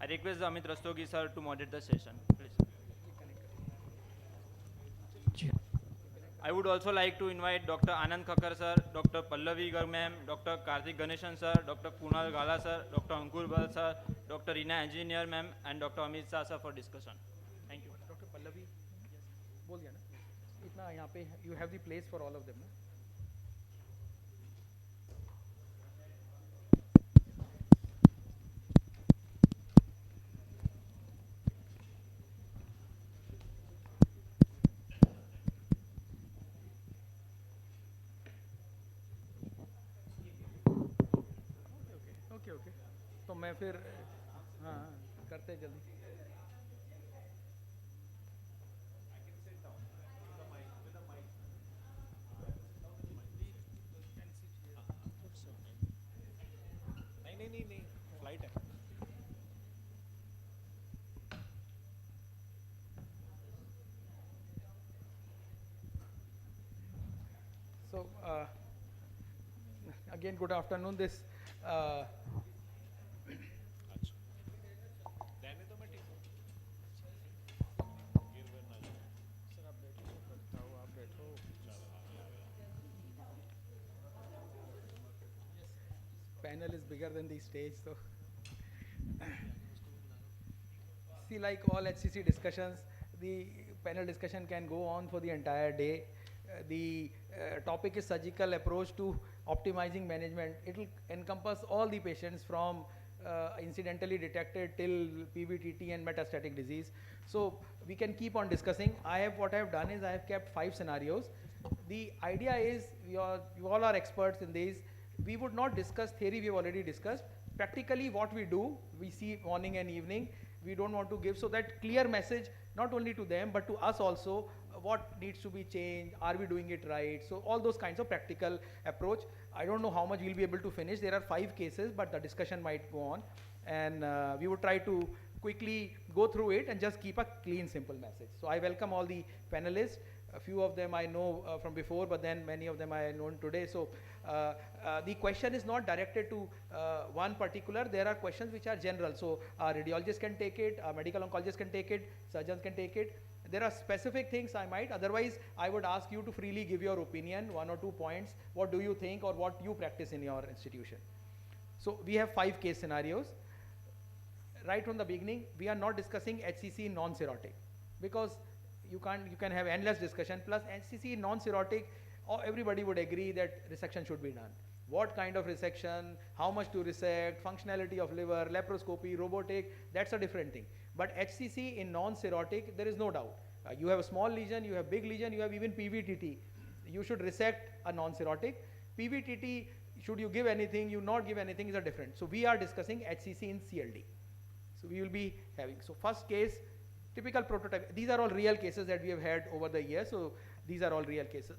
I request Amit Rastogi sir to moderate the session, please. I would also like to invite Dr. Anand Khakkar sir, Dr. Pallavi Garg ma'am, Dr. Karthik Ganeshan sir, Dr. Kunal Gala sir, Dr. Ankur Bal sir, Dr. Reena Engineer ma'am, and Dr. Amit Shah sir for discussion. Thank you. Doctor Pallavi बोल दिया ना इतना यहाँ पे you have the place for all of them ना okay okay तो मैं फिर हाँ करते जल्दी नहीं फ्लाइट है. So again, good afternoon. This panel is bigger than the stage, so see, like all HCC discussions, the panel discussion can go on for the entire day. The topic is surgical approach to optimizing management. It will encompass all the patients from incidentally detected till PVTT and metastatic disease. So we can keep on discussing. What I have done is I have kept 5 scenarios. The idea is you all are experts in these. We would not discuss theory, we have already discussed. Practically what we do, we see morning and evening. We don't want to give so that clear message not only to them but to us also, what needs to be changed, are we doing it right? So all those kinds of practical approach. I don't know how much we'll be able to finish. There are 5 cases, but the discussion might go on, and we would try to quickly go through it and just keep a clean, simple message. So I welcome all the panelists. A few of them I know from before, but then many of them I known today. So the question is not directed to one particular. There are questions which are general. So radiologists can take it, medical oncologists can take it, surgeons can take it. There are specific things I might, otherwise I would ask you to freely give your opinion, 1 or 2 points. What do you think or what you practice in your institution? So we have 5 case scenarios. Right from the beginning, we are not discussing HCC non-cirrhotic because you can have endless discussion. Plus HCC non-cirrhotic, everybody would agree that resection should be done. What kind of resection, how much to resect, functionality of liver, laparoscopy, robotic, that's a different thing. But HCC in non-cirrhotic, there is no doubt. You have a small lesion, you have big lesion, you have even PVTT. You should resect a non-cirrhotic. PVTT, should you give anything, you not give anything is a different. So we are discussing HCC in CLD. So we will be having, so first case, typical prototype. These are all real cases that we have had over the years. So these are all real cases.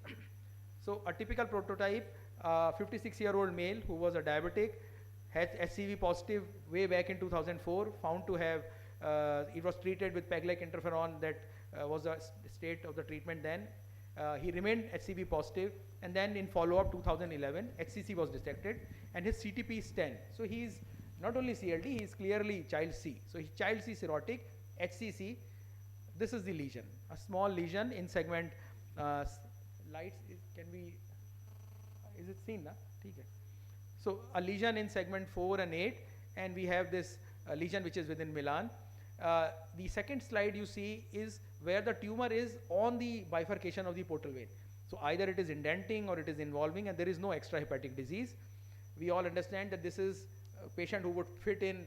So a typical prototype, 56-year-old male who was a diabetic, had HCV positive way back in 2004, found to have, it was treated with PEG-like interferon, that was the state of the treatment then. He remained HCV positive, and then in follow-up 2011, HCC was detected, and his CTP is 10. So he's not only CLD, he's clearly child C. So he's child C cirrhotic, HCC. This is the lesion, a small lesion in segment. Lights can be, Is it seen, na? ठीक है. So a lesion in segment 4 and 8, and we have this lesion which is within Milan. The second slide you see is where the tumor is on the bifurcation of the portal vein. So either it is indenting or it is involving, and there is no extrahepatic disease. We all understand that this is a patient who would fit in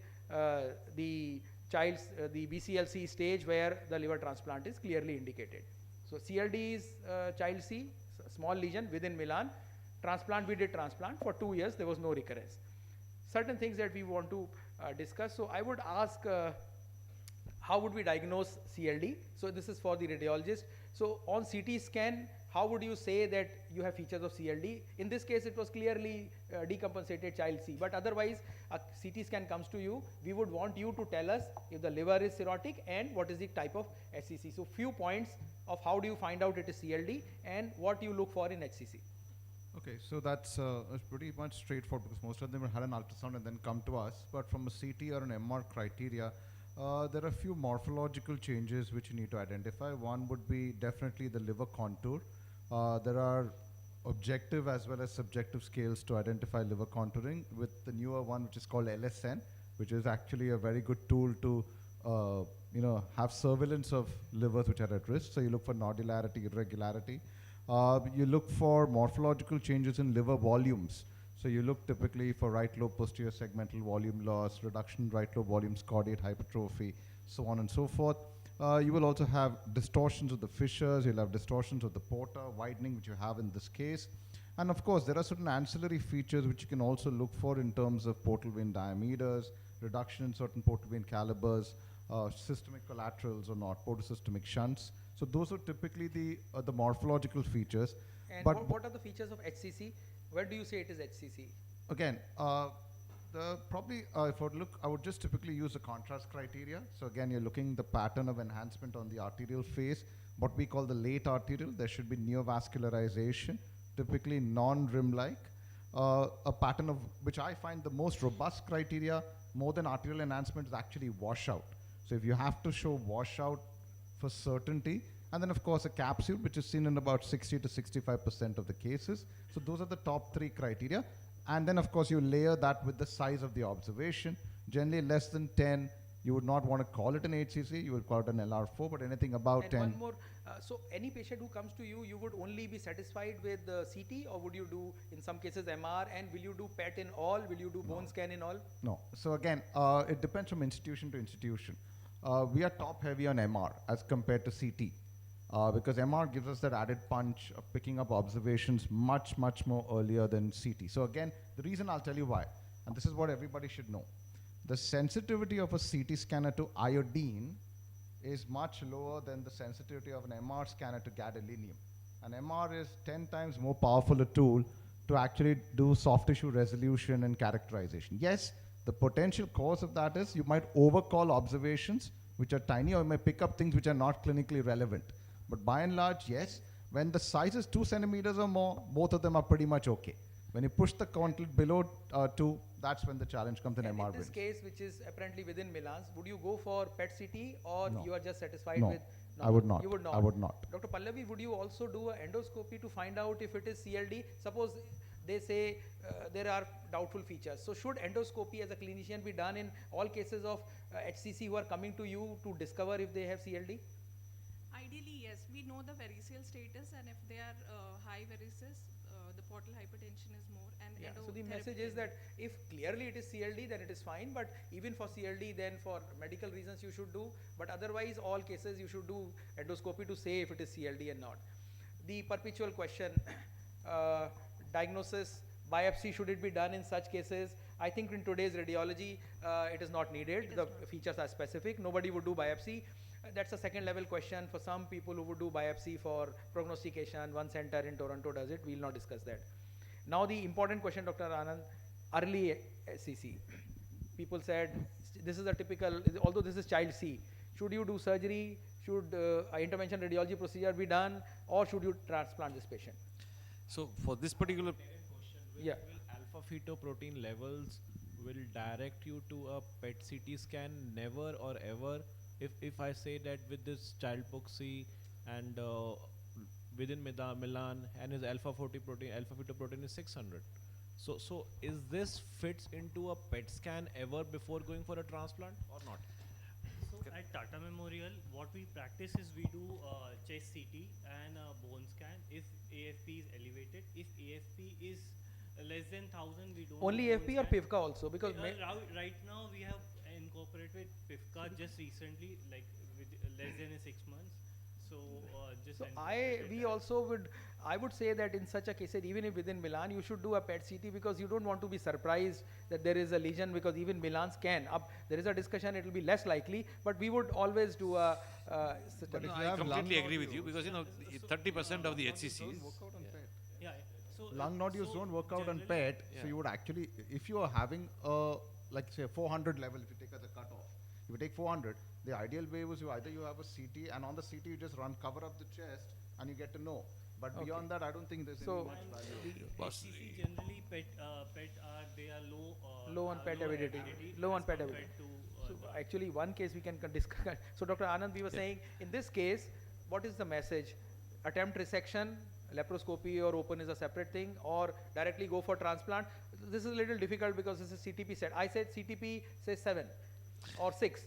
the child's the BCLC stage where the liver transplant is clearly indicated. So CLD is child C, small lesion within Milan. Transplant, we did transplant for 2 years, there was no recurrence. Certain things that we want to discuss. So I would ask, how would we diagnose CLD? So this is for the radiologist. So on CT scan, how would you say that you have features of CLD? In this case, it was clearly decompensated child C, but otherwise a CT scan comes to you, we would want you to tell us if the liver is cirrhotic and what is the type of HCC. So few points of how do you find out it is CLD and what you look for in HCC. Okay, so that's pretty much straightforward because most of them had an ultrasound and then come to us. But from a CT or an MR criteria, there are a few morphological changes which you need to identify. One would be definitely the liver contour. There are objective as well as subjective scales to identify liver contouring with the newer one which is called LSN, which is actually a very good tool to have surveillance of livers which are at risk. So you look for nodularity, irregularity. You look for morphological changes in liver volumes. So you look typically for right lobe posterior segmental volume loss, reduction in right lobe volumes, caudate hypertrophy, so on and so forth. You will also have distortions of the fissures, you'll have distortions of the porta, widening which you have in this case. And of course, there are certain ancillary features which you can also look for in terms of portal vein diameters, reduction in certain portal vein calibers, systemic collaterals or not, portosystemic shunts. So those are typically the morphological features. And but what are the features of HCC? Where do you say it is HCC? Again, if I would look, I would just typically use a contrast criteria. So again, you're looking the pattern of enhancement on the arterial phase, what we call the late arterial. There should be neovascularization, typically non-rim-like. A pattern of which I find the most robust criteria, more than arterial enhancement, is actually washout. So if you have to show washout for certainty, and then of course a capsule, which is seen in about 60 to 65% of the cases. So those are the top 3 criteria. And then of course you layer that with the size of the observation. Generally less than 10, you would not want to call it an HCC, you would call it an LR4, but anything about and 10. One more, so any patient who comes to you, you would only be satisfied with the CT, or would you do in some cases MR, and will you do PET in all, will you do bone scan in all? No, so again, it depends from institution to institution. We are top heavy on MR as compared to CT. Because MR gives us that added punch of picking up observations much, much more earlier than CT. So again, the reason I'll tell you why, and this is what everybody should know. The sensitivity of a CT scanner to iodine is much lower than the sensitivity of an MR scanner to gadolinium. An MR is 10 times more powerful a tool to actually do soft tissue resolution and characterization. Yes, the potential cause of that is you might overcall observations which are tiny, or you may pick up things which are not clinically relevant. But by and large, yes, when the size is 2 centimeters or more, both of them are pretty much okay. When you push the gauntlet below 2, that's when the challenge comes in MR. In this case, which is apparently within Milan's, would you go for PET CT, or No. you are just satisfied No, with? I would not. You would not. I would not. Dr. Pallavi, would you also do an endoscopy to find out if it is CLD? Suppose they say there are doubtful features. So should endoscopy as a clinician be done in all cases of HCC who are coming to you to discover if they have CLD? Ideally, yes. We know the variceal status, and if they are high varices, the portal hypertension is more. And Yeah, so the endotherapy message is that if clearly it is CLD, then it is fine, but even for CLD, then for medical reasons you should do, but otherwise all cases you should do endoscopy to say if it is CLD and not. The perpetual question, diagnosis, biopsy, should it be done in such cases? I think in today's radiology, it is not needed. The features are specific. Nobody would do biopsy. That's a second level question for some people who would do biopsy for prognostication. One center in Toronto does it. We'll not discuss that. Now the important question, Dr. Anand, early SCC. People said this is a typical, although this is child C, should you do surgery? Should intervention radiology procedure be done, or should you transplant this patient? So for this particular Yeah. Will alpha fetoprotein levels will direct you to a PET CT scan? Never or ever. If I say that with this child poxy and within Milan, and his alpha fetoprotein is 600. So is this fits into a PET scan ever before going for a transplant or not? So at Tata Memorial, what we practice is we do chest CT and bone scan if AFP is elevated. If AFP is less than 1000, we don't. Only do bone AFP or scan. PIVKA also? Because right now we have incorporated PIVKA just recently, like with less than 6 months. So just. So incorporated we that. also would say that in such a case, even if within Milan, you should do a PET CT because you don't want to be surprised that there is a lesion, because even Milan scan up, there is a discussion, it will be less likely, but we would always do a. No, I completely agree with you because 30% of the HCCs. Yeah. So Lung nodules don't work out on PET, so you would actually, if you are having a, like say 400 level, if you take as a cutoff, if you take 400, the ideal way was you either you have a CT and on the CT you just cover up the chest and you get to know. But beyond that, I don't think there's any much value. HCC generally PET they are Low on PET avidity. Low on PET avidity. So actually one case we can discuss. So Dr. Anand, we were saying, in this case, what is the message? Attempt resection, laparoscopy or open is a separate thing, or directly go for transplant. This is a little difficult because this is CTP set. I said CTP says 7 or 6.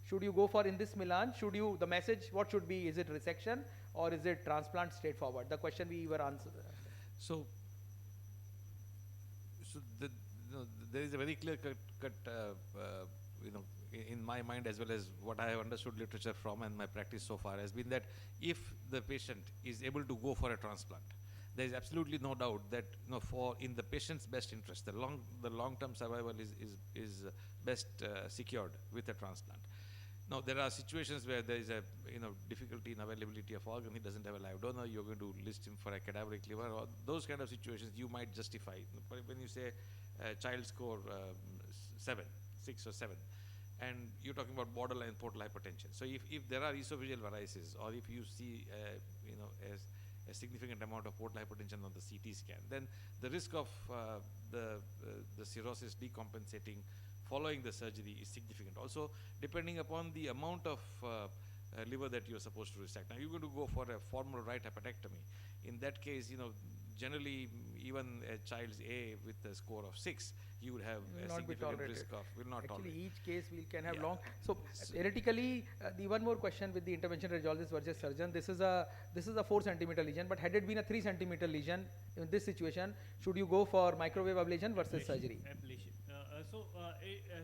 Should you go for in this Milan? Should you, the message, what should be? Is it resection or is it transplant straightforward? The question we were answering. So there is a very clear cut in my mind, as well as what I have understood literature from and my practice so far has been that if the patient is able to go for a transplant, there is absolutely no doubt that for in the patient's best interest, the long-term survival is best secured with a transplant. Now there are situations where there is a difficulty in availability of organ. He doesn't have a live donor. You're going to list him for a cadaveric liver, or those kind of situations you might justify. But when you say child score 6 or 7, and you're talking about borderline portal hypertension. So if there are esophageal varices, or if you see a significant amount of portal hypertension on the CT scan, then the risk of the cirrhosis decompensating following the surgery is significant. Also, depending upon the amount of liver that you're supposed to resect. Now, you're going to go for a formal right hepatectomy. In that case, generally, even a child's A with a score of 6, you would have a significant risk of, will not tolerate. Actually, each case we can have long. So theoretically, the one more question with the intervention radiologist versus surgeon. This is a 4 centimeter lesion, but had it been a 3 centimeter lesion in this situation, should you go for microwave ablation versus surgery? Ablation.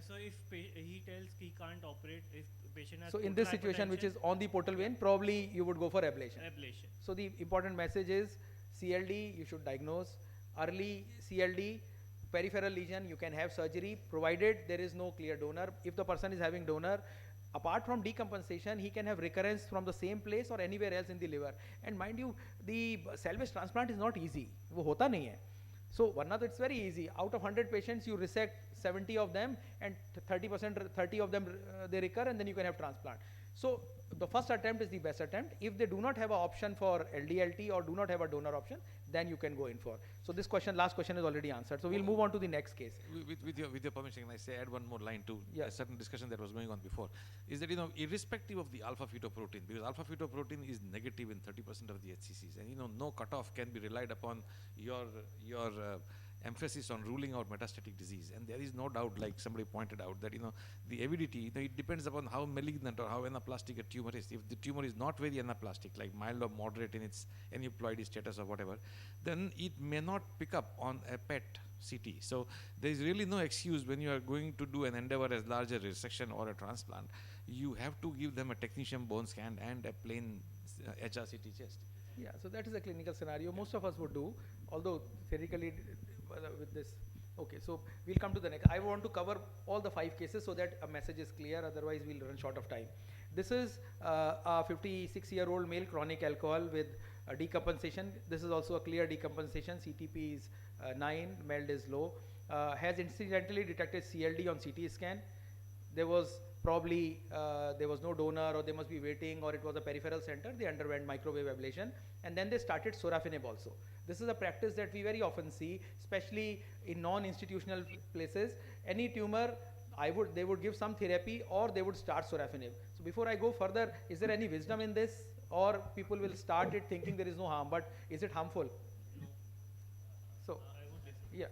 So if he tells he can't operate, if patient has so in this situation, which is on the portal vein, probably you would go for ablation. Ablation. So the important message is CLD, you should diagnose early CLD, peripheral lesion, you can have surgery provided there is no clear donor. If the person is having donor, apart from decompensation, he can have recurrence from the same place or anywhere else in the liver. And mind you, the salvage transplant is not easy. वो होता नहीं है. So Varna, it's very easy. Out of 100 patients, you resect 70 of them, and 30 of them they recur, and then you can have transplant. So the first attempt is the best attempt. If they do not have an option for LDLT or do not have a donor option, then you can go in for. So this question, last question is already answered. So we'll move on to the next case. With your permission, can I say add one more line to Yeah. a certain discussion that was going on before, is that irrespective of the alpha fetoprotein, because alpha fetoprotein is negative in 30% of the HCCs, and no cutoff can be relied upon your emphasis on ruling out metastatic disease. And there is no doubt, like somebody pointed out, that the avidity, it depends upon how malignant or how anaplastic a tumor is. If the tumor is not very anaplastic, like mild or moderate in its aneuploidy status or whatever, then it may not pick up on a PET CT. So there is really no excuse when you are going to do an endeavor as large a resection or a transplant. You have to give them a technetium bone scan and a plain HRCT chest. Yeah, so that is a clinical scenario most of us would do, although theoretically with this. Okay, so we'll come to the next. I want to cover all the 5 cases so that a message is clear, otherwise we'll run short of time. This is a 56-year-old male, chronic alcohol with decompensation. This is also a clear decompensation. CTP is 9, MELD is low. Has incidentally detected CLD on CT scan. There was probably there was no donor, or they must be waiting, or it was a peripheral center. They underwent microwave ablation, and then they started sorafenib also. This is a practice that we very often see, especially in non-institutional places. Any tumor, they would give some therapy, or they would start sorafenib. So before I go further, is there any wisdom in this, or people will start it thinking there is no harm, but is it harmful? So, yeah.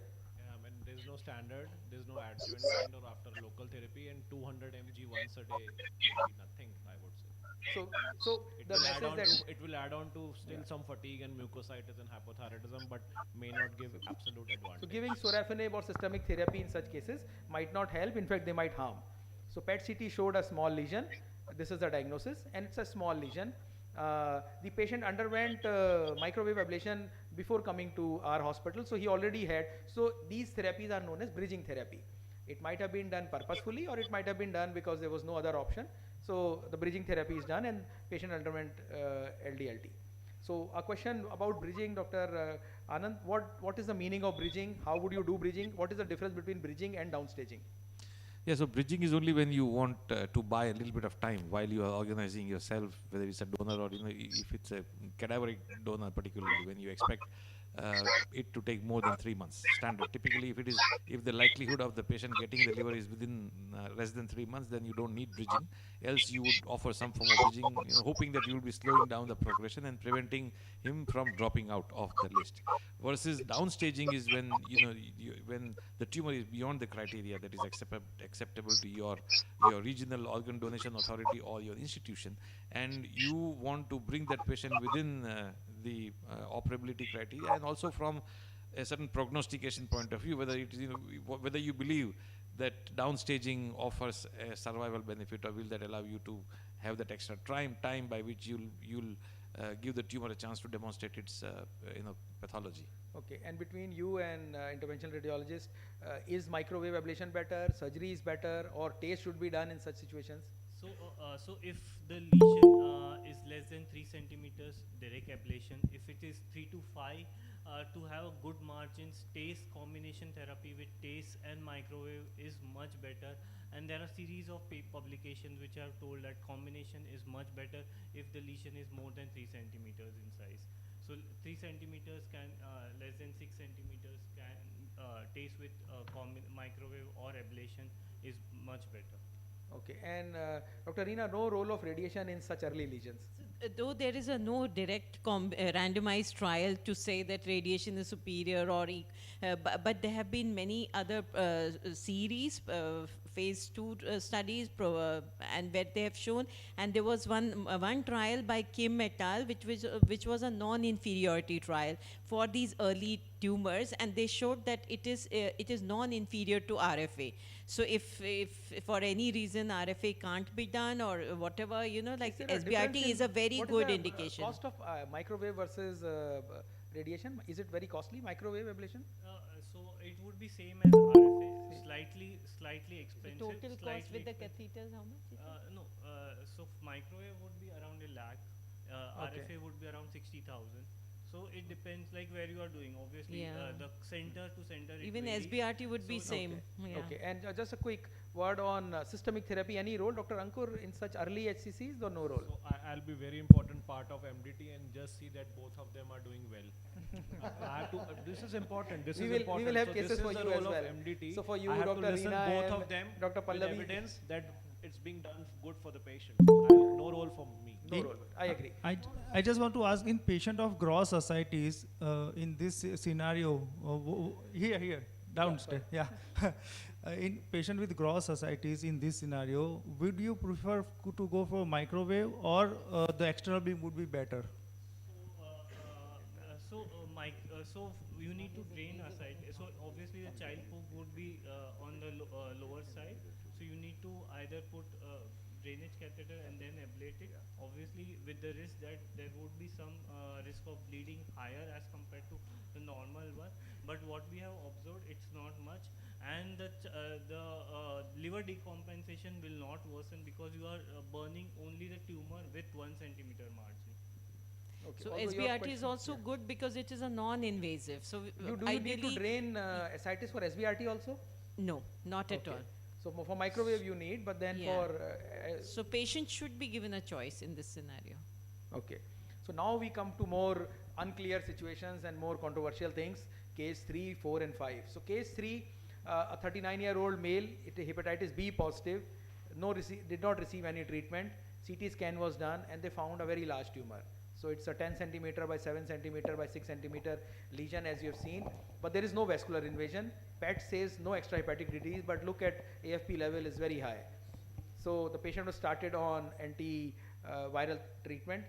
And there's no standard, there's no adjuvant kind or after local therapy, and 200 mg once a day would be nothing, I would say. So It the will add message on that to, it will add on to still some fatigue and mucositis and hypothyroidism, but may not give absolute advantage. so giving sorafenib or systemic therapy in such cases might not help. In fact, they might harm. So PET CT showed a small lesion. This is the diagnosis, and it's a small lesion. The patient underwent microwave ablation before coming to our hospital, so he already had. So these therapies are known as bridging therapy. It might have been done purposefully, or it might have been done because there was no other option. So the bridging therapy is done, and patient underwent LDLT. So a question about bridging, Dr. Anand, what is the meaning of bridging? How would you do bridging? What is the difference between bridging and downstaging? Yeah, so bridging is only when you want to buy a little bit of time while you are organizing yourself, whether it's a donor or if it's a cadaveric donor, particularly when you expect it to take more than 3 months. Standard. Typically, if the likelihood of the patient getting the liver is within less than 3 months, then you don't need bridging. Else, you would offer some form of bridging, hoping that you will be slowing down the progression and preventing him from dropping out of the list. Versus downstaging is when when the tumor is beyond the criteria that is acceptable to your regional organ donation authority or your institution, and you want to bring that patient within the operability criteria, and also from a certain prognostication point of view, whether it is whether you believe that downstaging offers a survival benefit, or will that allow you to have that extra time by which you'll give the tumor a chance to demonstrate its pathology. Okay, and between you and interventional radiologist, is microwave ablation better, surgery is better, or TACE should be done in such situations? So if the lesion is less than 3 centimeters, direct ablation. If it is 3 to 5, to have a good margins, TACE combination therapy with TACE and microwave is much better. And there are series of publications which have told that combination is much better if the lesion is more than 3 centimeters in size. So 3 centimeters can less than 6 centimeters can TACE with microwave or ablation is much better. Okay, and Dr. Reena, no role of radiation in such early lesions? Though there is no direct randomized trial to say that radiation is superior or but there have been many other series, phase 2 studies, and where they have shown, and there was one trial by Kim et al, which was a non-inferiority trial for these early tumors, and they showed that it is non-inferior to RFA. So if for any reason RFA can't be done or whatever, like SBRT is a very good indication. Cost of microwave versus radiation, is it very costly, microwave ablation? So it would be same as RFA, slightly expensive. The total slightly cost with the catheters, how much? No, so microwave would be around 1 lakh, Okay. RFA would be around 60,000. So it depends like where you are doing. Obviously, Yeah. the center to center. it Even varies. SBRT would be So same. Yeah. Okay, and just a quick word on systemic therapy, any role, Dr. Ankur, in such early HCCs or no role? So I'll be very important part of MDT and just see that both of them are doing well. I have to, this is important. This We is will- important. we will have So cases this for is the you as role well. of MDT. So for you, I have Dr. to listen Reena both and of them Dr. with Pallavi. evidence that it's being done good for the patient. No role for me. No role. I agree. I just want to ask, in patient of gross ascites, in this scenario, here, downstairs, yeah. In patient with gross ascites in this scenario, would you prefer to go for microwave or the external beam would be better? So you need to drain aside. So obviously the child poop would be on the lower side. So you need to either put drainage catheter and then ablate it. Obviously with the risk that there would be some risk of bleeding higher as compared to the normal one. But what we have observed, it's not much. And the liver decompensation will not worsen because you are burning only the tumor with 1 centimeter margin. Okay. So Although your SBRT is question- also good because it is a non-invasive. So You do you need to drain ascites for SBRT also? No, not at all. So for microwave you need, but then Yeah. for So patients should be given a choice in this scenario. okay. So now we come to more unclear situations and more controversial things. Case 3, 4, and 5. So case 3, a 39-year-old male, hepatitis B positive, did not receive any treatment. CT scan was done and they found a very large tumor. So it's a 10 centimeter by 7 centimeter by 6 centimeter lesion as you have seen, but there is no vascular invasion. PET says no extrahepatic disease, but look at AFP level is very high. So the patient was started on anti-viral treatment.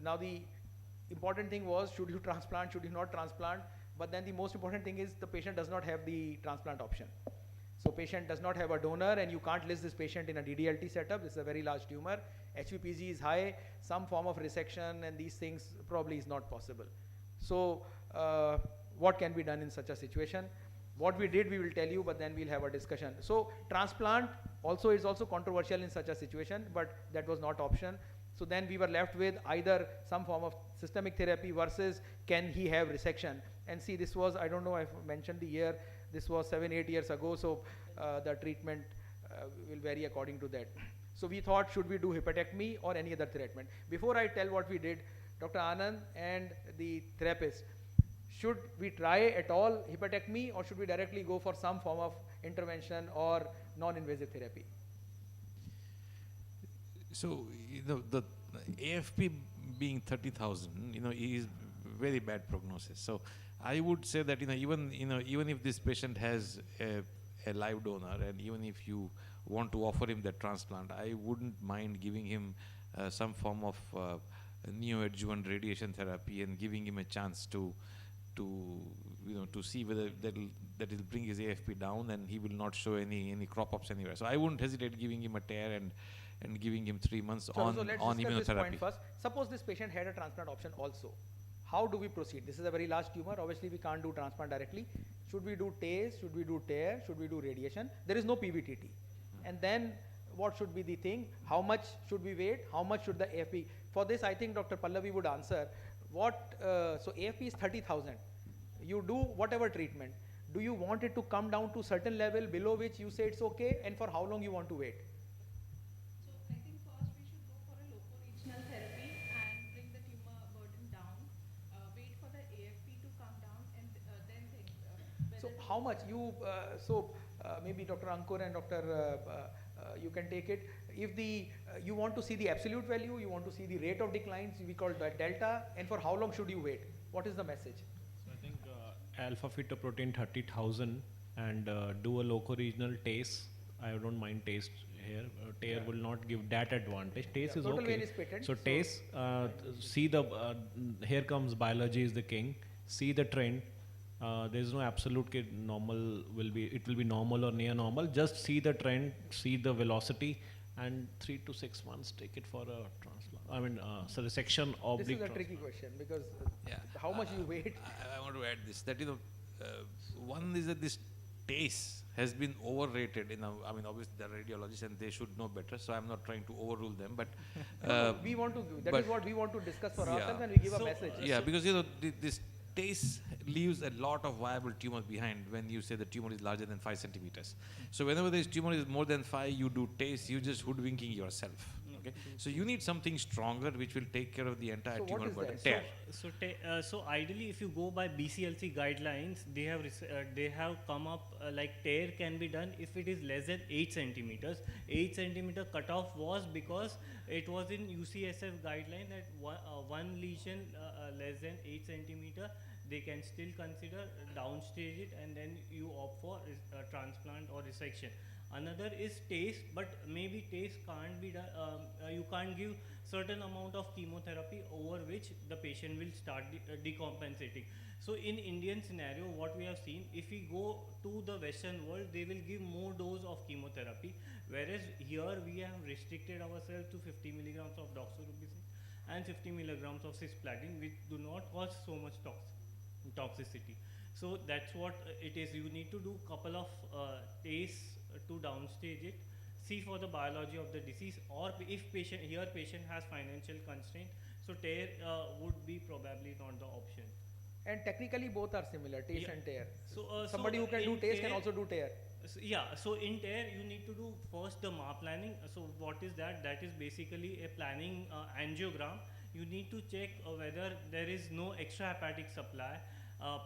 Now the important thing was, should you transplant, should you not transplant? But then the most important thing is the patient does not have the transplant option. So patient does not have a donor and you can't list this patient in a DDLT setup. This is a very large tumor. HVPG is high, some form of resection and these things probably is not possible. So what can be done in such a situation? What we did, we will tell you, but then we'll have a discussion. So transplant also is also controversial in such a situation, but that was not option. So then we were left with either some form of systemic therapy versus can he have resection. And see, this was, I don't know, I've mentioned the year, this was 7-8 years ago, so the treatment will vary according to that. So we thought, should we do hepatectomy or any other treatment? Before I tell what we did, Dr. Anand and the therapist, should we try at all hepatectomy or should we directly go for some form of intervention or non-invasive therapy? So, the AFP being 30,000, is very bad prognosis. So I would say that, even if this patient has a live donor and even if you want to offer him that transplant, I wouldn't mind giving him some form of neoadjuvant radiation therapy and giving him a chance to see whether that will bring his AFP down and he will not show any crop-ups anywhere. So I wouldn't hesitate giving him a tear and giving him 3 months on let's discuss immunotherapy. This point first. Suppose this patient had a transplant option also. How do we proceed? This is a very large tumor. Obviously, we can't do transplant directly. Should we do TACE? Should we do tear? Should we do radiation? There is no PVTT. And then what should be the thing? How much should we wait? How much should the AFP? For this, I think Dr. Pallavi would answer. So AFP is 30,000. You do whatever treatment. Do you want it to come down to certain level below which you say it's okay? And for how long you want to wait? So I think first we should go for a loco-regional therapy and bring the tumor burden down. Wait for the AFP to come down and then think. So how much you, maybe Dr. Ankur and Dr. You can take it. If you want to see the absolute value, you want to see the rate of declines, we call that delta, and for how long should you wait? What is the message? So I think alpha fetoprotein 30,000 and do a loco-regional TACE. I don't mind TACE here. TACE will not give that advantage. TACE is total okay. vein is patent, So TACE, see here comes biology is the king. See the trend. There is no absolute normal it will be normal or near normal. Just see the trend, see the velocity, and 3 to 6 months take it for a transplant. So the section oblique. This is a tricky question because how much you wait? I want to add this, that one is that this TACE has been overrated. Obviously the radiologists and they should know better. So I'm not trying to overrule them, but we want to. That is what we want to discuss for yeah. ourselves, and we give a message. Yeah, because this TACE leaves a lot of viable tumors behind when you say the tumor is larger than 5 centimeters. So whenever this tumor is more than 5, you do TACE, you just hoodwinking yourself. Okay, so you need something stronger which will take care of the entire tumor burden. Tear. So ideally, if you go by BCLC guidelines, they have come up like tear can be done if it is less than 8 centimeters. 8 centimeter cutoff was because it was in UCSF guideline that one lesion less than 8 centimeter, they can still consider downstage it and then you opt for transplant or resection. Another is TACE, but maybe TACE can't be done, you can't give certain amount of chemotherapy over which the patient will start decompensating. So in Indian scenario, what we have seen, if we go to the Western world, they will give more dose of chemotherapy, whereas here we have restricted ourselves to 50 milligrams of doxorubicin and 50 milligrams of cisplatin, which do not cause so much toxicity. So that's what it is. You need to do couple of TACE to downstage it, see for the biology of the disease, or if patient has financial constraint, so tear would be probably not the option. And technically both are similar, TACE and tear. So somebody who can do TACE can also do tear. So in tear you need to do first the MA planning. So what is that? That is basically a planning angiogram. You need to check whether there is no extrahepatic supply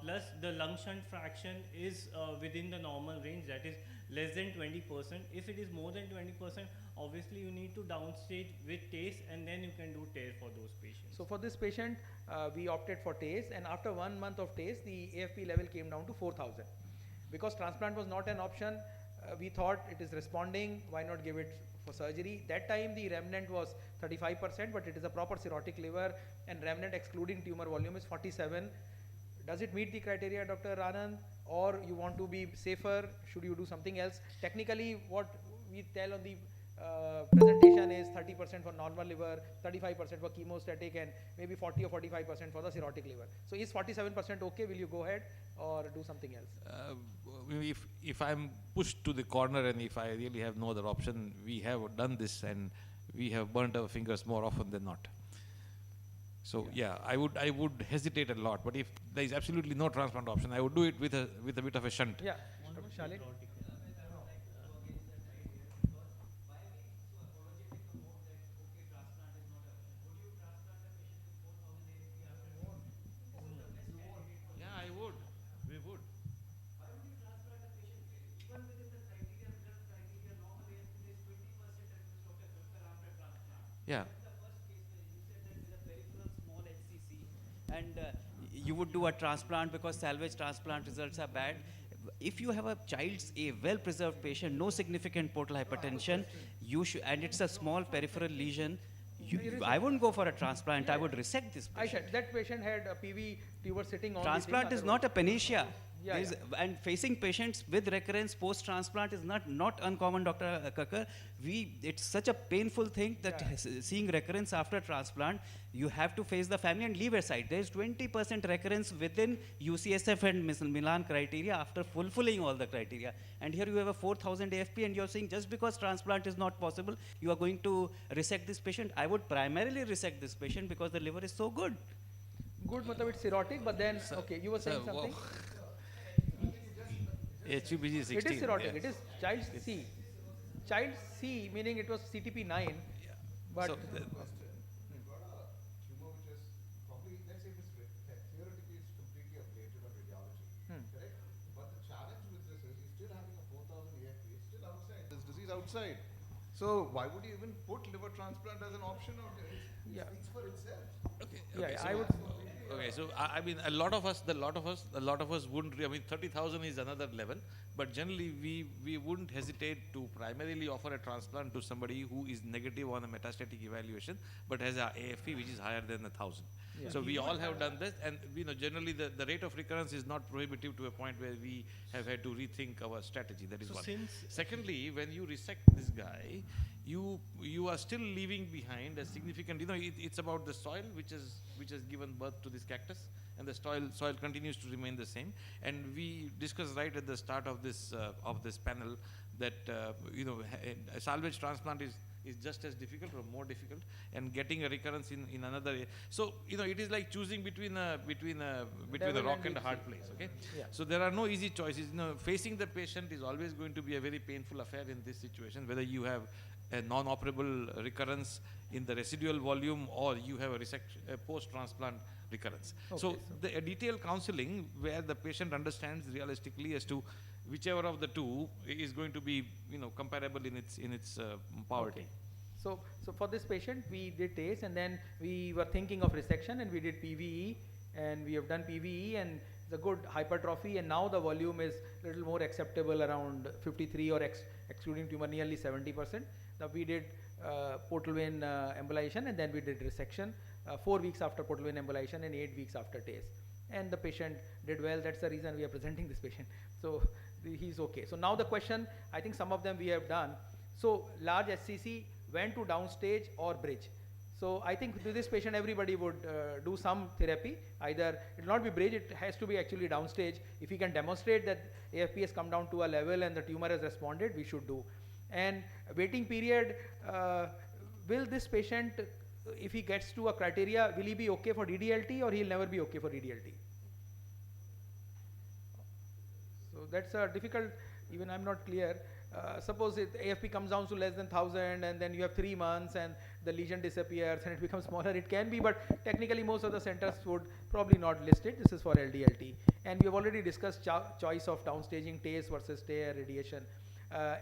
plus the lung shunt fraction is within the normal range, that is less than 20%. If it is more than 20%, obviously you need to downstage with TACE, and then you can do TARE for those patients. So for this patient, we opted for TACE, and after 1 month of TACE, the AFP level came down to 4,000. Because transplant was not an option, we thought it is responding, why not give it for surgery? That time the remnant was 35%, but it is a proper cirrhotic liver, and remnant excluding tumor volume is 47. Does it meet the criteria, Dr. Anand? Or you want to be safer? Should you do something else? Technically, what we tell on the presentation is 30% for normal liver, 35% for chemostatic, and maybe 40 or 45% for the cirrhotic liver. So is 47% okay? Will you go ahead or do something else? If I'm pushed to the corner and if I really have no other option, we have done this and we have burnt our fingers more often than not. So yeah, I would hesitate a lot. But if there is absolutely no transplant option, I would do it with a bit of a shunt. Yeah, Dr. Shalin. Yeah, I would. We would. Yeah. And you would do a transplant because salvage transplant results are bad. If you have a a well-preserved patient, no significant portal hypertension, you should, and it's a small peripheral lesion, I wouldn't go for a transplant. I would resect this patient. I said that patient had a PV tumor sitting on. Transplant is not a panacea. Yeah, There's- And facing patients with recurrence post-transplant is not uncommon, Dr. Kakkar. It's such a painful thing that seeing recurrence after transplant, you have to face the family and leave aside. There's 20% recurrence within UCSF and Milan criteria after fulfilling all the criteria. And here you have a 4,000 AFP and you're saying just because transplant is not possible, you are going to resect this patient. I would primarily resect this patient because the liver is so good. Good, matlab it's cirrhotic, but then, okay, you were saying something? HUBG 16. It is cirrhotic, yes. it is child C. Child C, meaning it was CTP 9, but So, Tumor which is probably, let's say theoretically it's completely ablated on radiology, correct? But the challenge with this is you're still having a 4,000 AFP, it's still outside, this disease outside. So why would you even put liver transplant as an option? Or it speaks for itself. Okay, so, okay, so I mean, a lot of us wouldn't. I mean, 30,000 is another level, but generally we wouldn't hesitate to primarily offer a transplant to somebody who is negative on a metastatic evaluation, but has a AFP which is higher than 1,000. Yeah. So we all have done this, and generally the rate of recurrence is not prohibitive to a point where we have had to rethink our strategy. That is So one. since- Secondly, when you resect this guy, you are still leaving behind a significant. It's about the soil which has given birth to this cactus, and the soil continues to remain the same. And we discussed right at the start of this panel that a salvage transplant is just as difficult or more difficult, and getting a recurrence in another. So it is like choosing between a rock and a hard place. Okay, Yeah. so there are no easy choices. Facing the patient is always going to be a very painful affair in this situation, whether you have a non-operable recurrence in the residual volume or you have a post-transplant recurrence. So a detailed counseling where the patient understands realistically as to whichever of the two is going to be comparable in its poverty. So for this patient, we did TACE, and then we were thinking of resection, and we did PVE, and we have done PVE, and it's a good hypertrophy, and now the volume is a little more acceptable, around 53, or excluding tumor nearly 70%. Now we did portal vein embolization, and then we did resection 4 weeks after portal vein embolization and 8 weeks after TACE. And the patient did well. That's the reason we are presenting this patient. So he's okay. So now the question, I think some of them we have done. So large SCC went to downstage or bridge. So I think to this patient everybody would do some therapy. Either it will not be bridge, it has to be actually downstage. If we can demonstrate that AFP has come down to a level and the tumor has responded, we should do. And waiting period, will this patient, if he gets to a criteria, will he be okay for DDLT or he'll never be okay for DDLT? So that's a difficult, even I'm not clear. suppose AFP comes down to less than 1000 and then you have 3 months and the lesion disappears and it becomes smaller, it can be, but technically most of the centers would probably not list it. This is for LDLT. And we have already discussed choice of downstaging, TACE versus TARE radiation.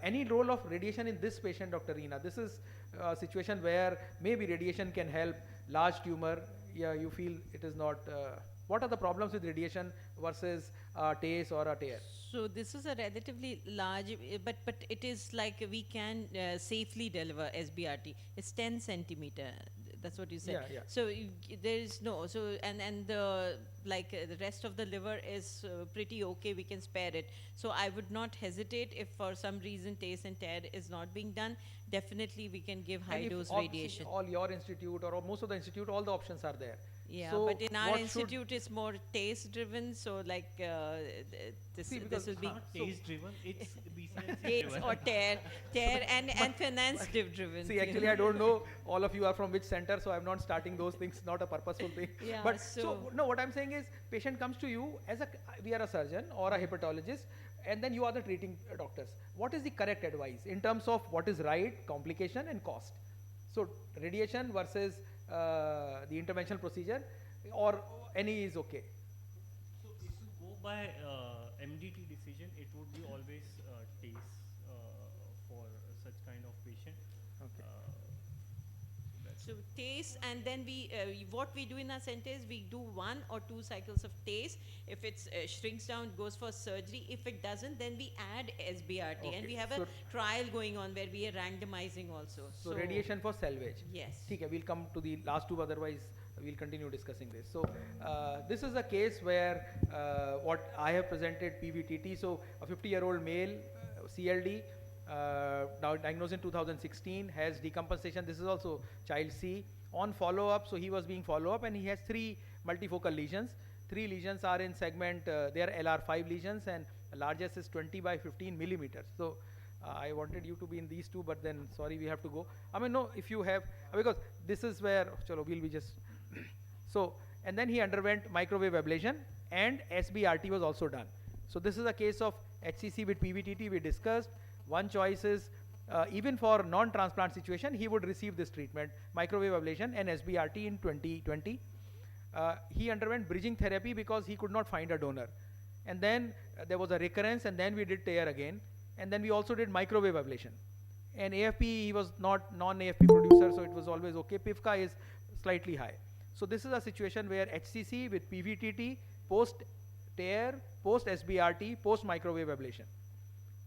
Any role of radiation in this patient, Dr. Reena? This is a situation where maybe radiation can help large tumor. Yeah, you feel it is not. What are the problems with radiation versus TACE or a TARE? So this is a relatively large, but it is like we can safely deliver SBRT. It's 10 centimeter. That's what you said. Yeah. So there is no, and the the rest of the liver is pretty okay. We can spare it. So I would not hesitate if for some reason TACE and TARE is not being done. Definitely we can give high And if dose all- radiation. All your institute or most of the institute, all the options are there. Yeah, So but in our what should- institute it's more taste driven, so this See, this because will be Not taste driven, it's BCNC taste driven. or tear and finance driven. See, actually, I don't know all of you are from which center, so I'm not starting those things, not a purposeful thing. Yeah, But so- no, what I'm saying is, patient comes to you as we are a surgeon or a hepatologist, and then you are the treating doctors. What is the correct advice in terms of what is right, complication, and cost? So, radiation versus the interventional procedure, or any is okay. So if you go by MDT decision, it would be always TACE for such kind of patient. Okay. So TACE, and then what we do in our center is we do 1 or 2 cycles of TACE. If it shrinks down, it goes for surgery. If it doesn't, then we add SBRT, and Okay, we have so- a trial going on where we are randomizing also. So, radiation for salvage. Yes. Okay, we'll come to the last two, otherwise we'll continue discussing this. So, this is a case where what I have presented PVTT. So, a 50-year-old male, CLD, now diagnosed in 2016, has decompensation. This is also child C. On follow-up, so he was being follow-up and he has 3 multifocal lesions. 3 lesions are in segment, they are LR5 lesions, and largest is 20 by 15 millimeters. So, I wanted you to be in these two, but then sorry, we have to go. I mean, no, if you have, because this is where, chalo, we'll be just. So, and then he underwent microwave ablation and SBRT was also done. So, this is a case of HCC with PVTT we discussed. One choice is, even for non-transplant situation, he would receive this treatment, microwave ablation and SBRT in 2020. He underwent bridging therapy because he could not find a donor. And then there was a recurrence, and then we did TARE again. And then we also did microwave ablation. And AFP, he was not non-AFP producer, so it was always okay. PIFCA is slightly high. So this is a situation where HCC with PVTT, post-TARE, post-SBRT, post-microwave ablation.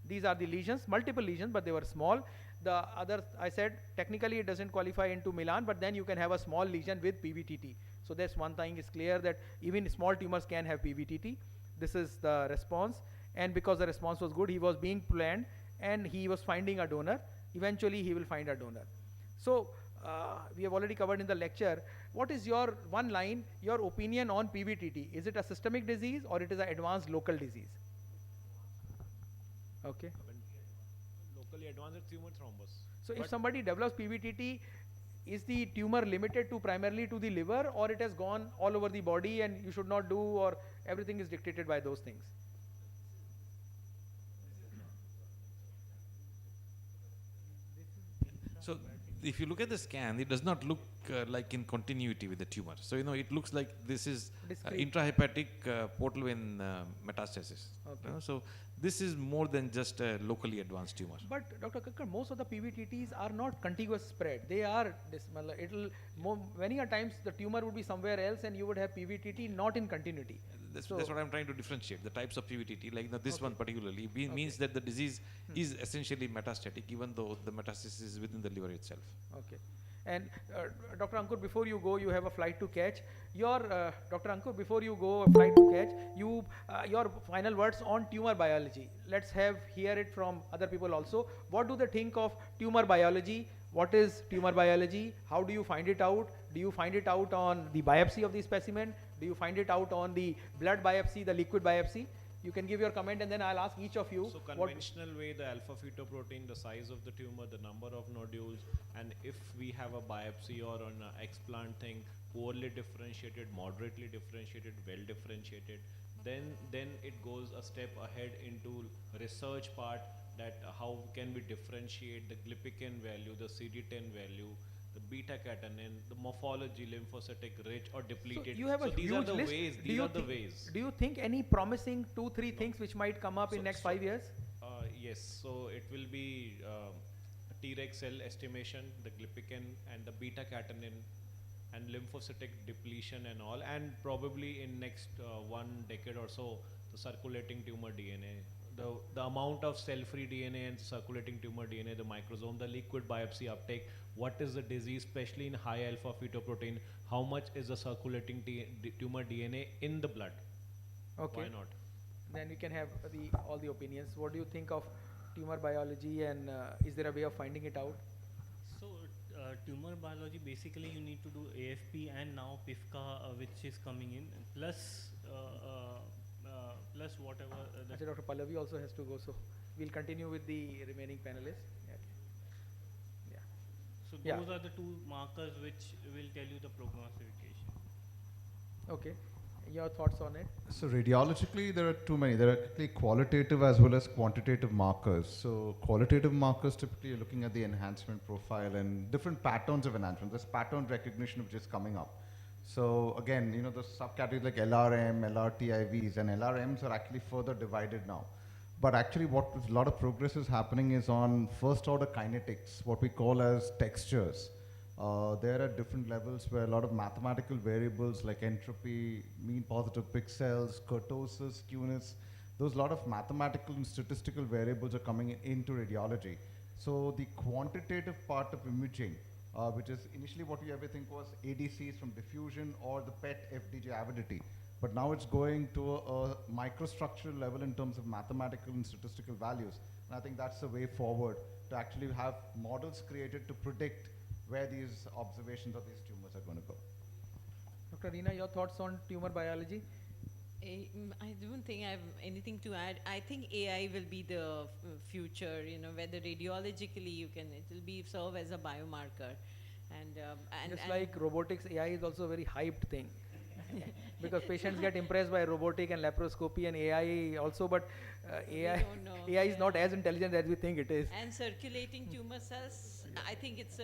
These are the lesions, multiple lesions, but they were small. The other, I said, technically it doesn't qualify into Milan, but then you can have a small lesion with PVTT. So that's one thing is clear, that even small tumors can have PVTT. This is the response. And because the response was good, he was being planned and he was finding a donor. Eventually he will find a donor. So we have already covered in the lecture. What is your one line, your opinion on PVTT? Is it a systemic disease or it is an advanced local disease? Okay. Locally advanced tumor thrombus. So if But somebody develops PVTT, is the tumor limited to primarily to the liver, or it has gone all over the body and you should not do, or everything is dictated by those things? So if you look at the scan, it does not look like in continuity with the tumor. So it looks like this is Discrete. intrahepatic portal vein metastasis. Okay. So this is more than just a locally advanced tumor. But Dr. Kakkar, most of the PVTTs are not contiguous spread. They are many a times the tumor would be somewhere else and you would have PVTT not in continuity. That's So- what I'm trying to differentiate. The types of PVTT, like this Okay. one particularly, means that the disease is essentially metastatic, even though the metastasis is within the liver itself. Okay. And Dr. Ankur, before you go, you have a flight to catch. Dr. Ankur, before you go, a flight to catch, your final words on tumor biology. Let's hear it from other people also. What do they think of tumor biology? What is tumor biology? How do you find it out? Do you find it out on the biopsy of the specimen? Do you find it out on the blood biopsy, the liquid biopsy? You can give your comment and then I'll ask each of you. So what- conventional way, the alpha fetoprotein, the size of the tumor, the number of nodules, and if we have a biopsy or an explant thing, poorly differentiated, moderately differentiated, well differentiated, then it goes a step ahead into research part, that how can we differentiate the glypican value, the CD10 value, the beta catenin, the morphology, lymphocytic rich or depleted. So you have a these huge are the list. ways. Do These you are the thi- ways. Do you think any promising 2-3 things which might come up in next 5 years? Yes, so it will be Treg cell estimation, the glypican and the beta catenin and lymphocytic depletion and all, and probably in next 1 decade or so, the circulating tumor DNA, the amount of cell-free DNA and circulating tumor DNA, the microsome, the liquid biopsy uptake, what is the disease, especially in high alpha fetoprotein, how much is the circulating tumor DNA in the blood? Okay. Why not? Then we can have all the opinions. What do you think of tumor biology, and is there a way of finding it out? So, tumor biology, basically you need to do AFP and now PIFCA, which is coming in, plus plus whatever. Actually, Dr. Pallavi also has to go, so we'll continue with the remaining panelists. Yeah. So Yeah. those are the 2 markers which will tell you the prognostication. Okay. Your thoughts on it? So radiologically, there are too many. There are actually qualitative as well as quantitative markers. So qualitative markers, typically you're looking at the enhancement profile and different patterns of enhancement. There's pattern recognition which is coming up. So again, you know, the subcategories like LRM, LRTIVs, and LRMs are actually further divided now. But actually what a lot of progress is happening is on first order kinetics, what we call as textures. There are different levels where a lot of mathematical variables like entropy, mean positive pixels, kurtosis, skewness, those lot of mathematical and statistical variables are coming into radiology. So the quantitative part of imaging, which is initially what we ever think was ADCs from diffusion or the PET FDG avidity, but now it's going to a microstructural level in terms of mathematical and statistical values. And I think that's the way forward to actually have models created to predict where these observations of these tumors are going to go. Dr. Reena, your thoughts on tumor biology? I don't think I have anything to add. I think AI will be the future, you know, whether radiologically it will be serve as a biomarker. And Just like robotics, AI is also a very hyped thing. Because patients get impressed by robotic and laparoscopy and AI also, but AI is not as intelligent as we think it is. And circulating tumor cells, I think it's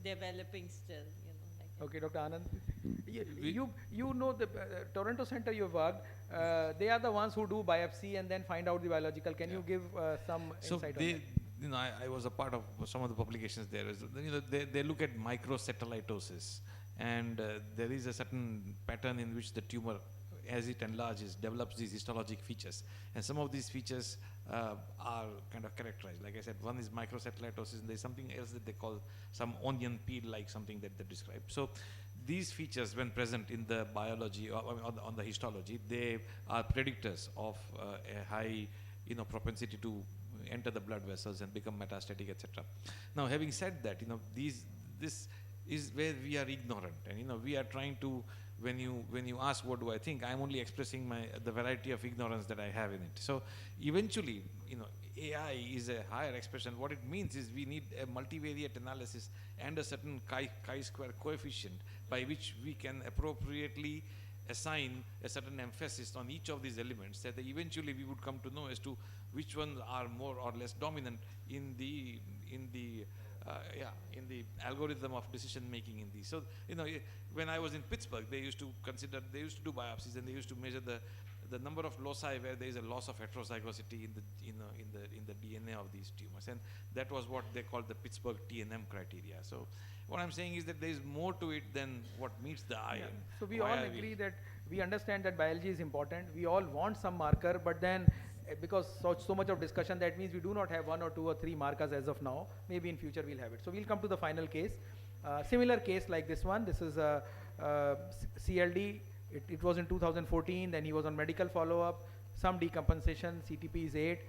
developing still, you know. Like Okay, Dr. Anand, you know the Toronto Center you've worked, they are the ones who do biopsy and then find out the biological. Can you give some insight on that? You know, I was a part of some of the publications there. You know, they look at microsatellitosis, and there is a certain pattern in which the tumor, as it enlarges, develops these histologic features, and some of these features are kind of characterized. Like I said, one is microsatellitosis, and there's something else that they call some onion peel-like something that they describe. So these features, when present in the biology or on the histology, they are predictors of a high, you know, propensity to enter the blood vessels and become metastatic, etc. Now, having said that, you know, this is where we are ignorant, and you know, we are trying to, when you ask what do I think, I'm only expressing the variety of ignorance that I have in it. So eventually, you know, AI is a higher expression. What it means is we need a multivariate analysis and a certain chi-square coefficient by which we can appropriately assign a certain emphasis on each of these elements, that eventually we would come to know as to which ones are more or less dominant in the algorithm of decision making in these. So, you know, when I was in Pittsburgh, they used to do biopsies, and they used to measure the number of loci where there is a loss of heterozygosity in the DNA of these tumors, and that was what they called the Pittsburgh TNM criteria. So what I'm saying is that there is more to it than what meets the eye. Yeah. And So we why all are agree that we understand that biology is important. We all want some marker, but then because so much of discussion, that means we do not have 1 or 2 or 3 markers as of now. Maybe in future we'll have it. So we'll come to the final case. Similar case like this one. This is a CLD. It was in 2014. Then he was on medical follow-up. Some decompensation. CTP is 8.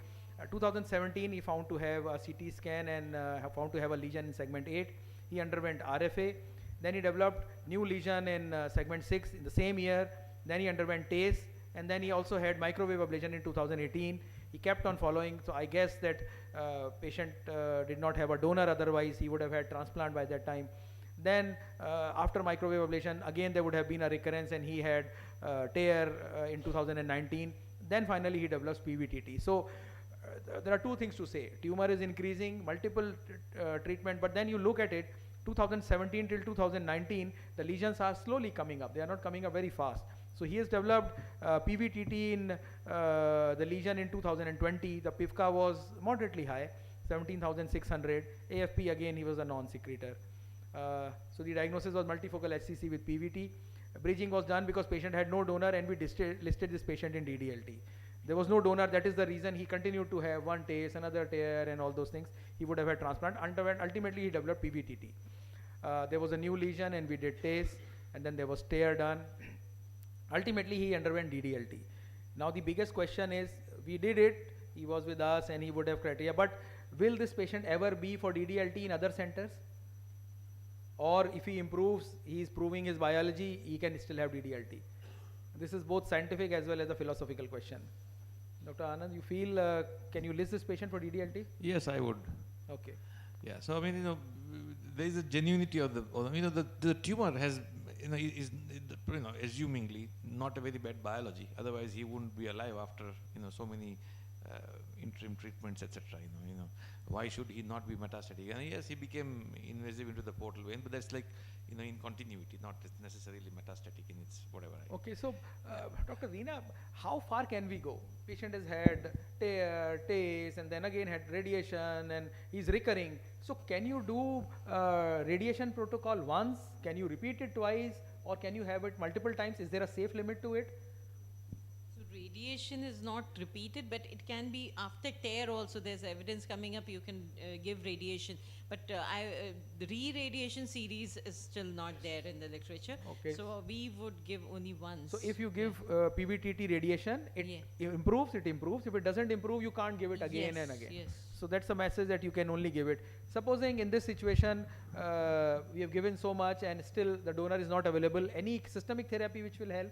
2017 he found to have a CT scan and found to have a lesion in segment 8. He underwent RFA. Then he developed new lesion in segment 6 in the same year. Then he underwent TACE. And then he also had microwave ablation in 2018. He kept on following. So I guess that patient did not have a donor, otherwise he would have had transplant by that time. Then after microwave ablation, again there would have been a recurrence, and he had tear in 2019. Then finally he develops PVTT. So there are two things to say. Tumor is increasing, multiple treatment, but then you look at it, 2017 till 2019, the lesions are slowly coming up. They are not coming up very fast. So he has developed PVTT in the lesion in 2020. The PIVCA was moderately high, 17,600. AFP, again, he was a non-secretor. So the diagnosis was multifocal HCC with PVT. Bridging was done because patient had no donor, and we listed this patient in DDLT. There was no donor. That is the reason he continued to have one TACE, another tear, and all those things. He would have had transplant. Ultimately, he developed PVTT. There was a new lesion, and we did TACE, and then there was tear done. Ultimately, he underwent DDLT. Now, the biggest question is, we did it, he was with us, and he would have criteria, but will this patient ever be for DDLT in other centers? Or if he improves, he is proving his biology, he can still have DDLT. This is both scientific as well as a philosophical question. Dr. Anand, you feel, can you list this patient for DDLT? Yes, I would. Okay. Yeah, so I mean, there is a genuinity of the tumor has, is assumingly not a very bad biology. Otherwise, he wouldn't be alive after, so many interim treatments, etc. Why should he not be metastatic? And yes, he became invasive into the portal vein, but that's like, in continuity, not necessarily metastatic in its whatever. Okay, so Dr. Veena, how far can we go? Patient has had tear, TACE, and then again had radiation, and he's recurring. So can you do radiation protocol once? Can you repeat it twice? Or can you have it multiple times? Is there a safe limit to it? So radiation is not repeated, but it can be after tear also. There's evidence coming up, you can give radiation. But the re-radiation series is still not there in the literature. Okay. So we would give only once. So if you give PVTT radiation, it improves, it improves. If it doesn't improve, you can't give it again and again. Yes. So that's a message that you can only give it. Supposing in this situation, we have given so much and still the donor is not available, any systemic therapy which will help?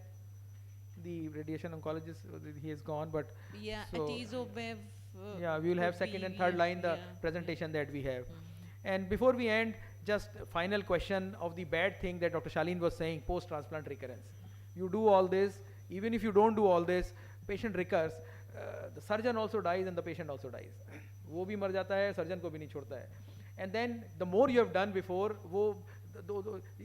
The radiation oncologist, he is gone, but yeah, so Atezobev. yeah, we will have second and third line, the presentation that we have. And before we end, just final question of the bad thing that Dr. Shaleen was saying, post-transplant recurrence. You do all this, even if you don't do all this, patient recurs, the surgeon also dies and the patient also dies. वो भी मर जाता है, surgeon को भी नहीं छोड़ता है. And then the more you have done before,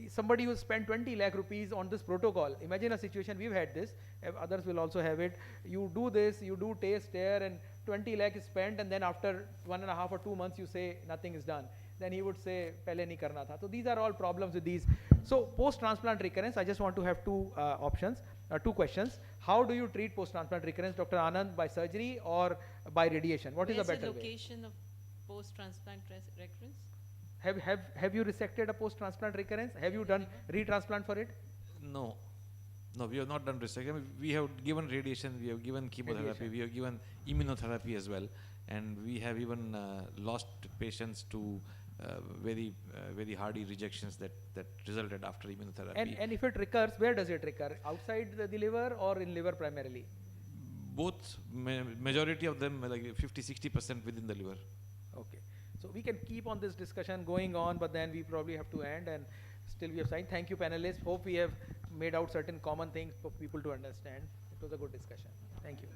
somebody who spent 20 lakh rupees on this protocol, imagine a situation, we've had this, others will also have it, you do this, you do TACE, tear, and 20 lakh is spent, and then after 1.5 or 2 months you say nothing is done. Then he would say, pehle nahi karna tha. So these are all problems with these. So post-transplant recurrence, I just want to have two options, two questions. How do you treat post-transplant recurrence, Dr. Anand, by surgery or by radiation? What is the better way? Where's the location of post-transplant recurrence? Have you resected a post-transplant recurrence? Have you done retransplant for it? No. No, we have not done resection. We have given radiation, we have given chemotherapy, we have given immunotherapy as well, and we have even lost patients to very hardy rejections that resulted after immunotherapy. And if it recurs, where does it recur? Outside the liver or in liver primarily? Both, majority of them, like 50-60% within the liver. Okay. So we can keep on this discussion going on, but then we probably have to end, and still we have time. Thank you, panelists. Hope we have made out certain common things for people to understand. It was a good discussion. Thank you.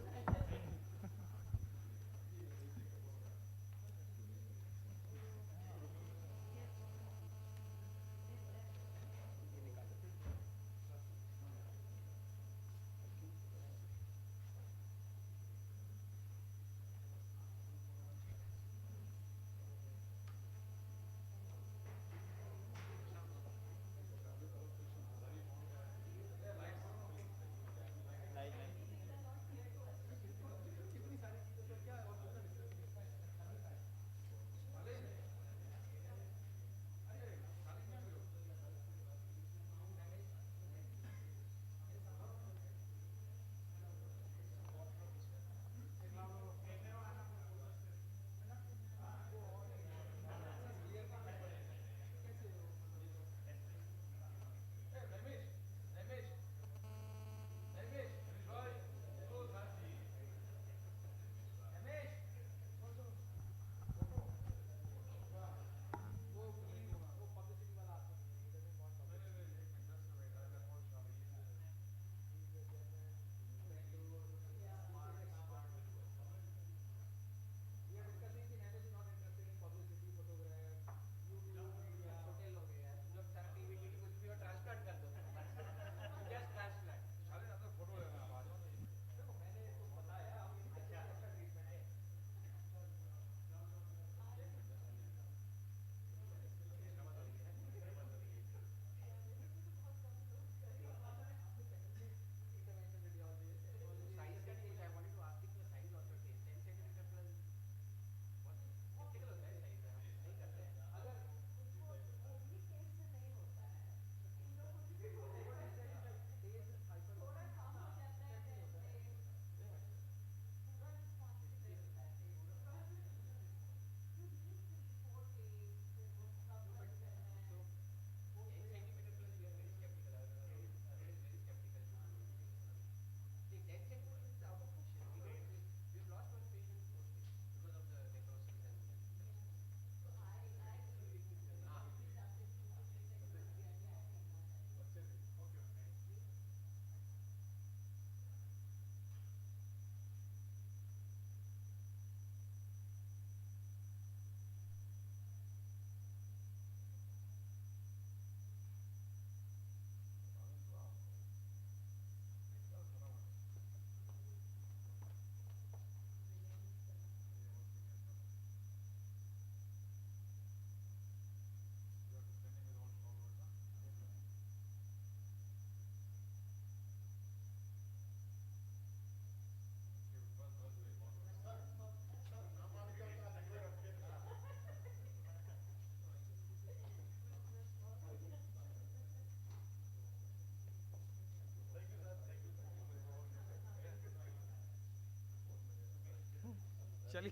चलिए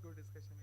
good discussion.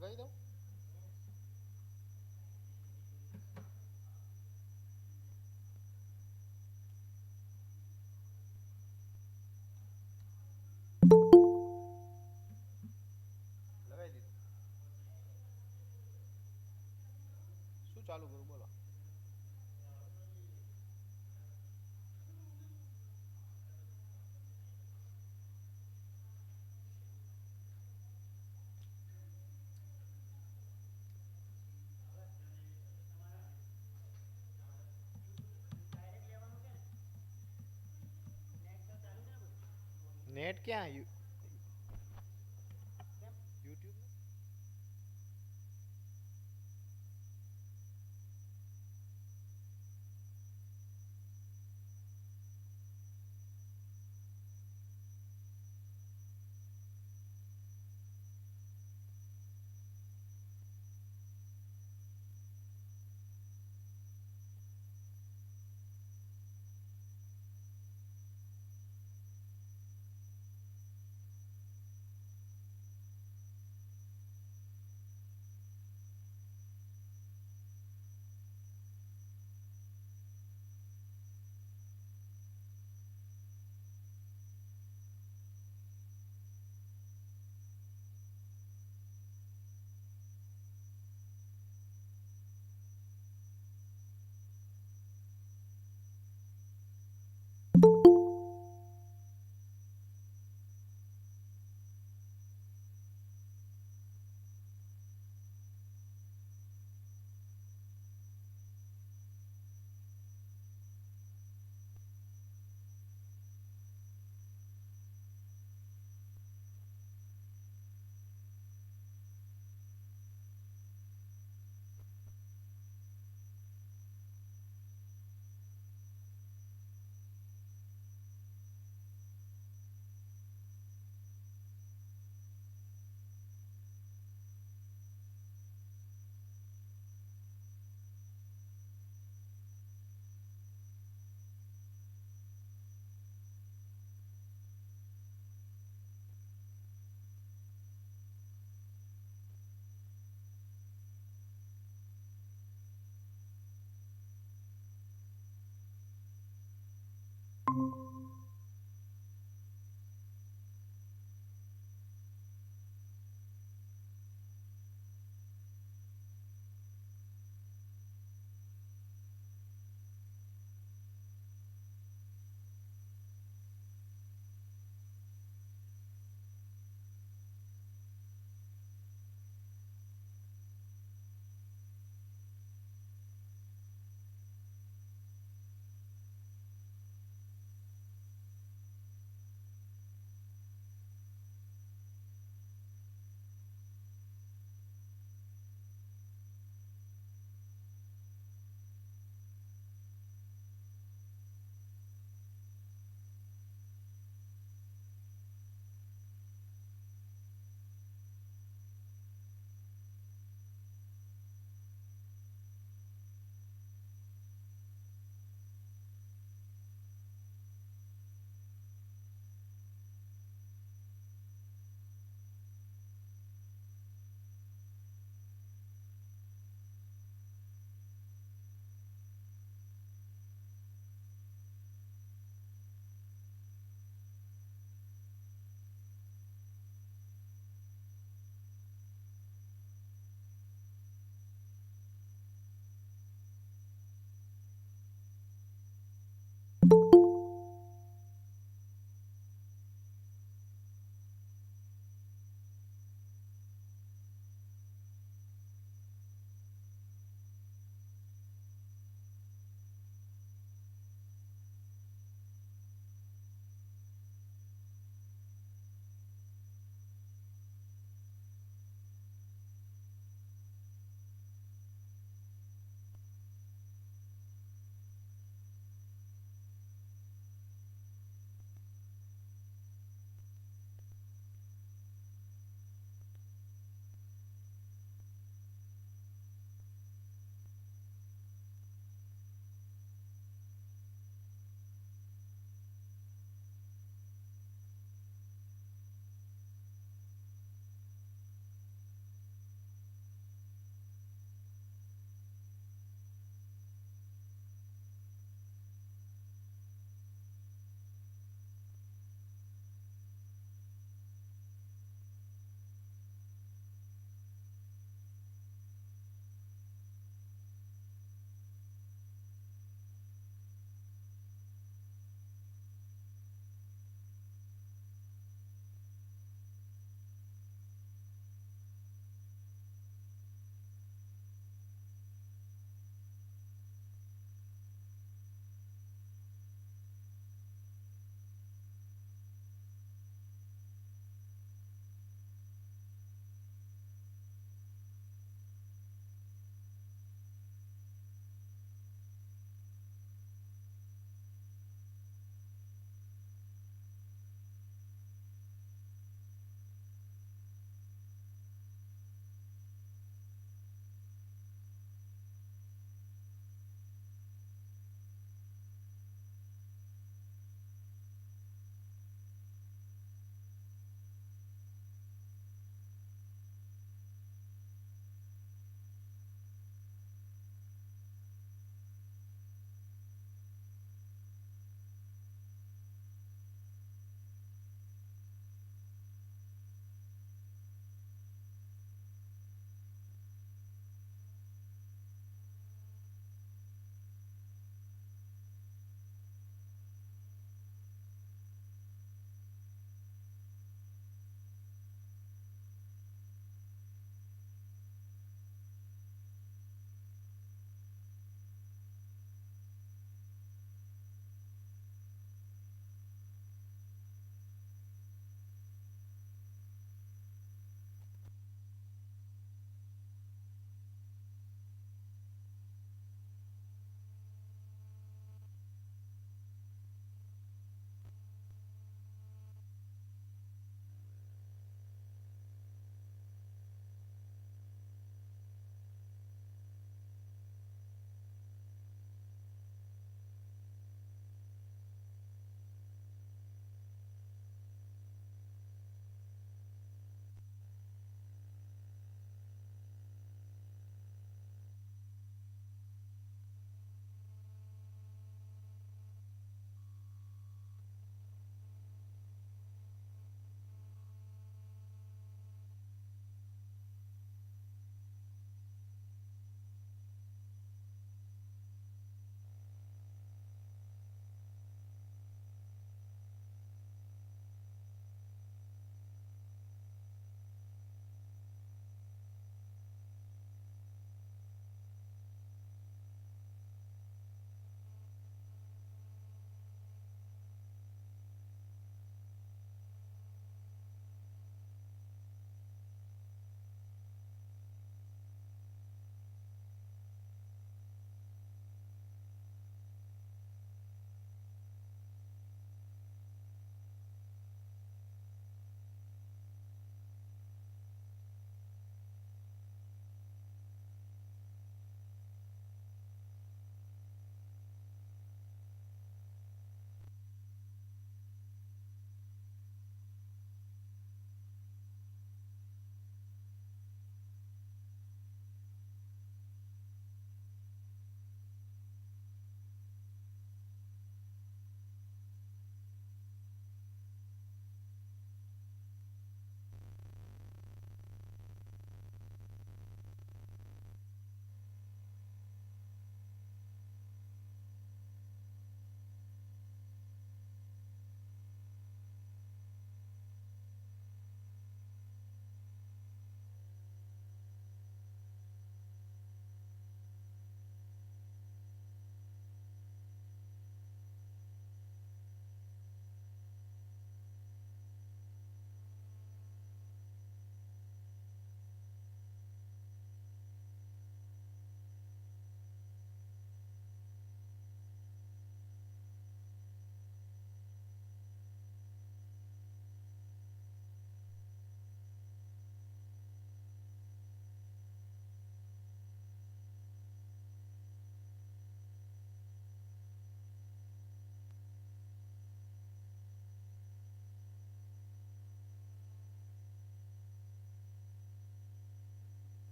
લગાવી દઉં લગાવી દીધું શું ચાલુ કરું બોલો net ક્યાં YouTube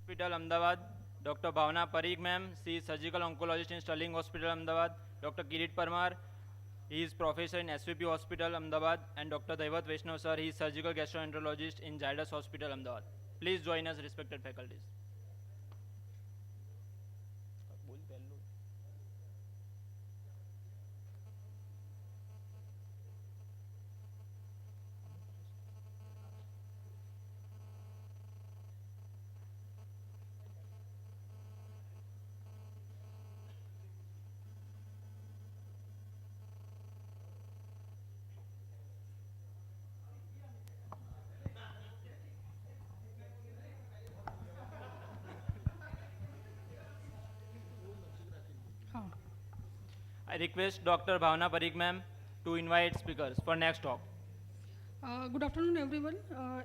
Hospital, Ahmedabad. Dr. Bhavna Parikh, ma'am, she is surgical oncologist in Sterling Hospital, Ahmedabad. Dr. Kirit Parmar, he is professor in SVP Hospital, Ahmedabad. And Dr. Daivat Vaishnav, sir, he is surgical gastroenterologist in Zydus Hospital, Ahmedabad. Please join us, respected faculties. I request Dr. Bhavna Parikh, ma'am, to invite speakers for next talk. Good afternoon, everyone.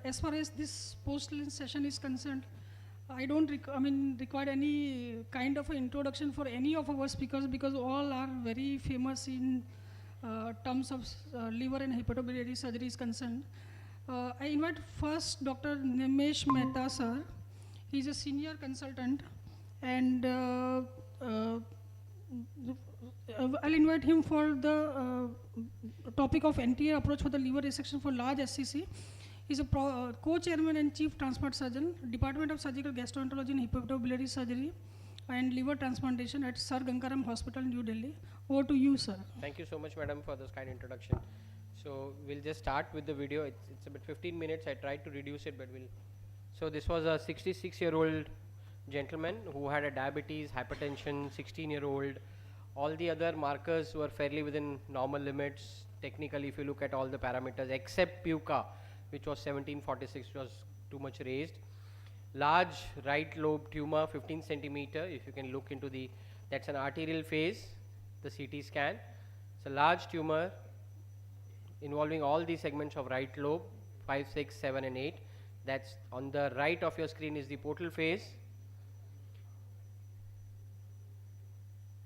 As far as this post-lunch session is concerned, I don't require any kind of an introduction for any of our speakers because all are very famous in terms of liver and hepatobiliary surgery is concerned. I invite first Dr. Nimesh Mehta, sir. He's a senior consultant, and I'll invite him for the topic of anterior approach for the liver resection for large SCC. He's a co-chairman and chief transplant surgeon, Department of Surgical Gastroenterology and Hepatobiliary Surgery and Liver Transplantation at Sir Gangaram Hospital, New Delhi. Over to you, sir. Thank you so much, madam, for this kind introduction. So we'll just start with the video. It's about 15 minutes. I tried to reduce it, but we'll. So this was a 66-year-old gentleman who had a diabetes, hypertension, 16-year-old. All the other markers were fairly within normal limits. Technically, if you look at all the parameters, except PUCA, which was 1746, was too much raised. Large right lobe tumor, 15 centimeter. If you can look into that's an arterial phase, the CT scan. It's a large tumor involving all the segments of right lobe, 5, 6, 7, and 8. That's on the right of your screen is the portal phase.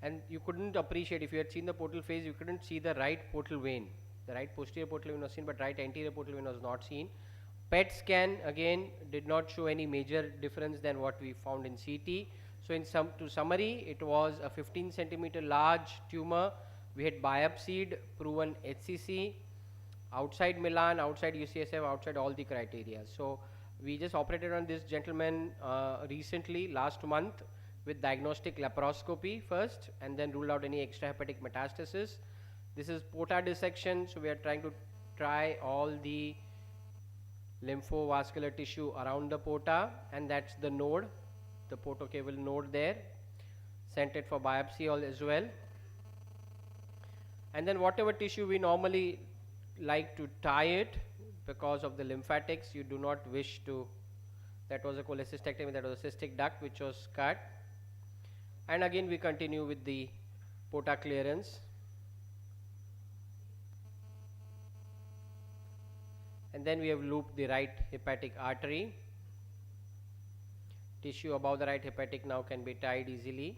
And you couldn't appreciate, if you had seen the portal phase, you couldn't see the right portal vein. The right posterior portal vein was seen, but right anterior portal vein was not seen. PET scan again did not show any major difference than what we found in CT. So to summary, it was a 15 centimeter large tumor. We had biopsied, proven HCC, outside Milan, outside UCSF, outside all the criteria. So we just operated on this gentleman recently, last month, with diagnostic laparoscopy first, and then ruled out any extrahepatic metastasis. This is porta dissection, so we are trying to try all the lymphovascular tissue around the porta, and that's the node, the portocaval node there. Sent it for biopsy all as well. And then whatever tissue we normally like to tie it, because of the lymphatics, you do not wish to. That was a cholecystectomy, that was a cystic duct which was cut. And again we continue with the porta clearance. And then we have looped the right hepatic artery. Tissue above the right hepatic now can be tied easily.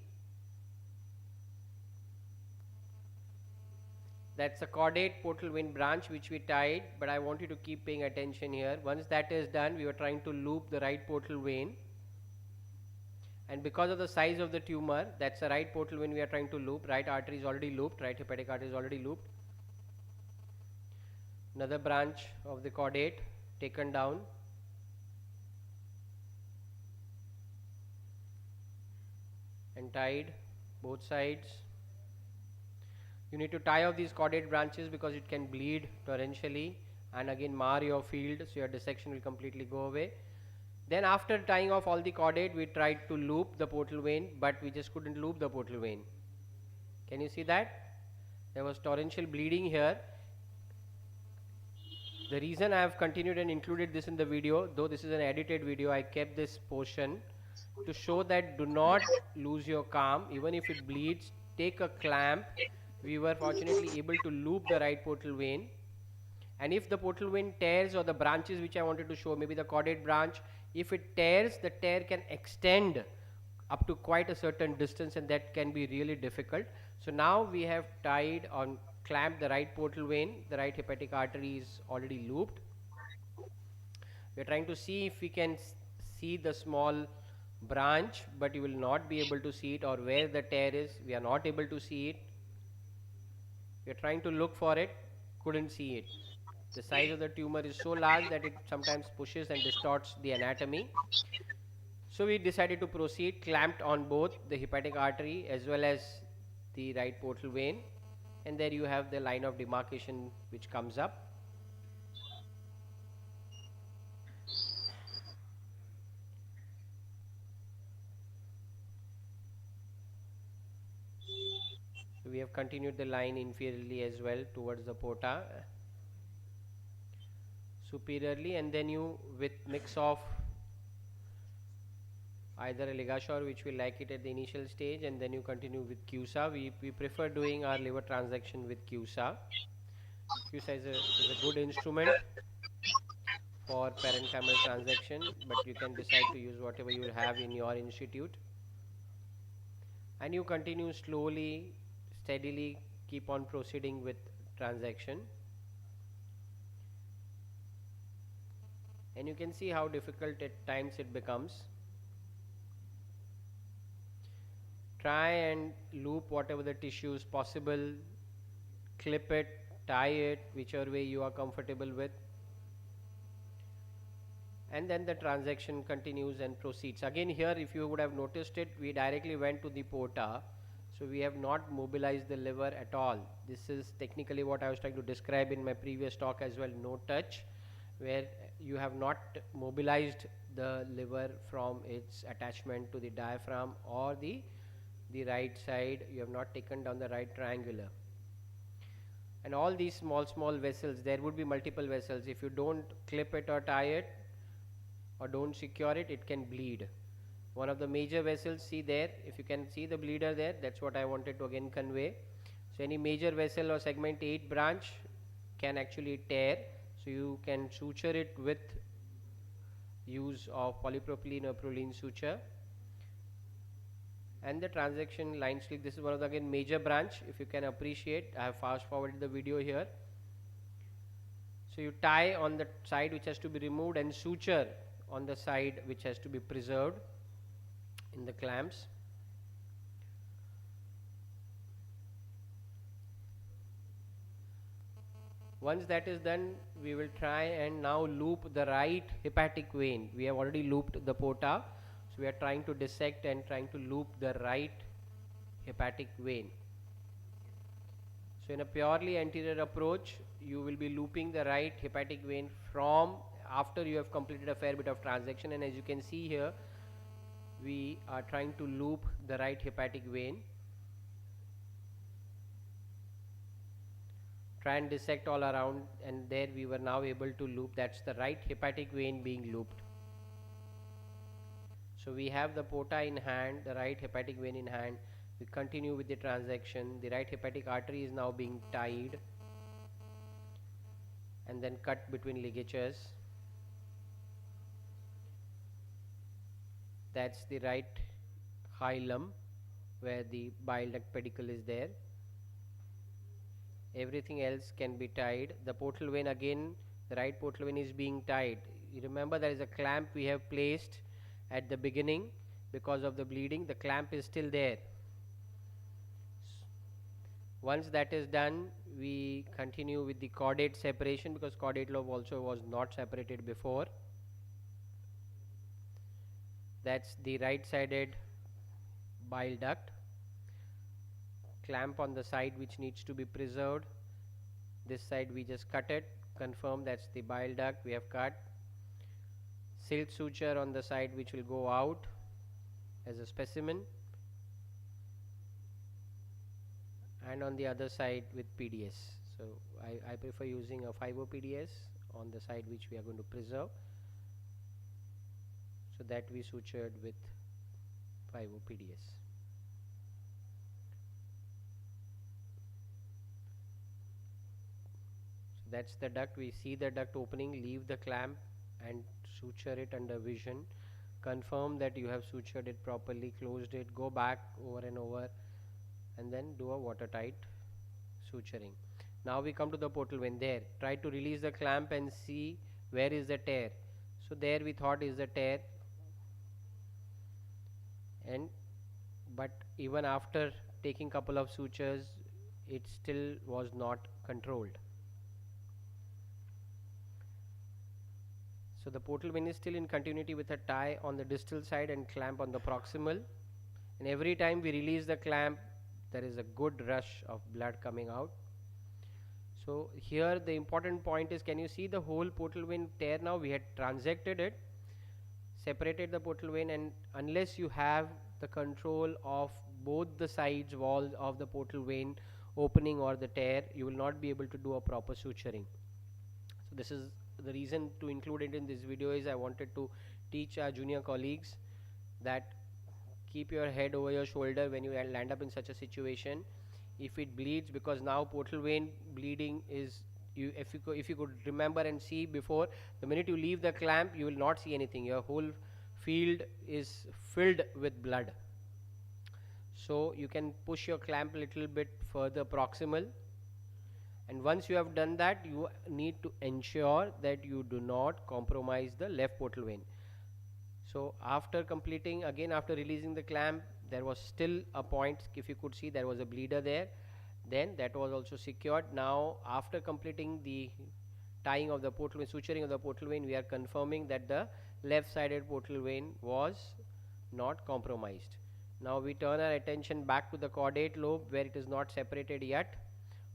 That's a caudate portal vein branch which we tied, but I want you to keep paying attention here. Once that is done, we were trying to loop the right portal vein. And because of the size of the tumor, that's the right portal vein we are trying to loop. Right artery is already looped, right hepatic artery is already looped. Another branch of the caudate taken down. And tied both sides. You need to tie off these caudate branches because it can bleed torrentially and again mar your field, so your dissection will completely go away. Then after tying off all the caudate, we tried to loop the portal vein, but we just couldn't loop the portal vein. Can you see that? There was torrential bleeding here. The reason I have continued and included this in the video, though this is an edited video, I kept this portion to show that do not lose your calm. Even if it bleeds, take a clamp. We were fortunately able to loop the right portal vein. And if the portal vein tears, or the branches which I wanted to show, maybe the caudate branch, if it tears, the tear can extend up to quite a certain distance, and that can be really difficult. So now we have tied on clamped the right portal vein. The right hepatic artery is already looped. We are trying to see if we can see the small branch, but you will not be able to see it, or where the tear is, we are not able to see it. We are trying to look for it, couldn't see it. The size of the tumor is so large that it sometimes pushes and distorts the anatomy. So we decided to proceed, clamped on both the hepatic artery as well as the right portal vein, and there you have the line of demarcation which comes up. So we have continued the line inferiorly as well towards the porta, superiorly, and then you, with mix of either a ligashore, which we like it at the initial stage, and then you continue with CUSA. We prefer doing our liver transaction with CUSA. CUSA is a good instrument for parenchymal transaction, but you can decide to use whatever you have in your institute. And you continue slowly, steadily, keep on proceeding with transaction. And you can see how difficult at times it becomes. Try and loop whatever the tissue is possible, clip it, tie it, whichever way you are comfortable with. And then the transaction continues and proceeds. Again here, if you would have noticed it, we directly went to the porta. So we have not mobilized the liver at all. This is technically what I was trying to describe in my previous talk as well, no touch, where you have not mobilized the liver from its attachment to the diaphragm or the right side. You have not taken down the right triangular. And all these small vessels, there would be multiple vessels. If you don't clip it or tie it or don't secure it, it can bleed. One of the major vessels, see there, if you can see the bleeder there, that's what I wanted to again convey. So any major vessel or segment 8 branch can actually tear. So you can suture it with use of polypropylene or Prolene suture. And the transaction line slit, this is one of the again major branch. If you can appreciate, I have fast forwarded the video here. So you tie on the side which has to be removed and suture on the side which has to be preserved in the clamps. Once that is done, we will try and now loop the right hepatic vein. We have already looped the porta. So we are trying to dissect and trying to loop the right hepatic vein. So in a purely anterior approach, you will be looping the right hepatic vein from after you have completed a fair bit of transaction. And as you can see here, we are trying to loop the right hepatic vein. Try and dissect all around, and there we were now able to loop. That's the right hepatic vein being looped. So we have the porta in hand, the right hepatic vein in hand. We continue with the transaction. The right hepatic artery is now being tied and then cut between ligatures. That's the right hilum where the bile duct pedicle is there. Everything else can be tied. The portal vein again, the right portal vein is being tied. You remember there is a clamp we have placed at the beginning. Because of the bleeding, the clamp is still there. Once that is done, we continue with the caudate separation, because caudate lobe also was not separated before. That's the right sided bile duct. Clamp on the side which needs to be preserved. This side we just cut it, confirm that's the bile duct we have cut. Silk suture on the side which will go out as a specimen, and on the other side with PDS. So I prefer using a 5-0 PDS on the side which we are going to preserve. So that we sutured with 5-0 PDS. So that's the duct. We see the duct opening, leave the clamp and suture it under vision. Confirm that you have sutured it properly, closed it, go back over and over, and then do a watertight suturing. Now we come to the portal vein. There, try to release the clamp and see where is the tear. So there we thought is the tear. and but even after taking couple of sutures, it still was not controlled. So the portal vein is still in continuity with a tie on the distal side and clamp on the proximal, and every time we release the clamp, there is a good rush of blood coming out. So here the important point is, can you see the whole portal vein tear now? We had transected it, separated the portal vein, and unless you have the control of both the sides walls of the portal vein opening or the tear, you will not be able to do a proper suturing. So this is the reason to include it in this video. Is I wanted to teach our junior colleagues that keep your head over your shoulder when you land up in such a situation. If it bleeds, because now portal vein bleeding is, if you could remember and see before, the minute you leave the clamp, you will not see anything. Your whole field is filled with blood. So you can push your clamp a little bit further proximal, and once you have done that, you need to ensure that you do not compromise the left portal vein. So after completing, again after releasing the clamp, there was still a point, if you could see there was a bleeder there, then that was also secured. Now after completing the tying of the portal vein, suturing of the portal vein, we are confirming that the left sided portal vein was not compromised. Now we turn our attention back to the caudate lobe, where it is not separated yet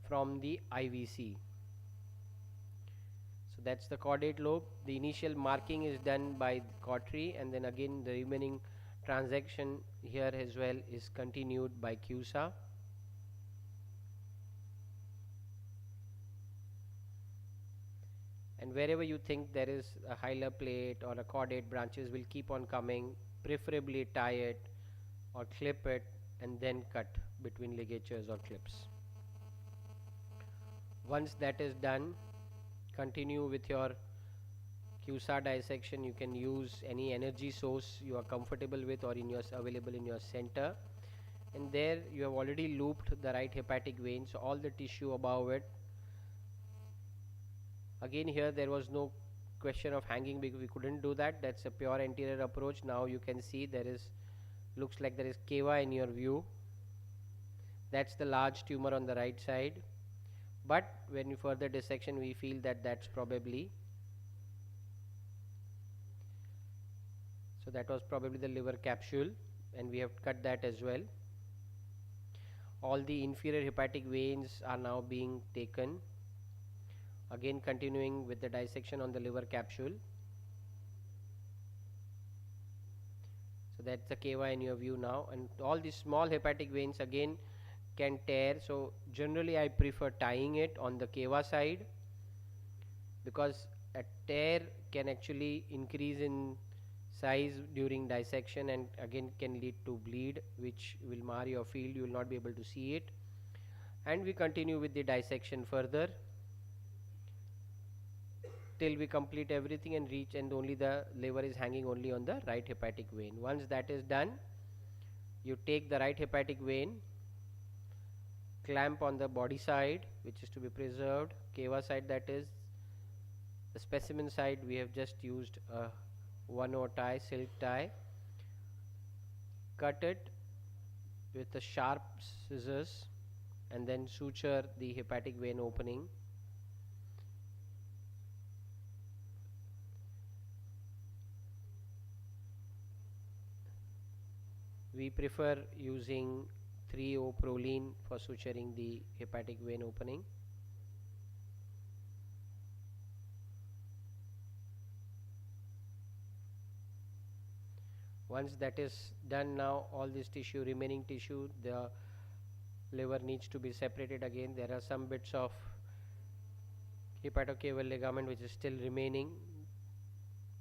from the IVC. So that's the caudate lobe. The initial marking is done by cautery, and then again the remaining transaction here as well is continued by CUSA. And wherever you think there is a hilar plate or a caudate, branches will keep on coming. Preferably tie it or clip it and then cut between ligatures or clips. Once that is done, continue with your CUSA dissection. You can use any energy source you are comfortable with or available in your center. And there you have already looped the right hepatic vein, so all the tissue above it. Again here there was no question of hanging because we couldn't do that. That's a pure anterior approach. Now you can see there is, looks like there is cava in your view. That's the large tumor on the right side. But when you further dissection, we feel that that's probably, so that was probably the liver capsule, and we have cut that as well. All the inferior hepatic veins are now being taken. Again continuing with the dissection on the liver capsule. So that's the cava in your view now, and all these small hepatic veins again can tear. So generally I prefer tying it on the cava side, because a tear can actually increase in size during dissection and again can lead to bleed, which will mar your field. You will not be able to see it. And we continue with the dissection further till we complete everything and reach, and only the liver is hanging only on the right hepatic vein. Once that is done, you take the right hepatic vein, clamp on the body side, which is to be preserved, cava side, that is. The specimen side we have just used a 1/0 tie, silk tie. Cut it with the sharp scissors and then suture the hepatic vein opening. We prefer using 3-O proline for suturing the hepatic vein opening. Once that is done, now all this tissue, remaining tissue, the liver needs to be separated again. There are some bits of hepatocaval ligament which is still remaining,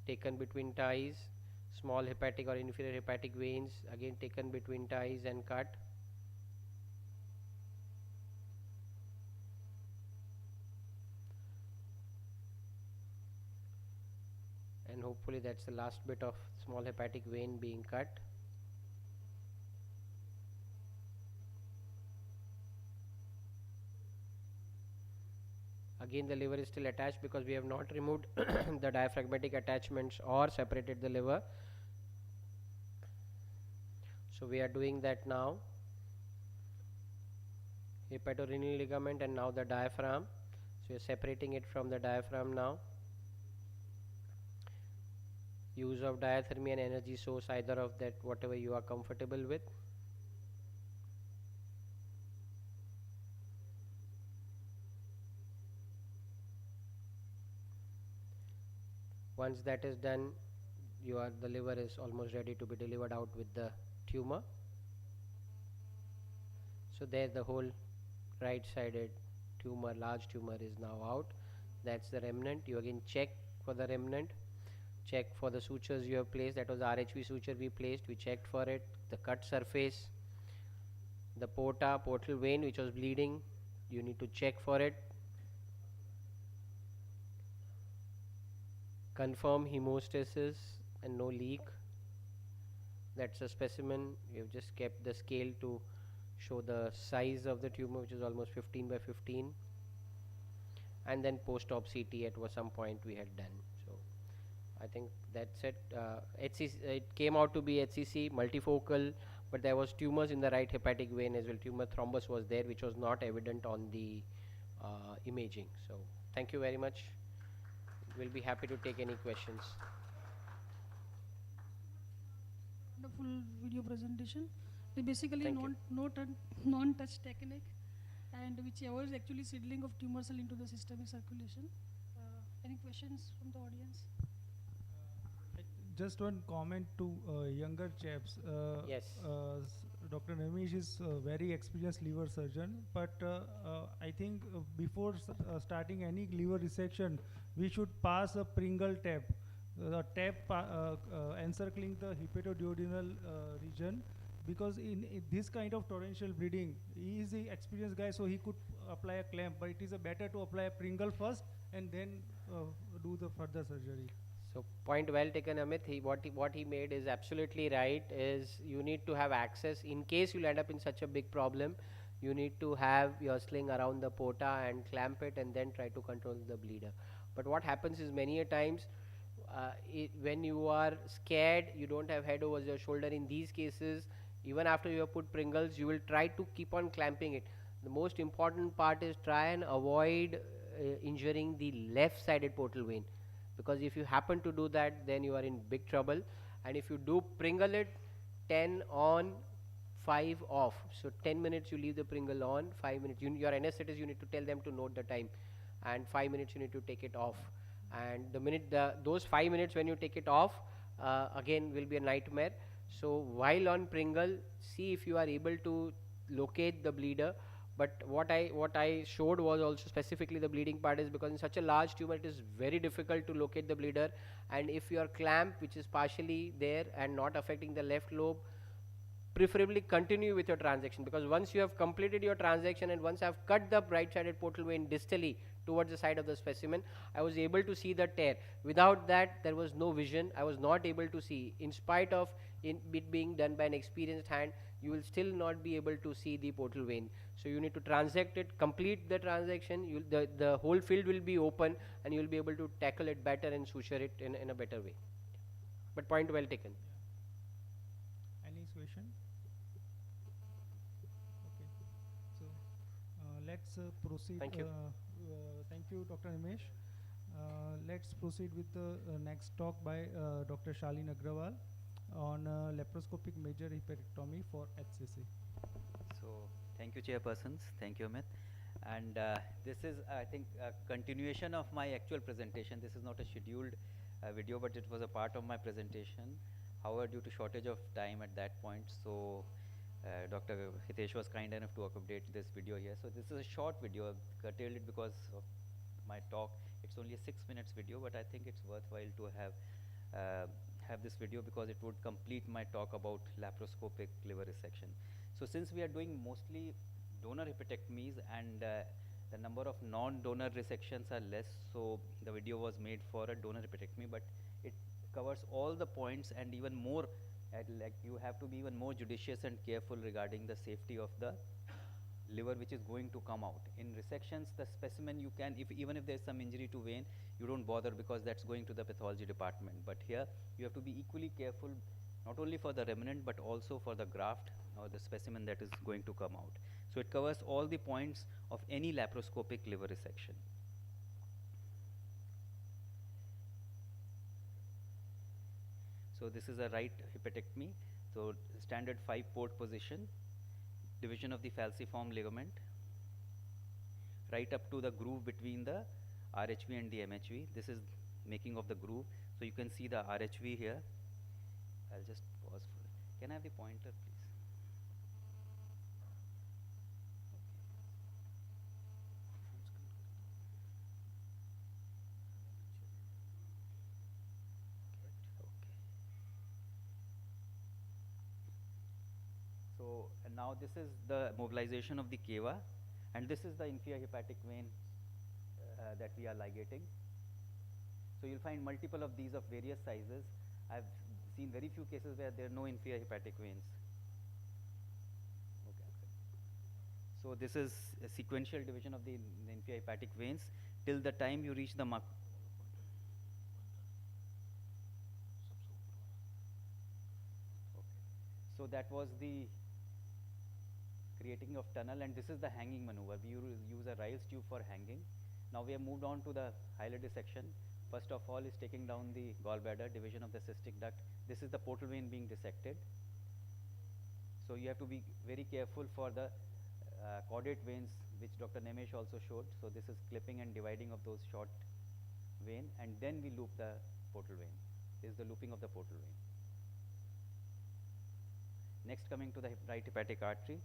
taken between ties. Small hepatic or inferior hepatic veins again taken between ties and cut. And hopefully that's the last bit of small hepatic vein being cut. Again the liver is still attached because we have not removed the diaphragmatic attachments or separated the liver. So we are doing that now. Hepatorenal ligament and now the diaphragm. So we are separating it from the diaphragm now. Use of diathermy and energy source, either of that, whatever you are comfortable with. Once that is done, the liver is almost ready to be delivered out with the tumor. So there the whole right sided tumor, large tumor, is now out. That's the remnant. You again check for the remnant, check for the sutures you have placed. That was the RHV suture we placed. We checked for it. The cut surface, the portal vein which was bleeding, you need to check for it. Confirm hemostasis and no leak. That's a specimen. We have just kept the scale to show the size of the tumor, which is almost 15 by 15. And then post-op CT at some point we had done. So I think that's it. It came out to be HCC, multifocal, but there was tumors in the right hepatic vein as well. Tumor thrombus was there, which was not evident on the imaging. So thank you very much. We'll be happy to take any questions. Wonderful video presentation. They basically Thank you. non-touch technique, and which avoids actually seedling of tumor cell into the systemic circulation. Any questions from the audience? Just one comment to younger chaps. Yes. Dr. Ramesh is a very experienced liver surgeon, but I think before starting any liver resection, we should pass a Pringle tap. The tap encircling the hepatoduodenal region, because in this kind of torrential bleeding, he is the experienced guy, so he could apply a clamp, but it is better to apply a Pringle first and then do the further surgery. So point well taken, Amit. What he made is absolutely right. Is you need to have access in case you'll end up in such a big problem. You need to have your sling around the porta and clamp it, and then try to control the bleeder. But what happens is many a times, when you are scared, you don't have head over your shoulder. In these cases, even after you have put Pringles, you will try to keep on clamping it. The most important part is try and avoid injuring the left-sided portal vein, because if you happen to do that, then you are in big trouble. And if you do Pringle it, 10 on, 5 off. So 10 minutes you leave the Pringle on, 5 minutes. Your anesthetist, you need to tell them to note the time, and 5 minutes you need to take it off. And the minute those 5 minutes when you take it off, again will be a nightmare. So while on Pringle, see if you are able to locate the bleeder. But what I showed was also specifically the bleeding part, is because in such a large tumor it is very difficult to locate the bleeder. And if your clamp, which is partially there and not affecting the left lobe, preferably continue with your transaction, because once you have completed your transaction and once I have cut the right-sided portal vein distally towards the side of the specimen, I was able to see the tear. Without that, there was no vision. I was not able to see. In spite of it being done by an experienced hand, you will still not be able to see the portal vein. So you need to transact it, complete the transaction. The whole field will be open, and you will be able to tackle it better and suture it in a better way. But point well taken. Any question? Okay. So let's proceed. Thank you. Thank you, Dr. Himesh. Let's proceed with the next talk by Dr. Shalin Agrawal on laparoscopic major hepatectomy for HCC. So, thank you, chairpersons. Thank you, Amit. And this is, I think, a continuation of my actual presentation. This is not a scheduled video, but it was a part of my presentation. However, due to shortage of time at that point, so Dr. Hitesh was kind enough to accommodate this video here. So this is a short video. I curtailed it because of my talk. It's only a 6 minutes video, but I think it's worthwhile to have this video, because it would complete my talk about laparoscopic liver resection. So since we are doing mostly donor hepatectomies and the number of non-donor resections are less, so the video was made for a donor hepatectomy, but it covers all the points and even more. Like you have to be even more judicious and careful regarding the safety of the liver which is going to come out. In resections, the specimen you can, even if there is some injury to vein, you don't bother because that's going to the pathology department. But here you have to be equally careful not only for the remnant but also for the graft or the specimen that is going to come out. So it covers all the points of any laparoscopic liver resection. So this is a right hepatectomy. So standard 5-port position, division of the falciform ligament, right up to the groove between the RHV and the MHV. This is making of the groove. So you can see the RHV here. I'll just pause for it. Can I have the pointer, please? So and now this is the mobilization of the cava, and this is the inferior hepatic vein that we are ligating. So you'll find multiple of these of various sizes. I've seen very few cases where there are no inferior hepatic veins. Okay. So this is a sequential division of the inferior hepatic veins till the time you reach the mark. So that was the creating of tunnel, and this is the hanging maneuver. We use a Ryle's tube for hanging. Now we have moved on to the hilar dissection. First of all is taking down the gallbladder, division of the cystic duct. This is the portal vein being dissected. So you have to be very careful for the caudate veins, which Dr. Nemesh also showed. So this is clipping and dividing of those short vein, and then we loop the portal vein. This is the looping of the portal vein. Next, coming to the right hepatic artery.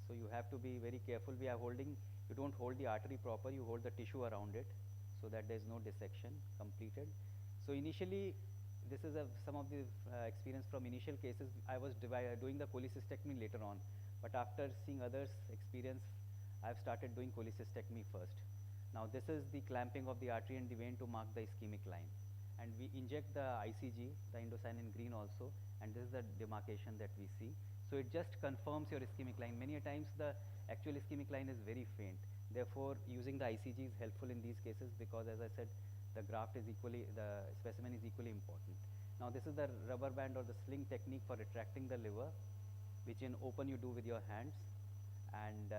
So you have to be very careful. We are holding, you don't hold the artery proper, you hold the tissue around it so that there is no dissection completed. So initially, this is some of the experience from initial cases. I was doing the cholecystectomy later on, but after seeing others' experience, I've started doing cholecystectomy first. Now this is the clamping of the artery and the vein to mark the ischemic line. And we inject the ICG, the indocyanine green also, and this is the demarcation that we see. So it just confirms your ischemic line. Many a times the actual ischemic line is very faint. Therefore, using the ICG is helpful in these cases because, as I said, the graft is equally, the specimen is equally important. Now this is the rubber band or the sling technique for retracting the liver, which in open you do with your hands. And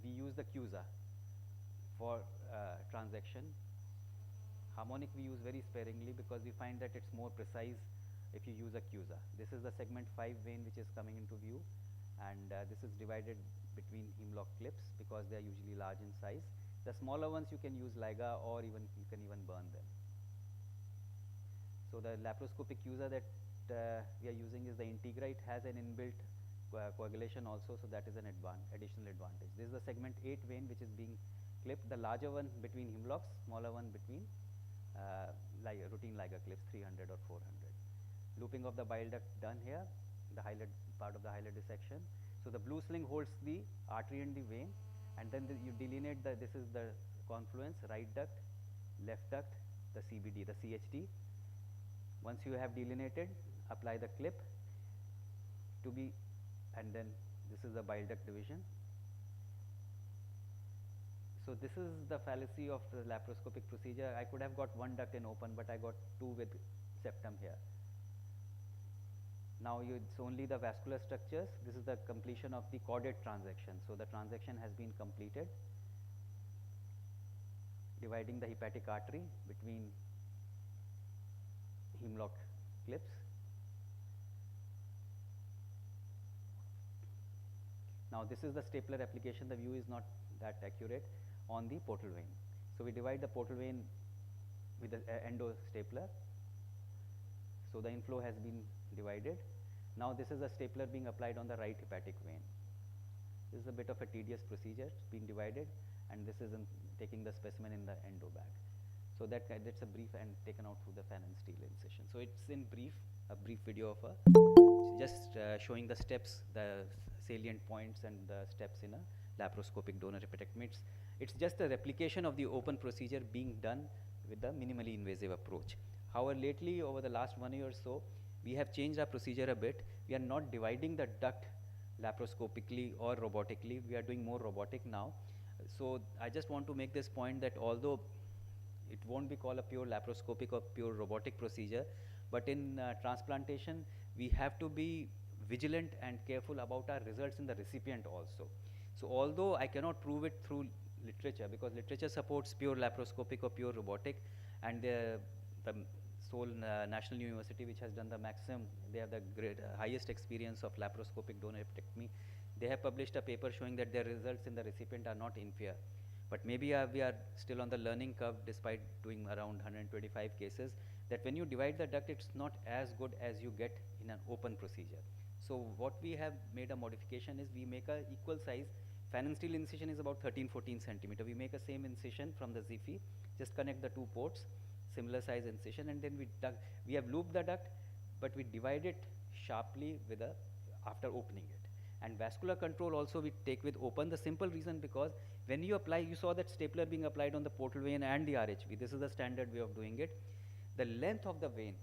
we use the CUSA for transection. Harmonic we use very sparingly because we find that it's more precise if you use a CUSA. This is the segment 5 vein which is coming into view, and this is divided between hemlock clips because they are usually large in size. The smaller ones you can use LIGA or even you can even burn them. So the laparoscopic CUSA that we are using is the Integra. It has an inbuilt coagulation also, so that is an additional advantage. This is the segment 8 vein which is being clipped, the larger one between hemlocks, smaller one between routine LIGA clips, 300 or 400. Looping of the bile duct done here, the part of the hilar dissection. So the blue sling holds the artery and the vein, and then you delineate this is the confluence, right duct, left duct, the CBD, the CHD. Once you have delineated, apply the clip to be, and then this is the bile duct division. So this is the fallacy of the laparoscopic procedure. I could have got one duct in open, but I got two with septum here. Now it's only the vascular structures. This is the completion of the caudate transection. So the transection has been completed, dividing the hepatic artery between hemlock clips. Now this is the stapler application. The view is not that accurate on the portal vein. So we divide the portal vein with the endo stapler. So the inflow has been divided. Now this is a stapler being applied on the right hepatic vein. This is a bit of a tedious procedure. It's being divided, and this is taking the specimen in the endo bag. So that's a brief and taken out through the fan and steel incision. So it's in brief, a brief video of just showing the steps, the salient points and the steps in a laparoscopic donor hepatectomy. It's just a replication of the open procedure being done with the minimally invasive approach. However, lately over the last 1 year or so, we have changed our procedure a bit. We are not dividing the duct laparoscopically or robotically. We are doing more robotic now. So I just want to make this point that although it won't be called a pure laparoscopic or pure robotic procedure, but in transplantation, we have to be vigilant and careful about our results in the recipient also. So although I cannot prove it through literature, because literature supports pure laparoscopic or pure robotic, and the Seoul National University, which has done the maximum, they have the highest experience of laparoscopic donor hepatectomy. They have published a paper showing that their results in the recipient are not inferior. But maybe we are still on the learning curve despite doing around 125 cases, that when you divide the duct, it's not as good as you get in an open procedure. So what we have made a modification is we make a equal size. Fan steel incision is about 13-14 centimeter. We make a same incision from the Zifi, just connect the two ports, similar size incision, and then we have looped the duct, but we divide it sharply with after opening it. And vascular control also we take with open. The simple reason, because when you apply, you saw that stapler being applied on the portal vein and the RHV. This is the standard way of doing it. The length of the vein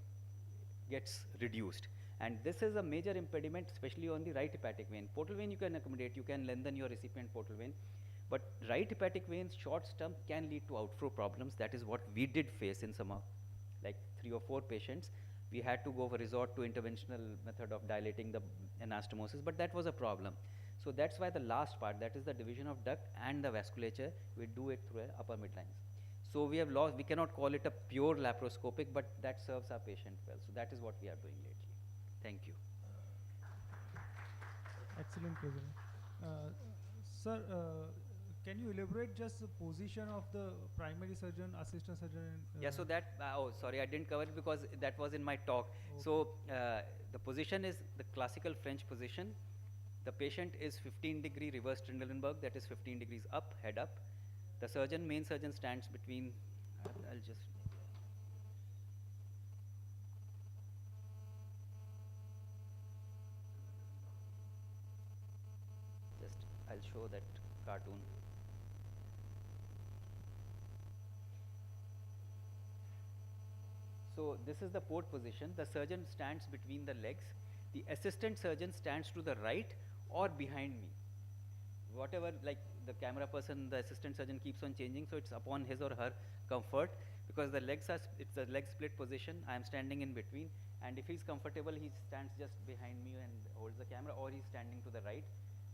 gets reduced. And this is a major impediment, especially on the right hepatic vein. Portal vein you can accommodate, you can lengthen your recipient portal vein. But right hepatic veins, short stump can lead to outflow problems. That is what we did face in some of, like 3 or 4 patients. We had to resort to interventional method of dilating the anastomosis, but that was a problem. So that's why the last part, that is the division of duct and the vasculature, we do it through upper midlines. So we have lost, we cannot call it a pure laparoscopic, but that serves our patient well. So that is what we are doing lately. Thank you. Excellent, President. Sir, can you elaborate just the position of the primary surgeon, assistant surgeon? Yeah, so that, oh, sorry, I didn't cover it because that was in my talk. Okay. So the position is the classical French position. The patient is 15-degree reverse Trendelenburg, that is 15 degrees up, head up. The surgeon, main surgeon stands between, I'll just, I'll show that cartoon. So this is the port position. The surgeon stands between the legs. The assistant surgeon stands to the right or behind me. Whatever, like the camera person, the assistant surgeon keeps on changing, so it's upon his or her comfort, because the legs are, it's a leg split position. I am standing in between, and if he's comfortable, he stands just behind me and holds the camera, or he's standing to the right.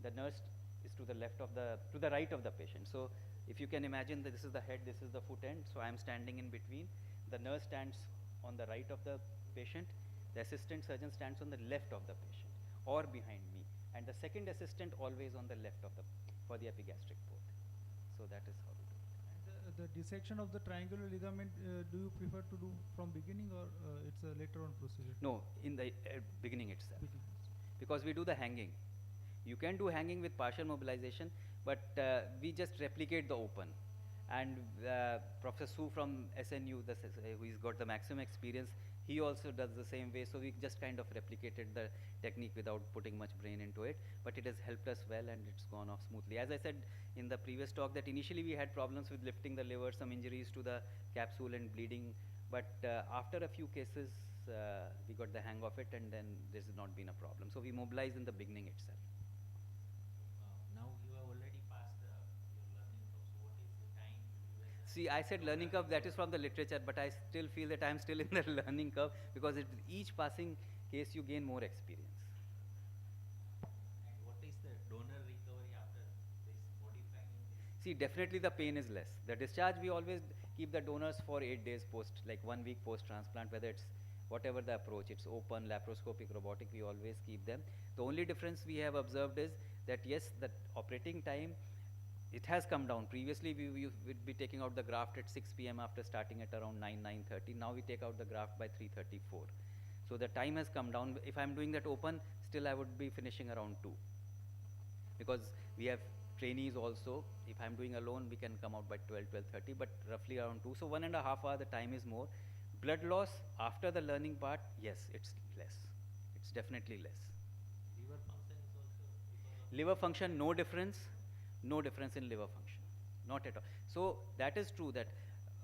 The nurse is to the left of to the right of the patient. So if you can imagine that this is the head, this is the foot end, so I am standing in between. The nurse stands on the right of the patient. The assistant surgeon stands on the left of the patient or behind me, and the second assistant always on the left of for the epigastric port. So that is how we do it. And the dissection of the triangular ligament, do you prefer to do from beginning, or it's a later on procedure? No, in the beginning itself. Because we do the hanging. You can do hanging with partial mobilization, but we just replicate the open. And Professor Su from SNU, who's got the maximum experience, he also does the same way. So we just kind of replicated the technique without putting much brain into it. But it has helped us well, and it's gone off smoothly. As I said in the previous talk, that initially we had problems with lifting the liver, some injuries to the capsule and bleeding. But after a few cases, we got the hang of it, and then this has not been a problem. So we mobilized in the beginning itself. Now you have already passed your learning curve. So what is the time? See, I said learning curve, that is from the literature, but I still feel that I am still in the learning curve, because with each passing case you gain more experience. And what is the donor recovery after this modifying? See, definitely the pain is less. The discharge, we always keep the donors for 8 days post, like 1 week post transplant, whether it's whatever the approach, it's open, laparoscopic, robotic, we always keep them. The only difference we have observed is that yes, the operating time, it has come down. Previously, we would be taking out the graft at 6 p.m. after starting at around 9:30. Now we take out the graft by 3:34. So the time has come down. If I'm doing that open, still I would be finishing around 2. Because we have trainees also. If I'm doing alone, we can come out by 12, 12:30, but roughly around 2. So 1.5 hours, the time is more. Blood loss after the learning part, yes, it's less. It's definitely less. Liver function is also. Liver function, no difference. No difference in liver function, not at all. So that is true, that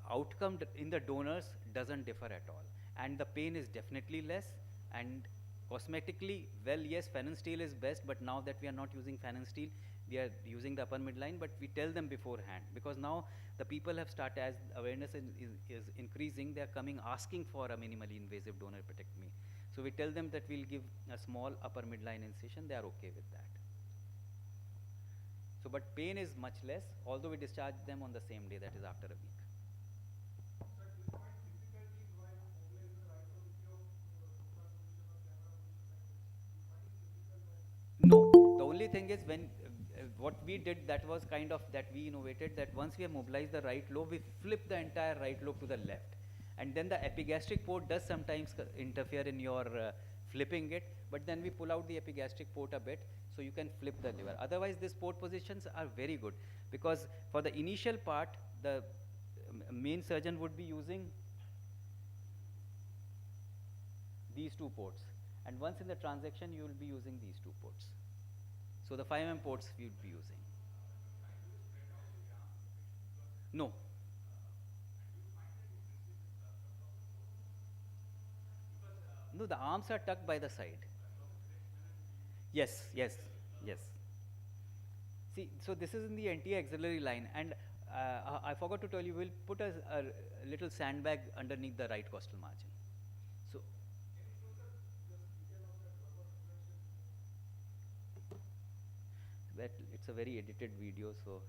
outcome in the donors doesn't differ at all. And the pain is definitely less, and cosmetically, well, yes, Phenon steel is best, but now that we are not using Phenon steel, we are using the upper midline, but we tell them beforehand, because now the people have started, as awareness is increasing, they are coming asking for a minimally invasive donor hepatectomy. So we tell them that we'll give a small upper midline incision, they are okay with that. So, but pain is much less, although we discharge them on the same day, that is after a week. No, the only thing is when what we did, that was kind of that we innovated, that once we have mobilized the right lobe, we flip the entire right lobe to the left, and then the epigastric port does sometimes interfere in your flipping it, but then we pull out the epigastric port a bit, so you can flip the liver. Otherwise, these port positions are very good, because for the initial part, the main surgeon would be using these two ports, and once in the transaction, you will be using these two ports. So the 5 mm ports we would be using. No. No, the arms are tucked by the side. Yes, yes, yes. See, so this is in the anti-axillary line, and I forgot to tell you, we'll put a little sandbag underneath the right costal margin. So, that it's a very edited video, so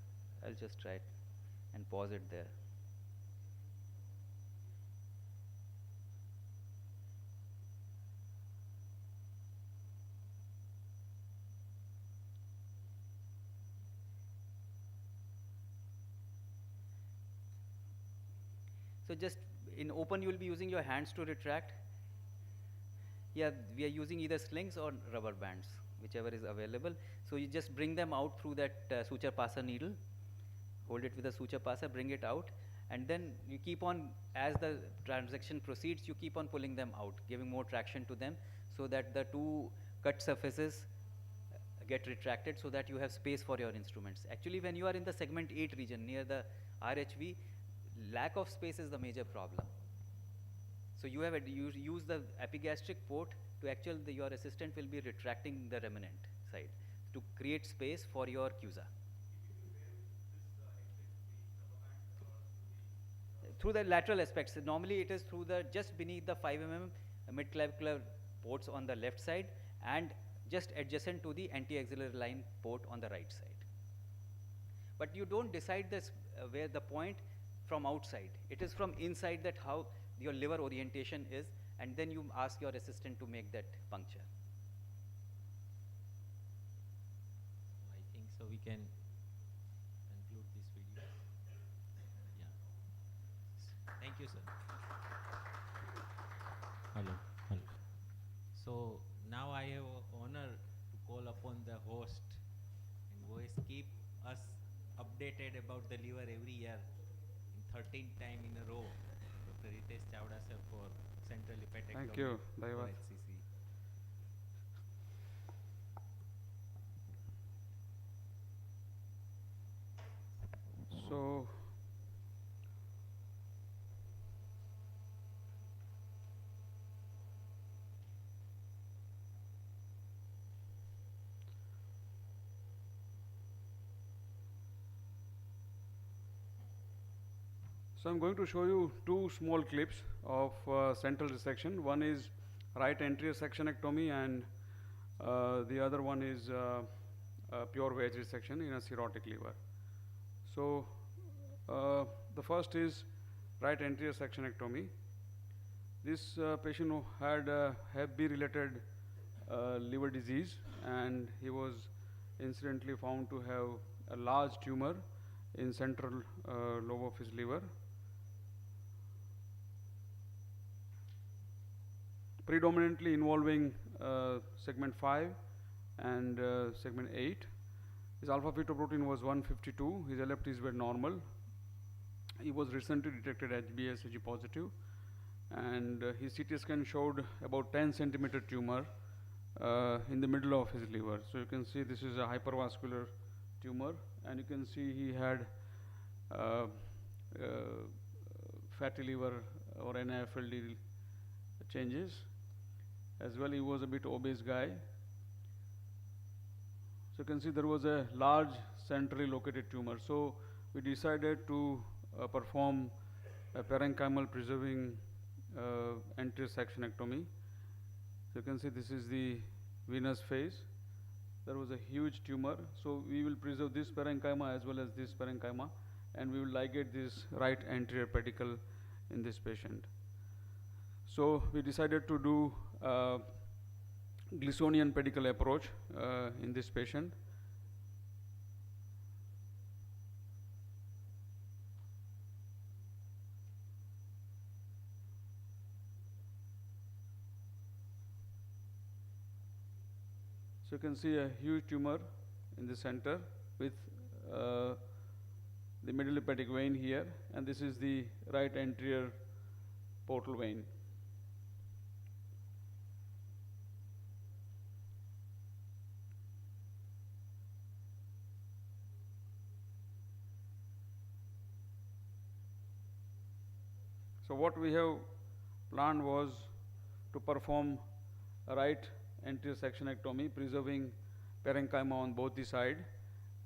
I'll just try it and pause it there. So just in open, you will be using your hands to retract. Yeah, we are using either slings or rubber bands, whichever is available. So you just bring them out through that suture passer needle, hold it with a suture passer, bring it out, and then you keep on, as the transaction proceeds, you keep on pulling them out, giving more traction to them, so that the two cut surfaces get retracted, so that you have space for your instruments. Actually, when you are in the segment 8 region near the RHV, lack of space is the major problem. So you have you use the epigastric port to actually your assistant will be retracting the remnant side to create space for your CUSA. Through the lateral aspects. Normally it is through the just beneath the 5 mm midclavicular ports on the left side and just adjacent to the anti-axillary line port on the right side. But you don't decide this where the point from outside. It is from inside that how your liver orientation is, and then you ask your assistant to make that puncture. I think so we can conclude this video. Yeah. Thank you, sir. Hello. Hello. So now I have honor to call upon the host and who is keep us updated about the liver every year in 13th time in a row. Dr. Ritesh Chavda sir for Central Hepatectomy. Thank you, Daivat. HCC. So, I'm going to show you two small clips of central resection. One is right anterior sectionectomy, and the other one is pure wedge resection in a cirrhotic liver. So the first is right anterior sectionectomy. This patient who had Hep B related liver disease, and he was incidentally found to have a large tumor in central lobe of his liver, predominantly involving segment 5 and segment 8. His alpha fetoprotein was 152. His LFTs were normal. He was recently detected HbS Ag positive, and his CT scan showed about 10 centimeter tumor in the middle of his liver. So you can see this is a hypervascular tumor, and you can see he had fatty liver or NAFLD changes. As well, he was a bit obese guy. So So you can see there was a large centrally located tumor. So we decided to perform a parenchymal preserving anterior sectionectomy. So you can see this is the venous phase. There was a huge tumor. So we will preserve this parenchyma as well as this parenchyma, and we will ligate this right anterior pedicle in this patient. So we decided to do Glisonian pedicle approach in this patient. So you can see a huge tumor in the center with the middle hepatic vein here, and this is the right anterior portal vein. So what we have planned was to perform a right anterior sectionectomy, preserving parenchyma on both the side,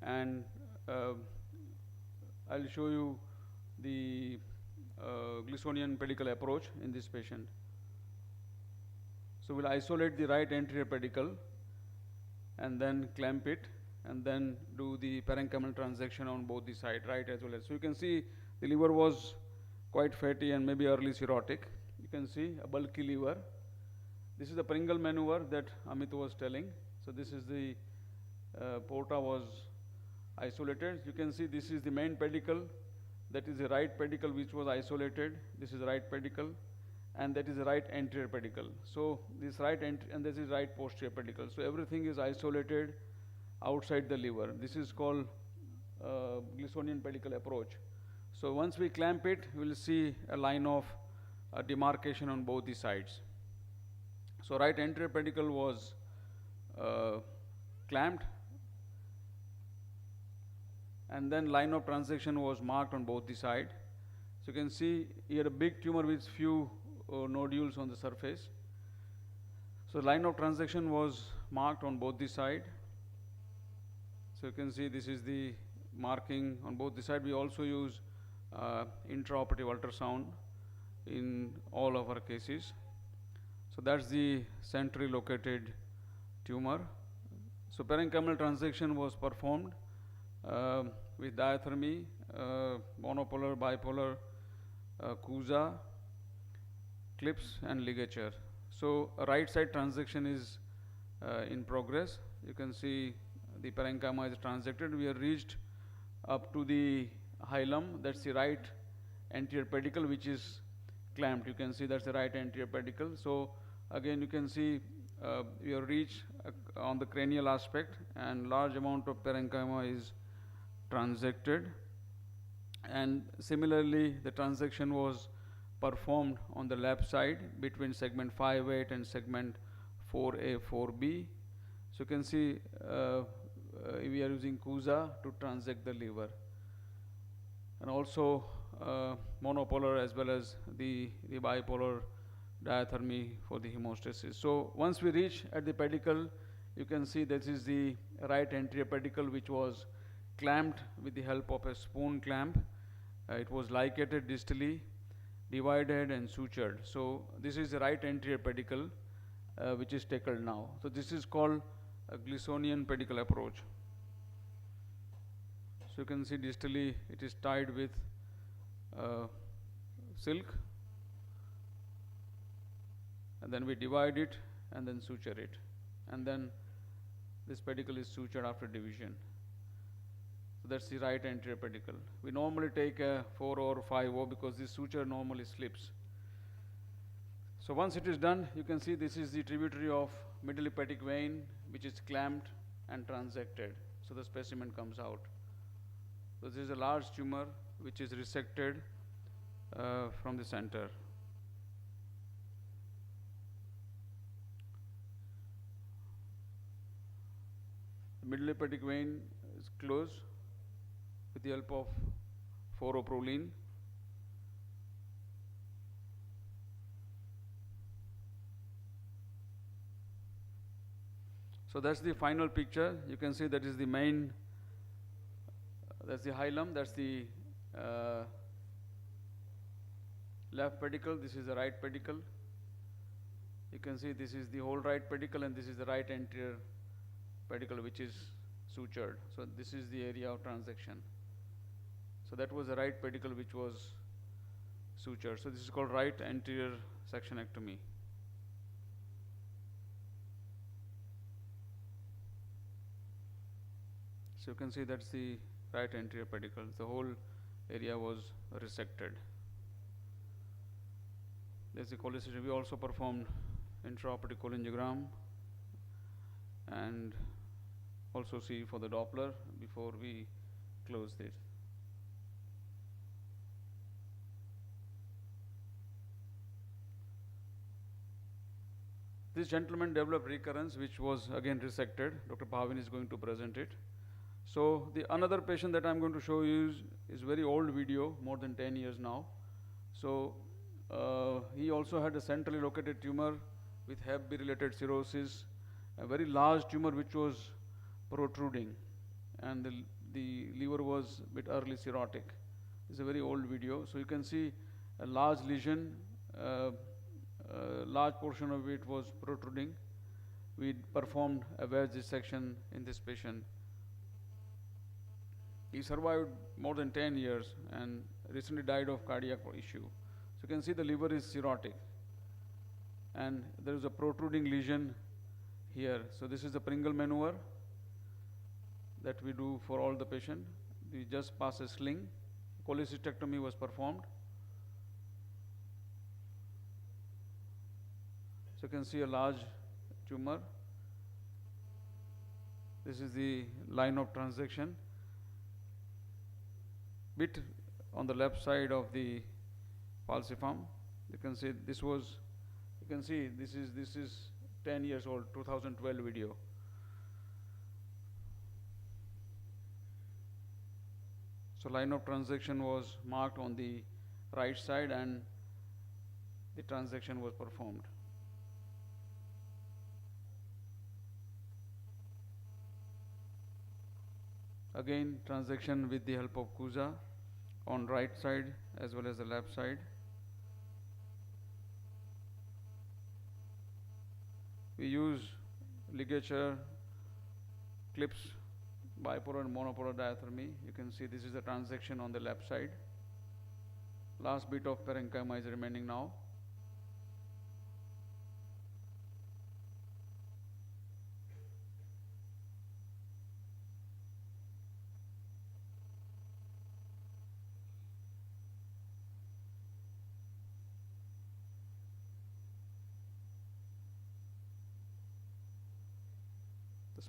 and I'll show you the Glisonian pedicle approach in this patient. So we'll isolate the right anterior pedicle and then clamp it, and then do the parenchymal transection on both the side, right as well as. So you can see the liver was quite fatty and maybe early cirrhotic. You can see a bulky liver. This is the Pringle maneuver that Amit was telling. So this is the porta was isolated. You can see this is the main pedicle. That is the right pedicle which was isolated. This is the right pedicle, and that is the right anterior pedicle. So this right and this is right posterior pedicle. So everything is isolated outside the liver. This is called Glisonian pedicle approach. So once we clamp it, we will see a line of demarcation on both the sides. So right anterior pedicle was clamped, and then line of transection was marked on both the side. So you can see here a big tumor with few nodules on the surface. So line of transection was marked on both the side. So you can see this is the marking on both the side. We also use intraoperative ultrasound in all of our cases. So that's the centrally located tumor. So parenchymal transection was performed with diathermy, monopolar, bipolar, CUSA, clips, and ligature. So a right side transection is in progress. You can see the parenchyma is transected. We have reached up to the hilum. That's the right anterior pedicle which is clamped. You can see that's the right anterior pedicle. So again you can see we have reached on the cranial aspect, and large amount of parenchyma is transected, and similarly the transection was performed on the left side between segment 5-8 and segment 4A, 4B. So you can see we are using CUSA to transect the liver, and also monopolar as well as the bipolar diathermy for the hemostasis. So once we reach at the pedicle, you can see this is the right anterior pedicle which was clamped with the help of a spoon clamp. It was ligated distally, divided and sutured. So this is the right anterior pedicle which is tackled now. So this is called a Glisonian pedicle approach. So you can see distally it is tied with silk, and then we divide it and then suture it, and then this pedicle is sutured after division. So that's the right anterior pedicle. We normally take a 4 or 5-0 because this suture normally slips. So once it is done, you can see this is the tributary of middle hepatic vein which is clamped and transected. So the specimen comes out. So this is a large tumor which is resected from the center. The middle hepatic vein is closed with the help of fluoroproline. So that's the final picture. You can see that is the main, that's the hilum, that's the left pedicle, this is the right pedicle. You can see this is the whole right pedicle and this is the right anterior pedicle which is sutured. So this is the area of transection. So that was the right pedicle which was sutured. So this is called right anterior sectionectomy. So you can see that's the right anterior pedicle. The whole area was resected. There's the cholecystectomy. We also performed intraoperative cholangiogram and also see for the Doppler before we close this. This gentleman developed recurrence which was again resected. Dr. Bhavin is going to present it. So the another patient that I'm going to show you is very old video, more than 10 years now. So he also had a centrally located tumor with Hep B related cirrhosis, a very large tumor which was protruding, and the liver was a bit early cirrhotic. It's a very old video. So you can see a large lesion, large portion of it was protruding. We performed a wedge dissection in this patient. He survived more than 10 years and recently died of cardiac issue. So you can see the liver is cirrhotic and there is a protruding lesion here. So this is the Pringle maneuver that we do for all the patient. We just pass a sling. Cholecystectomy was performed. So you can see a large tumor. This is the line of transection. Bit on the left side of the falciform. You can see this was, you can see this is 10 years old, 2012 video. So line of transection was marked on the right side and the transection was performed. Again, transection with the help of CUSA on right side as well as the left side. We use ligature clips, bipolar and monopolar diathermy. You can see this is the transection on the left side. Last bit of parenchyma is remaining now.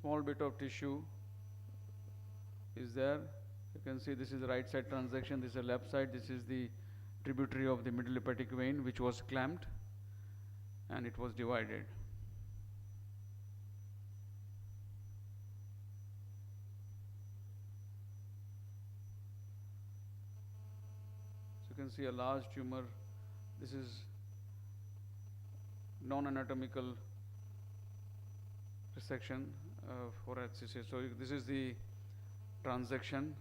Small bit of tissue is there. You can see this is the right side transection, this is the left side, this is the tributary of the middle hepatic vein which was clamped and it was divided. So you can see a large tumor. This is non-anatomical resection for HCC. So this is the transection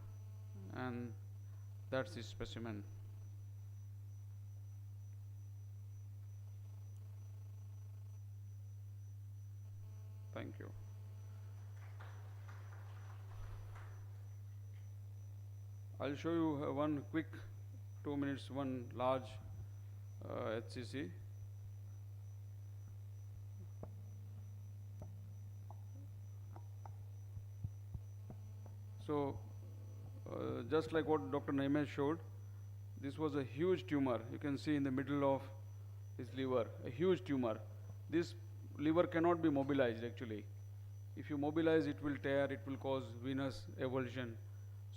and that's the specimen. Thank you. I'll show you one quick 2 minutes, one large HCC. So, just like what Dr. Naimesh showed, this was a huge tumor. You can see in the middle of his liver, a huge tumor. This liver cannot be mobilized actually. If you mobilize, it will tear, it will cause venous avulsion.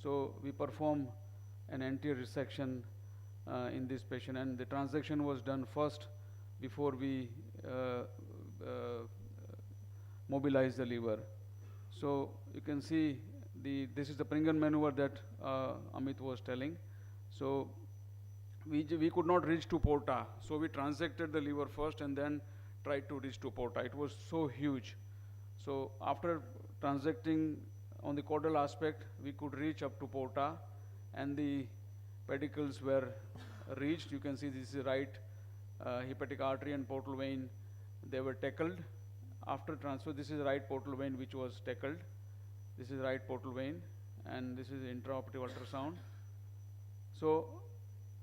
So, we perform an anterior resection in this patient, and the transection was done first before we mobilize the liver. So, you can see this is the Pringle maneuver that Amit was telling. So we could not reach to porta. So we transected the liver first and then tried to reach to porta. It was so huge. So after transecting on the caudal aspect, we could reach up to porta, and the pedicles were reached. You can see this is right hepatic artery and portal vein. They were tackled. After transfer, this is right portal vein which was tackled. This is right portal vein, and this is intraoperative ultrasound. So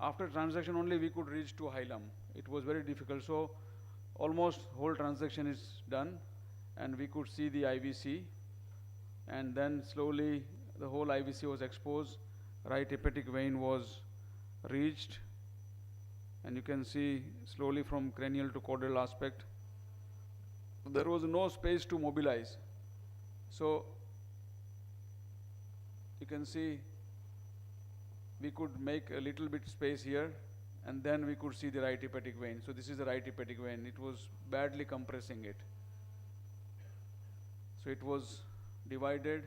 after transaction only we could reach to hilum. It was very difficult. So almost whole transaction is done, and we could see the IVC, and then slowly the whole IVC was exposed. Right hepatic vein was reached, and you can see slowly from cranial to caudal aspect. There was no space to mobilize. So you can see we could make a little bit space here, and then we could see the right hepatic vein. So this is the right hepatic vein. It was badly compressing it. So it was divided,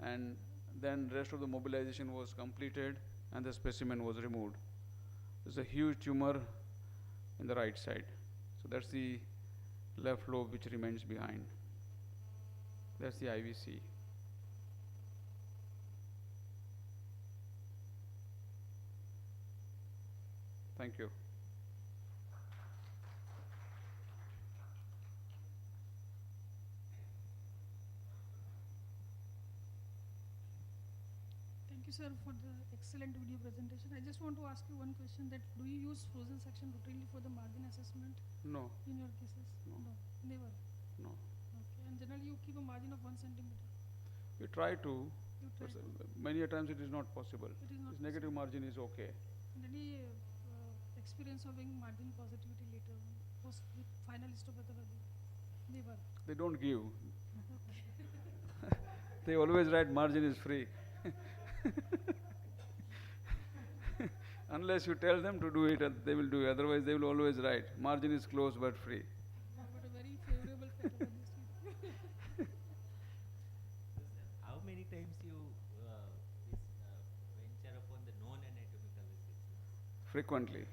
and then rest of the mobilization was completed, and the specimen was removed. There's a huge tumor in the right side. So that's the left lobe which remains behind. That's the IVC. Thank you. Thank you, sir, for the excellent video presentation. I just want to ask you one question, that do you use frozen section routinely for the margin assessment No. in your cases? No. Never. No. Okay. And generally you keep a margin of 1 centimeter. We try to, You try but to. many a times it is not possible. It is not This negative margin is okay. And any experience of having margin positivity later on, post with final histopathology? Never. They don't give. They always write margin is free. Unless you tell them to do it, they will do it. Otherwise, they will always write margin is closed but free. But a very favorable pathologist. How many times you venture upon the non-anatomical resection? Frequently.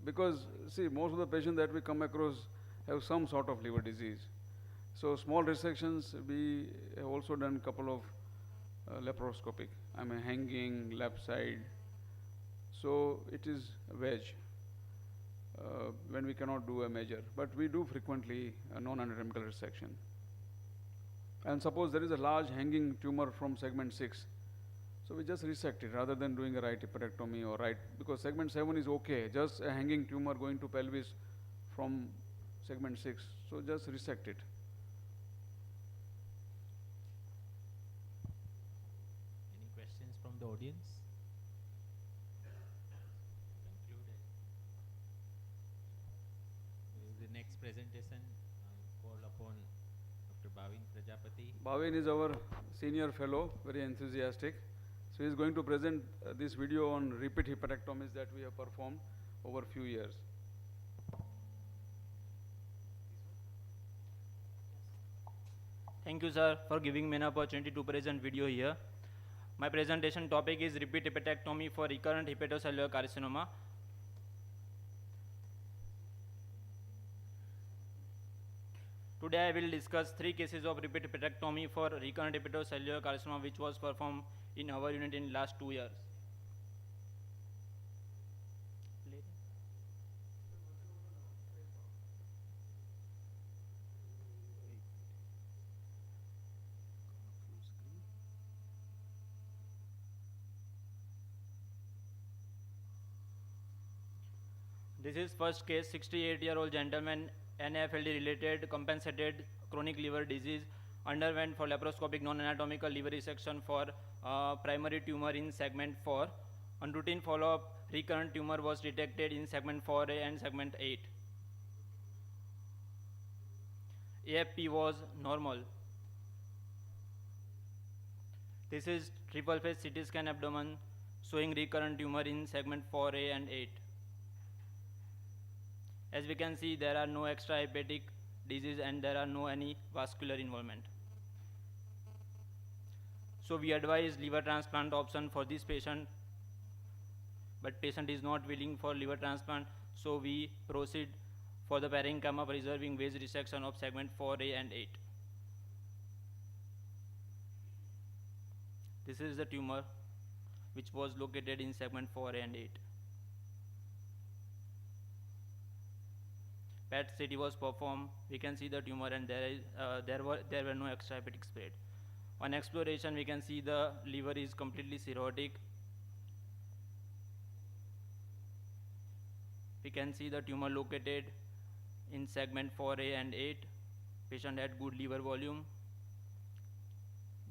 Because, see, most of the patients that we come across have some sort of liver disease. So small resections, we have also done couple of laparoscopic. I mean hanging, left side. So it is a wedge when we cannot do a major. But we do frequently a non-anatomical resection. And suppose there is a large hanging tumor from segment 6. So we just resect it rather than doing a right hepatectomy or right, because segment 7 is okay, just a hanging tumor going to pelvis from segment 6. So just resect it. Any questions from the audience? Concluded. The next presentation, I call upon Dr. Bhavin Prajapati. Bhavin is our senior fellow, very enthusiastic. So he is going to present this video on repeat hepatectomies that we have performed over few years. Thank you, sir, for giving me an opportunity to present video here. My presentation topic is repeat hepatectomy for recurrent hepatocellular carcinoma. Today I will discuss 3 cases of repeat hepatectomy for recurrent hepatocellular carcinoma which was performed in our unit in last 2 years. This is first case, 68-year-old gentleman, NAFLD related compensated chronic liver disease, underwent for laparoscopic non-anatomical liver resection for primary tumor in segment 4. On routine follow-up, recurrent tumor was detected in segment 4A and segment 8. AFP was normal. This is triple phase CT scan abdomen showing recurrent tumor in segment 4A and 8. As we can see, there are no extrahepatic disease and there are no any vascular involvement. So we advise liver transplant option for this patient, but patient is not willing for liver transplant, so we proceed for the parenchyma preserving wedge resection of segment 4A and 8. This is the tumor which was located in segment 4 and 8. PET CT was performed. We can see the tumor, and there were no extrahepatic spread. On exploration, we can see the liver is completely cirrhotic. We can see the tumor located in segment 4A and 8. Patient had good liver volume.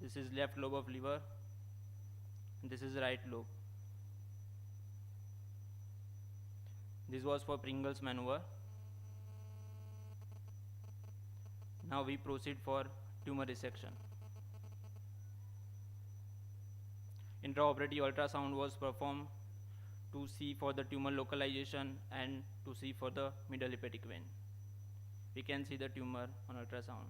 This is left lobe of liver, and this is right lobe. This was for Pringle's maneuver. Now we proceed for tumor resection. Intraoperative ultrasound was performed to see for the tumor localization and to see for the middle hepatic vein. We can see the tumor on ultrasound.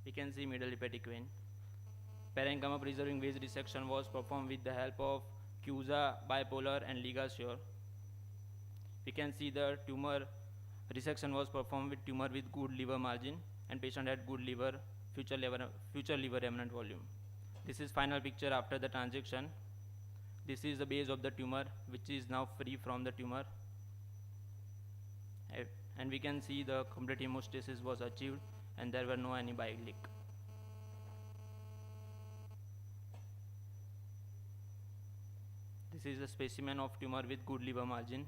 We can see middle hepatic vein. Parenchyma preserving wedge resection was performed with the help of CUSA, bipolar and LigaSure. We can see the tumor resection was performed with tumor with good liver margin, and patient had good liver, future liver remnant volume. This is final picture after the transection. This is the base of the tumor, which is now free from the tumor. And we can see the complete hemostasis was achieved, and there were no any bile leak. This is a specimen of tumor with good liver margin.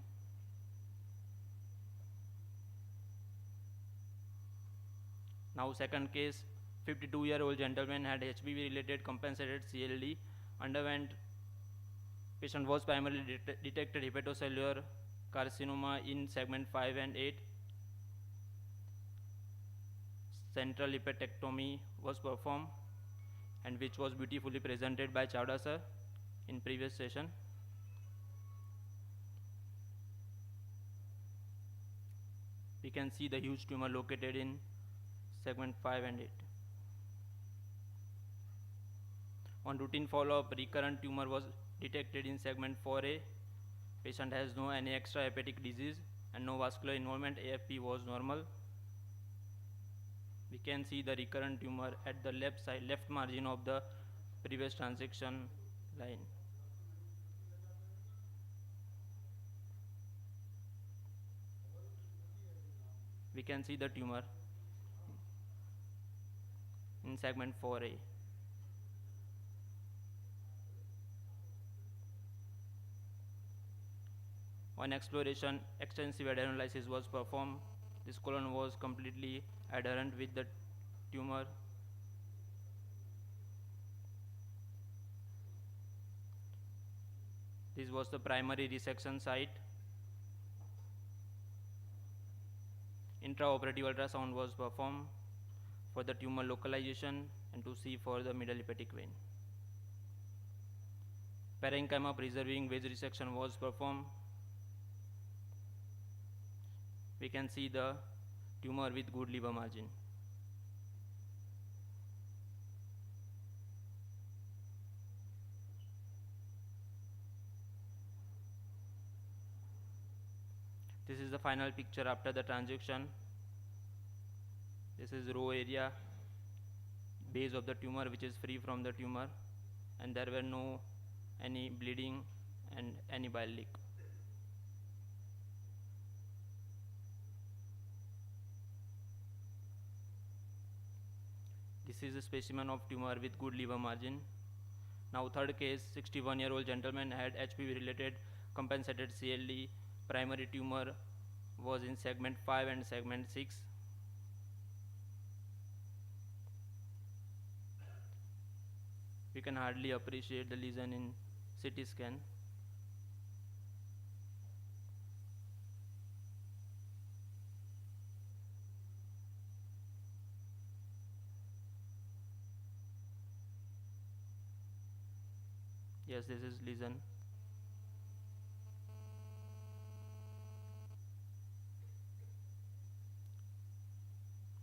Now second case, 52-year-old gentleman had HPV-related compensated CLD, underwent, patient was primarily detected hepatocellular carcinoma in segment 5 and 8. Central hepatectomy was performed, and which was beautifully presented by Chawda sir in previous session. We can see the huge tumor located in segment 5 and 8. On routine follow-up, recurrent tumor was detected in segment 4A. Patient has no any extrahepatic disease and no vascular involvement. AFP was normal. We can see the recurrent tumor at the left side, left margin of the previous transection line. We can see the tumor in segment 4A. On exploration, extensive adenolysis was performed. This colon was completely adherent with the tumor. This was the primary resection site. Intraoperative ultrasound was performed for the tumor localization and to see for the middle hepatic vein. Parenchyma preserving wedge resection was performed. We can see the tumor with good liver margin. This is the final picture after the transection. This is row area, base of the tumor which is free from the tumor, and there were no any bleeding and any bile leak. This is a specimen of tumor with good liver margin. Now third case, 61-year-old gentleman had HPV related compensated CLD. Primary tumor was in segment 5 and segment 6. We can hardly appreciate the lesion in CT scan. Yes, this is lesion.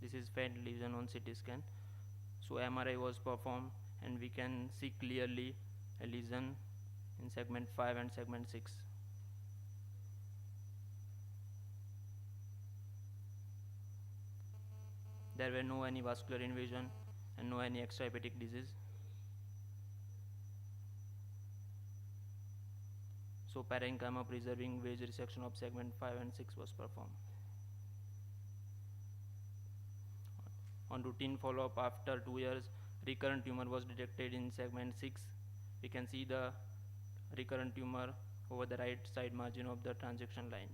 This is faint lesion on CT scan. So MRI was performed and we can see clearly a lesion in segment 5 and segment 6. There were no any vascular invasion and no any extrahepatic disease. So parenchyma preserving wedge resection of segment 5 and 6 was performed. On routine follow-up after 2 years, recurrent tumor was detected in segment 6. We can see the recurrent tumor over the right side margin of the transaction line.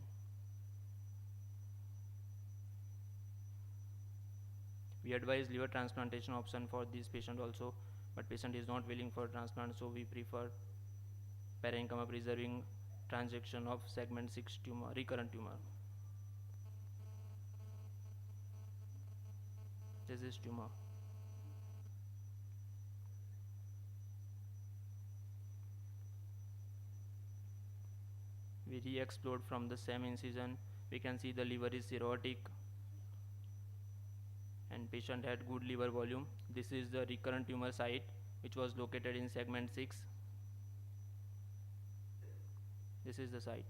We advise liver transplantation option for this patient also, but patient is not willing for transplant, so we prefer parenchyma preserving transaction of segment 6 tumor, recurrent tumor. This is tumor. We re-explode from the same incision. We can see the liver is cirrhotic and patient had good liver volume. This is the recurrent tumor site which was located in segment 6. This is the site.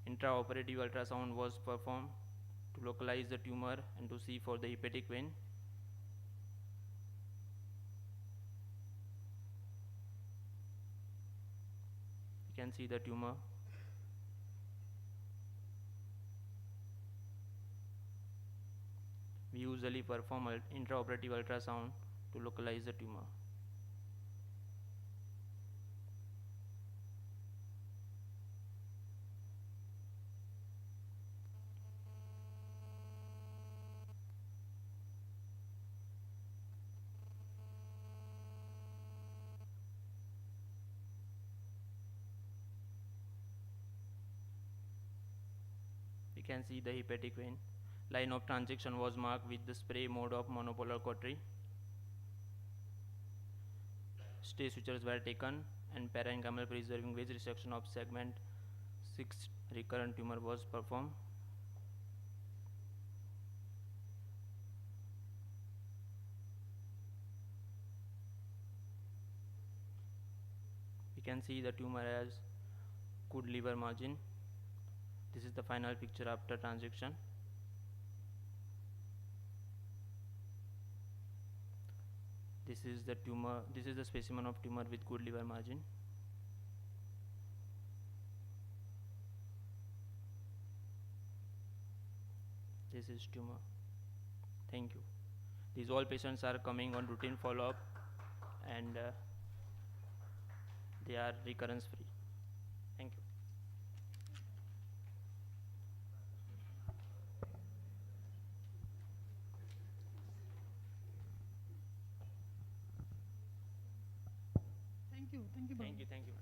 Intraoperative ultrasound was performed to localize the tumor and to see for the hepatic vein. You can see the tumor. We usually perform intraoperative ultrasound to localize the tumor. You can see the hepatic vein. Line of transaction was marked with the spray mode of monopolar cautery. Stay sutures were taken and parenchymal preserving wedge resection of segment 6 recurrent tumor was performed. You can see the tumor has good liver margin. This is the final picture after transaction. This is the tumor, this is the specimen of tumor with good liver margin. This is tumor. Thank you. These all patients are coming on routine follow-up and they are recurrence free. Thank you. Thank you. Thank you. Thank you.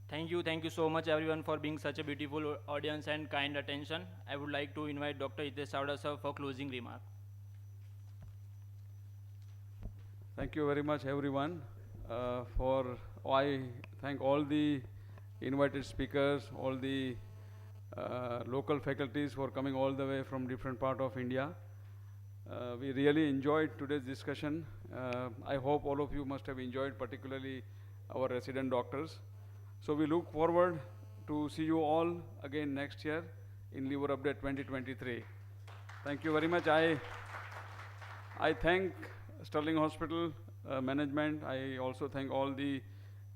Thank you. Thank you so much everyone for being such a beautiful audience and kind attention. I would like to invite Dr. Hitesh Savda sir for closing remark. Thank you very much, everyone. I thank all the invited speakers, all the local faculties for coming all the way from different part of India. We really enjoyed today's discussion. I hope all of you must have enjoyed, particularly our resident doctors. So we look forward to see you all again next year in Liver Update 2023. Thank you very much. I thank Sterling Hospital management. I also thank all the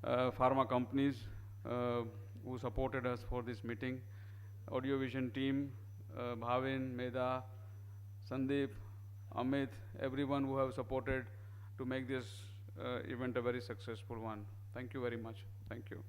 pharma companies who supported us for this meeting. Audiovision team, Bhavin, Meda, Sandeep, Amit, everyone who have supported to make this event a very successful one. Thank you very much. Thank you.